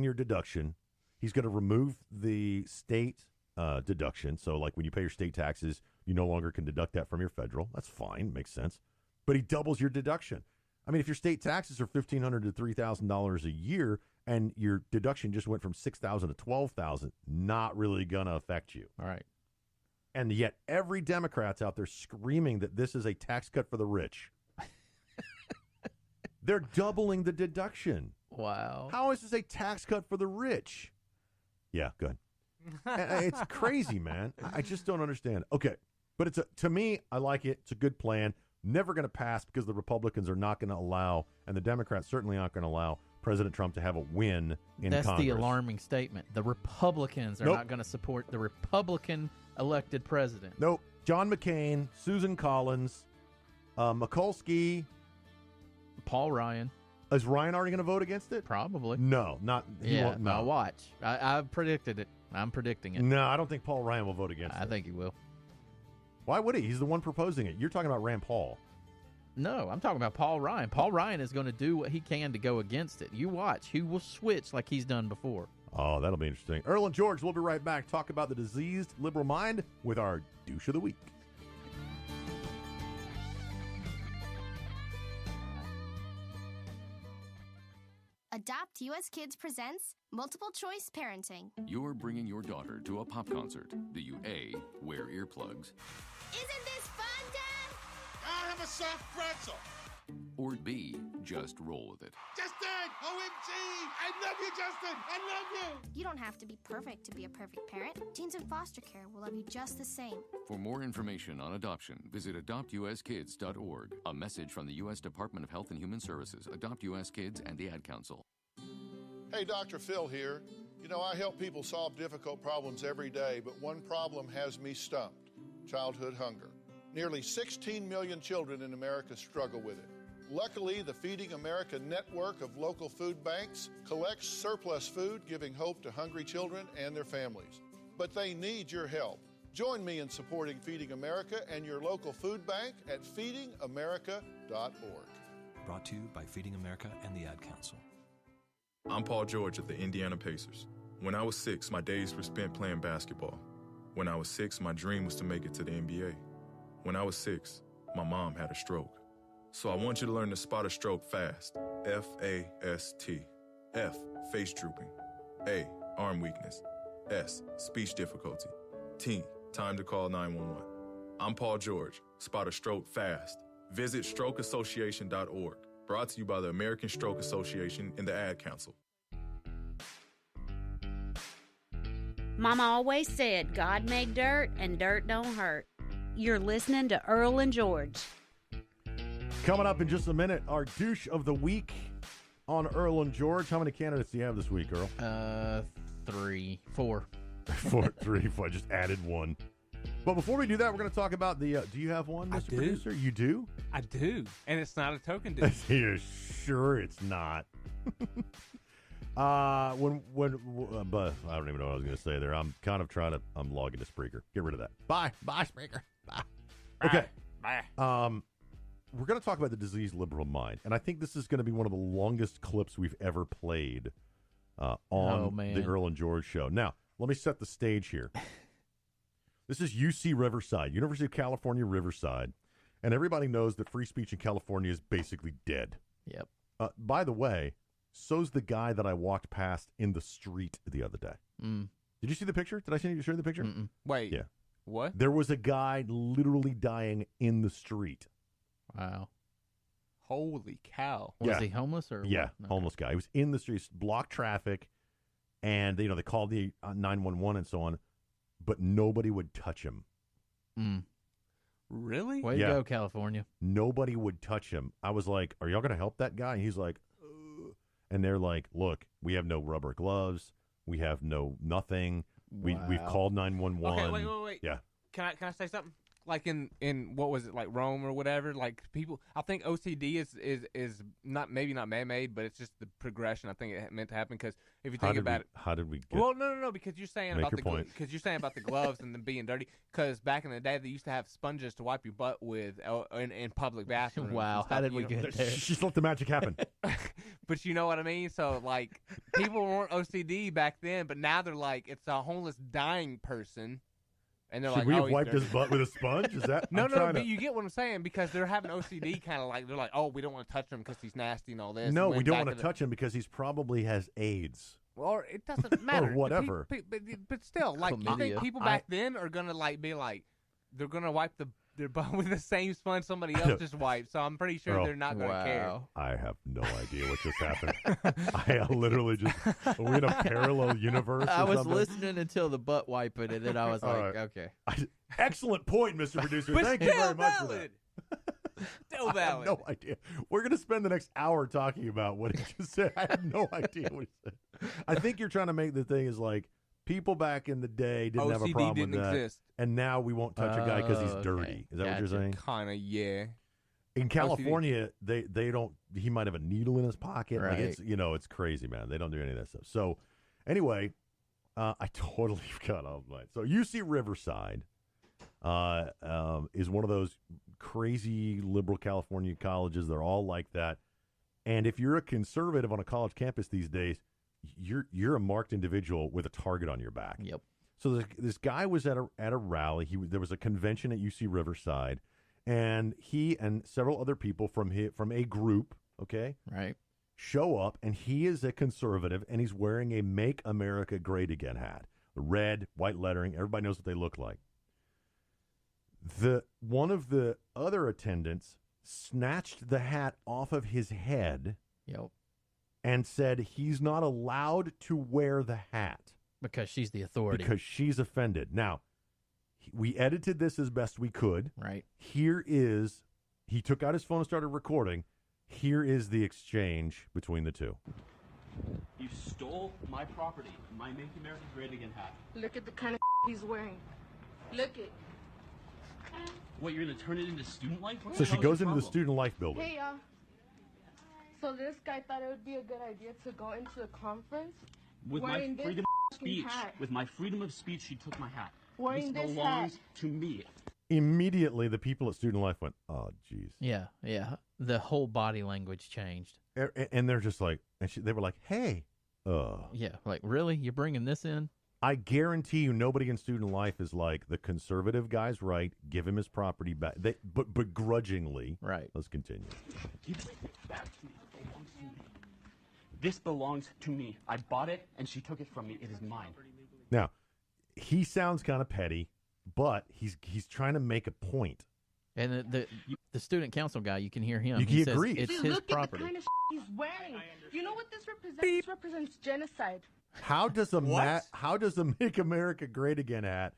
your deduction. He's going to remove the state deduction. So, like when you pay your state taxes, you no longer can deduct that from your federal. That's fine. Makes sense. But he doubles your deduction. I mean, if your state taxes are $1,500 to $3,000 a year and your deduction just went from $6,000 to $12,000, not really going to affect you. All right. And yet every Democrat's out there screaming that this is a tax cut for the rich. They're doubling the deduction. Wow. How is this a tax cut for the rich? Yeah, good. It's crazy, man. I just don't understand. Okay, but to me, I like it. It's a good plan. Never going to pass because the Republicans are not going to allow, and the Democrats certainly aren't going to allow President Trump to have a win in Congress. That's the alarming statement. The Republicans are not going to support the Republican elected president. Nope. John McCain, Susan Collins, Mikulski, Paul Ryan. Is Ryan already going to vote against it? Probably. No, not. He won't, no. I'll watch. I've predicted it. I'm predicting it. No, I don't think Paul Ryan will vote against it. I think he will. Why would he? He's the one proposing it. You're talking about Rand Paul. No, I'm talking about Paul Ryan. Paul Ryan is going to do what he can to go against it. You watch. He will switch like he's done before. Oh, that'll be interesting. Earl and George, we'll be right back. Talk about the diseased liberal mind with our douche of the week. Adopt US Kids presents Multiple Choice Parenting. You're bringing your daughter to a pop concert. Do you A, wear earplugs? Isn't this fun, Dad? I have a soft pretzel. Or B, just roll with it? Justin, are we I love you, Justin. I love you. You don't have to be perfect to be a perfect parent. Teens in foster care will love you just the same. For more information on adoption, visit adoptuskids.org. A message from the U.S. Department of Health and Human Services, Adopt U.S. Kids, and the Ad Council. Hey, Dr. Phil here. You know, I help people solve difficult problems every day, but one problem has me stumped: childhood hunger. Nearly 16 million children in America struggle with it. Luckily, the Feeding America network of local food banks collects surplus food, giving hope to hungry children and their families. But they need your help. Join me in supporting Feeding America and your local food bank at feedingamerica.org. Brought to you by Feeding America and the Ad Council. I'm Paul George of the Indiana Pacers. When I was 6, my days were spent playing basketball. When I was 6, my dream was to make it to the NBA. When I was 6, my mom had a stroke. So I want you to learn to spot a stroke fast. F-A-S-T. F, face drooping. A, arm weakness. S, speech difficulty. T, time to call 911. I'm Paul George. Spot a stroke fast. Visit strokeassociation.org. Brought to you by the American Stroke Association and the Ad Council. Mama always said God made dirt and dirt don't hurt. You're listening to Earl and George. Coming up in just a minute, our douche of the week on Earl and George. How many candidates do you have this week, Earl? 3, 4. 4. I just added one. But before we do that, we're going to talk about the... do you have one, Mr. Producer? You do? I do. And it's not a token douche. You're sure it's not. But I don't even know what I was going to say there. I'm kind of trying to... I'm logging to Spreaker. Get rid of that. Bye, Spreaker. Bye. Okay. Bye. We're going to talk about the diseased liberal mind, and I think this is going to be one of the longest clips we've ever played on the Earl and George show. Now, let me set the stage here. This is UC Riverside, University of California, Riverside, and everybody knows that free speech in California is basically dead. Yep. By the way, so's the guy that I walked past in the street the other day. Did you see the picture? Did I send you the picture? Wait. Yeah. What? There was a guy literally dying in the street. Wow. Holy cow. Was he homeless or Yeah, what? homeless guy. He was in the streets, blocked traffic, and they called the 911 and so on, but nobody would touch him. Really? Way to go, California. Nobody would touch him. I was like, are y'all going to help that guy? And he's like, ugh. And they're like, look, we have no rubber gloves. We have nothing. We've called 911. Okay, wait. Yeah. Can I say something? Like in what was it, like Rome or whatever? Like people, I think OCD is not maybe not man-made, but it's just the progression. I think it meant to happen because if you think about it, how did we? Well, no, because you're saying about the gloves and them being dirty. Because back in the day, they used to have sponges to wipe your butt with in public bathrooms. Wow, how did we get there? Just let the magic happen. But you know what I mean? So like people weren't OCD back then, but now they're like it's a homeless dying person. And they're Should we have wiped his butt with a sponge? Is that no? But you get what I'm saying because they're having OCD, kind of like they're like, oh, we don't want to touch him because he's nasty and all this. No, we don't want to touch him because he's probably has AIDS. Well, it doesn't matter. Or whatever. But still, like, I think people back then are gonna like be like, they're gonna wipe their butt with the same sponge somebody else just wiped. So I'm pretty sure they're not gonna care. I have no idea what just happened. I literally just are we in a parallel universe? I was something? listening until the butt wiping, and then I was like, okay. Excellent point, Mr. Producer. But Thank you very much for that. Still valid. I have no idea. We're going to spend the next hour talking about what he just said. I have no idea what he said. I think you're trying to make the thing is like people back in the day didn't have a problem with that. Exist. And now we won't touch a guy because he's dirty. Is that what you're saying? Kind of, yeah. In California, they don't. He might have a needle in his pocket. Right. Like it's it's crazy, man. They don't do any of that stuff. So anyway, I totally forgot all of that. So UC Riverside is one of those crazy liberal California colleges. They're all like that. And if you're a conservative on a college campus these days, you're a marked individual with a target on your back. Yep. So this guy was at a rally. There was a convention at UC Riverside, and he and several other people from a group, right, show up, and he is a conservative, and he's wearing a "Make America Great Again" hat, the red, white lettering. Everybody knows what they look like. One of the other attendants snatched the hat off of his head. Yep. and said he's not allowed to wear the hat. Because she's the authority. Because she's offended. Now, we edited this as best we could. Right. Here is, he took out his phone and started recording. Here is the exchange between the two. You stole my property, my Make America Great Again hat. Look at the kind of he's wearing. Look it. What, you're going to turn it into student life? What So the she hell is goes your into the problem? student life building. Hey, y'all. So this guy thought it would be a good idea to go into the conference With my wearing this freedom of fucking speech, hat. with my freedom of speech, she took my hat. Wearing this this belongs hat. to me. Immediately, the people at Student Life went, oh, geez. Yeah. The whole body language changed. And they're just like, they were like, hey. Yeah, like, really? You're bringing this in? I guarantee you nobody in Student Life is like, the conservative guy's right, give him his property back. But begrudgingly. Right. Let's continue. Give it back to me. It belongs to me. This belongs to me. I bought it, and she took it from me. It is mine. Now, he sounds kind of petty, but he's trying to make a point. And the student council guy, you can hear him. He says agrees. it's See, his look property. at the kind of he's wearing. You know what this represents? This represents genocide. How does a Make America Great Again hat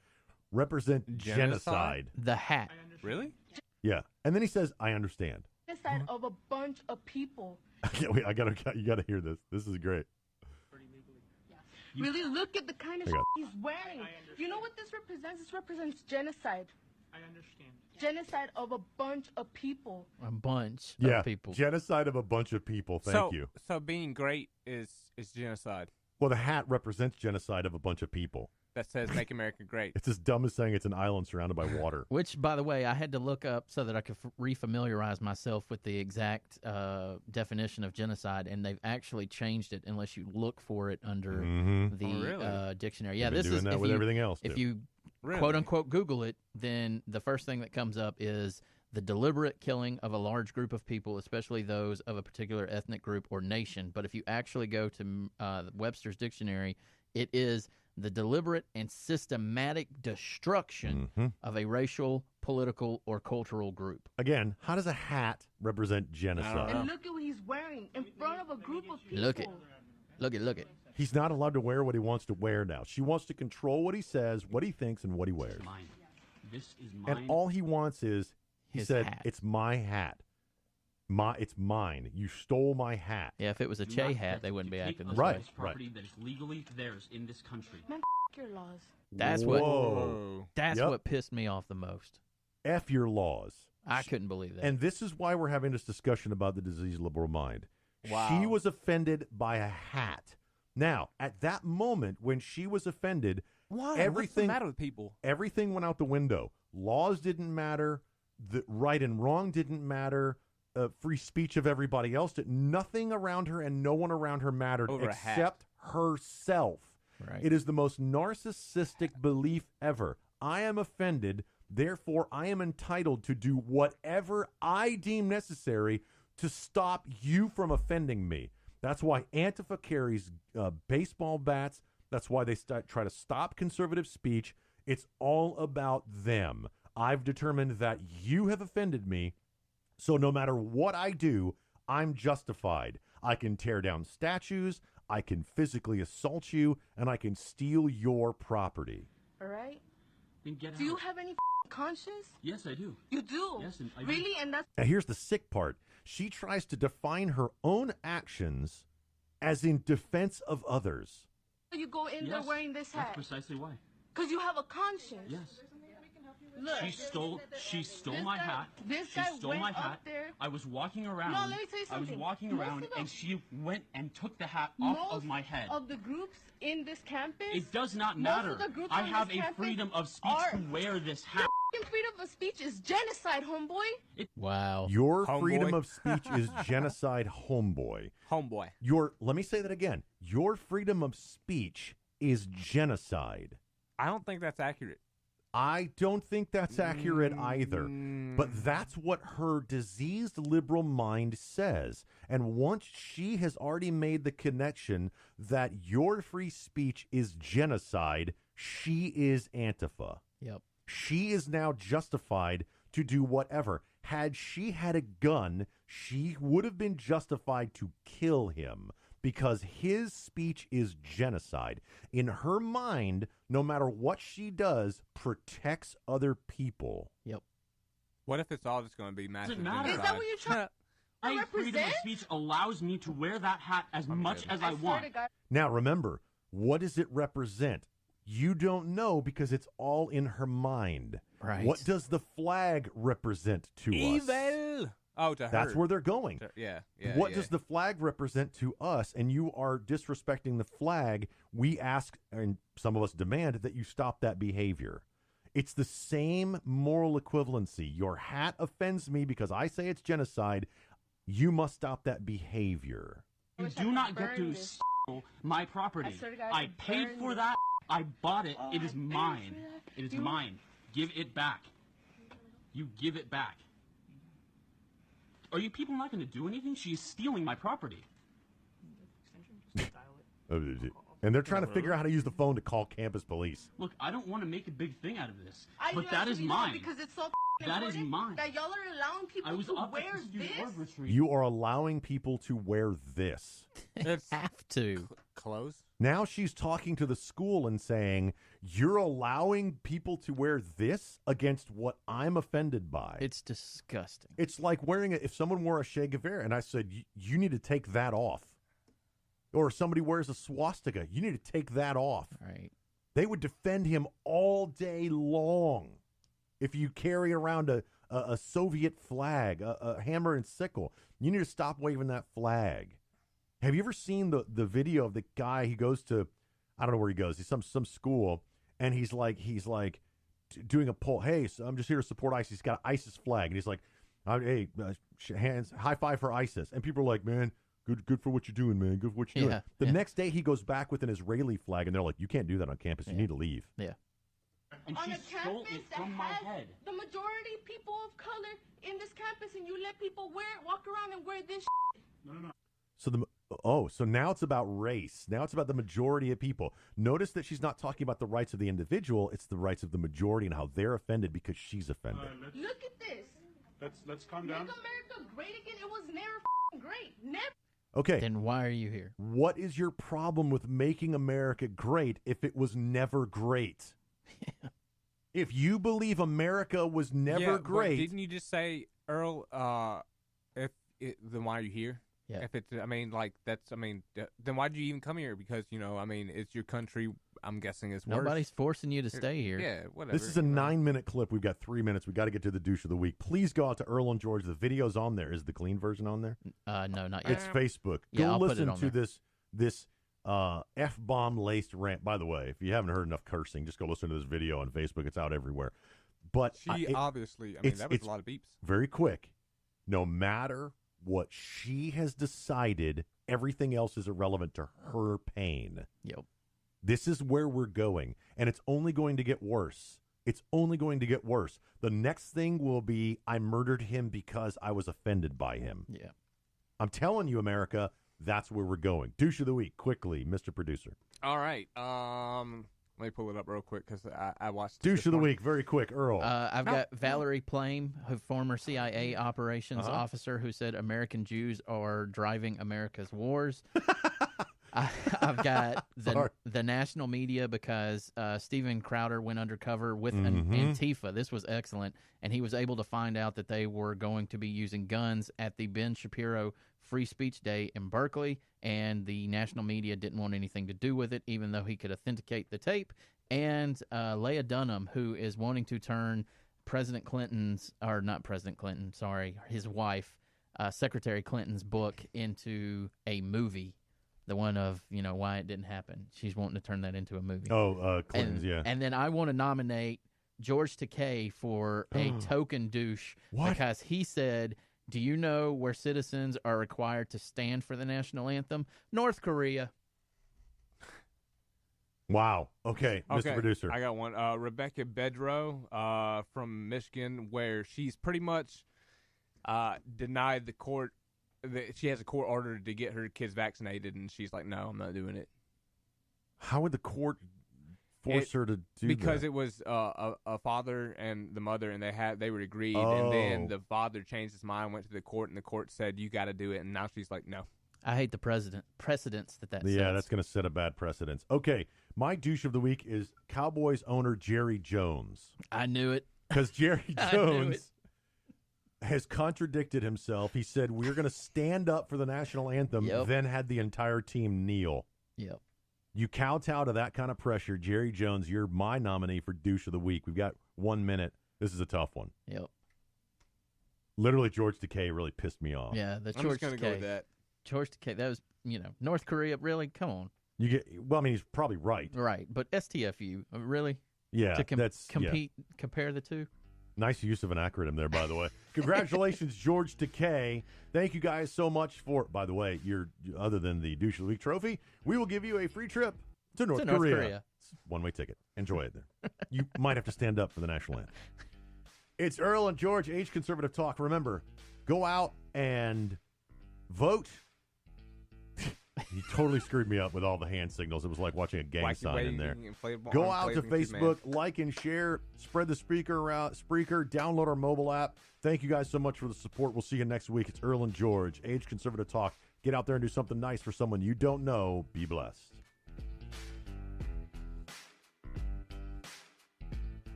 represent genocide? The hat. Really? Yeah. And then he says, I understand. Genocide of a bunch of people. Wait, you gotta hear this. This is great. Really, look at the kind of Hang on. he's wearing. You know what this represents? This represents genocide. I understand. Genocide of a bunch of people. A bunch Yeah. of people. Genocide of a bunch of people. Thank you. So being great is genocide. Well, the hat represents genocide of a bunch of people. That says "Make America Great." It's as dumb as saying it's an island surrounded by water. Which, by the way, I had to look up so that I could refamiliarize myself with the exact definition of genocide, and they've actually changed it unless you look for it under the dictionary. Yeah, They've been doing that with everything else, If too. you Really? quote unquote Google it, then the first thing that comes up is the deliberate killing of a large group of people, especially those of a particular ethnic group or nation. But if you actually go to Webster's dictionary, it is the deliberate and systematic destruction of a racial, political, or cultural group. Again, how does a hat represent genocide? And look at what he's wearing in front of a group of people. Look it. He's not allowed to wear what he wants to wear now. She wants to control what he says, what he thinks, and what he wears. Mine. This is mine. And all he wants is, he His said, hat. it's my hat. It's mine. You stole my hat. Yeah, if it was a Do Che not hat, they wouldn't be take acting a this Right, way. guy's property that is legally theirs in this country. Man, your laws. That's Whoa. That's what pissed me off the most. F your laws. I couldn't believe that. And this is why we're having this discussion about the diseased liberal mind. Wow. She was offended by a hat. Now, at that moment when she was offended, Why? everything What's the matter with people? Everything went out the window. Laws didn't matter. The right and wrong didn't matter. Free speech of everybody else did. Nothing around her and no one around her mattered Over a hat. except herself. Right. It is the most narcissistic belief ever. I am offended, therefore I am entitled to do whatever I deem necessary to stop you from offending me. That's why Antifa carries baseball bats. That's why they try to stop conservative speech. It's all about them. I've determined that you have offended me, so no matter what I do, I'm justified. I can tear down statues, I can physically assault you, and I can steal your property. All right? Then get Do you out. have any conscience? Yes, I do. You do? Yes, and I do. Really? And that's Now, here's the sick part. She tries to define her own actions as in defense of others. why you go in there Yes, wearing this That's hat. precisely why. Because you have a conscience. Yes. Look. She stole This my guy- hat. this She guy stole went my up hat. there- I was walking around. No, let me tell you I was something. walking Most around of the- and she went and took the hat off of my head. of the groups in this campus. It does not most matter. of the groups I on have this a campus freedom of speech are- to wear this hat. Your freedom of speech is genocide, homeboy. Wow. Your Homeboy. freedom of speech is genocide, homeboy. Homeboy. Let me say that again. Your freedom of speech is genocide. I don't think that's accurate. I don't think that's accurate either. But that's what her diseased liberal mind says. And once she has already made the connection that your free speech is genocide, she is Antifa. Yep. She is now justified to do whatever. Had she had a gun, she would have been justified to kill him. because his speech is genocide. In her mind, no matter what she does, protects other people. Yep. What if it's all just going to be massive Doesn't matter. genocide? Is that what you're trying to My freedom of speech allows me to wear that hat as much as I want. Now, remember, what does it represent? You don't know because it's all in her mind. Right. What does the flag represent to us? Evil. Oh, to her. That's where they're going. Yeah. What does the flag represent to us? And you are disrespecting the flag. We ask, and some of us demand, that you stop that behavior. It's the same moral equivalency. Your hat offends me because I say it's genocide. You must stop that behavior. You do not get to steal my property. I paid for that. I bought it. It is mine. It is mine. Give it back. You give it back. Are you people not going to do anything? She is stealing my property. And they're trying to figure out how to use the phone to call campus police. Look, I don't want to make a big thing out of this, but that is mine. Because it's so that is mine. That y'all are allowing people to wear this. You are allowing people to wear this. Have to. Clothes? Now she's talking to the school and saying, you're allowing people to wear this against what I'm offended by. It's disgusting. It's like wearing if someone wore a Che Guevara and I said, you need to take that off. Or if somebody wears a swastika, you need to take that off. Right. They would defend him all day long. If you carry around a Soviet flag, a hammer and sickle, you need to stop waving that flag. Have you ever seen the video of the guy? He goes to, I don't know where he goes. He's some school, and he's like doing a poll. Hey, so I'm just here to support ISIS. He's got an ISIS flag, and he's like, hey, hands, high five for ISIS. And people are like, man, good for what you're doing, man. Good for what you're doing. The next day, he goes back with an Israeli flag, and they're like, you can't do that on campus. You need to leave. Yeah. And she stole it from my head. The majority people of color in this campus, and you let people walk around and wear this. No. So now it's about race. Now it's about the majority of people. Notice that she's not talking about the rights of the individual. It's the rights of the majority and how they're offended because she's offended. Look at this. Let's calm down. Make America great again. It was never great. Never. Okay. Then why are you here? What is your problem with making America great if it was never great? If you believe America was never great, didn't you just say, Earl? Then why are you here? Yeah. If it's, then why did you even come here? Because it's your country. I'm guessing it's worse. Nobody's forcing you to stay here. Yeah, whatever. This is a 9-minute clip. We've got 3 minutes. We got to get to the douche of the week. Please go out to Earl and George. The video's on there. Is the clean version on there? No, not yet. It's Facebook. Yeah, Go I'll put listen it on to there. this F-bomb laced rant. By the way, if you haven't heard enough cursing, just go listen to this video on Facebook. It's out everywhere. But obviously, that was a lot of beeps. Very quick. No matter what she has decided, everything else is irrelevant to her pain. Yep. This is where we're going, and it's only going to get worse. It's only going to get worse. The next thing will be, I murdered him because I was offended by him. Yeah. I'm telling you, America, that's where we're going. Douche of the week, quickly, Mr. Producer. All right. Let me pull it up real quick because I watched Douche of the week, very quick, Earl. I've got Valerie Plame, a former CIA operations officer, who said American Jews are driving America's wars. I've got the national media because Steven Crowder went undercover with Antifa. This was excellent, and he was able to find out that they were going to be using guns at the Ben Shapiro Free Speech Day in Berkeley, and the national media didn't want anything to do with it, even though he could authenticate the tape. And Leah Dunham, who is wanting to turn his wife, Secretary Clinton's book into a movie. The one of, why it didn't happen. She's wanting to turn that into a movie. Clinton's, yeah. And then I want to nominate George Takei for a token douche. What? Because he said, do you know where citizens are required to stand for the national anthem? North Korea. Wow. Okay, Mr. Producer. I got one. Rebecca Bedrow from Michigan, where she's pretty much denied the court. She has a court order to get her kids vaccinated, and she's like, no, I'm not doing it. How would the court force her to do that? Because it was a father and the mother, and they were agreed, and then the father changed his mind, went to the court, and the court said, you got to do it, and now she's like, no. I hate the precedents that Yeah, sets. that's going to set a bad precedence. Okay, my douche of the week is Cowboys owner Jerry Jones. I knew it. Because Jerry Jones has contradicted himself. He said, we're going to stand up for the national anthem, then had the entire team kneel. Yep. You kowtow to that kind of pressure. Jerry Jones, you're my nominee for douche of the week. We've got 1 minute. This is a tough one. Yep. Literally, George Takei really pissed me off. Yeah, the I'm George just going to go with that. George Takei, that was, North Korea, really? Come on. He's probably right. Right, but STFU, really? Yeah, to compare the two? Nice use of an acronym there, by the way. Congratulations, George Takei. Thank you guys so much for, by the way, other than the Douche of the Week trophy, we will give you a free trip to North Korea. It's a one-way ticket. Enjoy it there. You might have to stand up for the national anthem. It's Earl and George, Age Conservative Talk. Remember, go out and vote. You totally screwed me up with all the hand signals. It was like watching a gang sign in there. Go out to Facebook, like and share, spread the Spreaker around, download our mobile app. Thank you guys so much for the support. We'll see you next week. It's Earl and George, Age Conservative Talk. Get out there and do something nice for someone you don't know. Be blessed.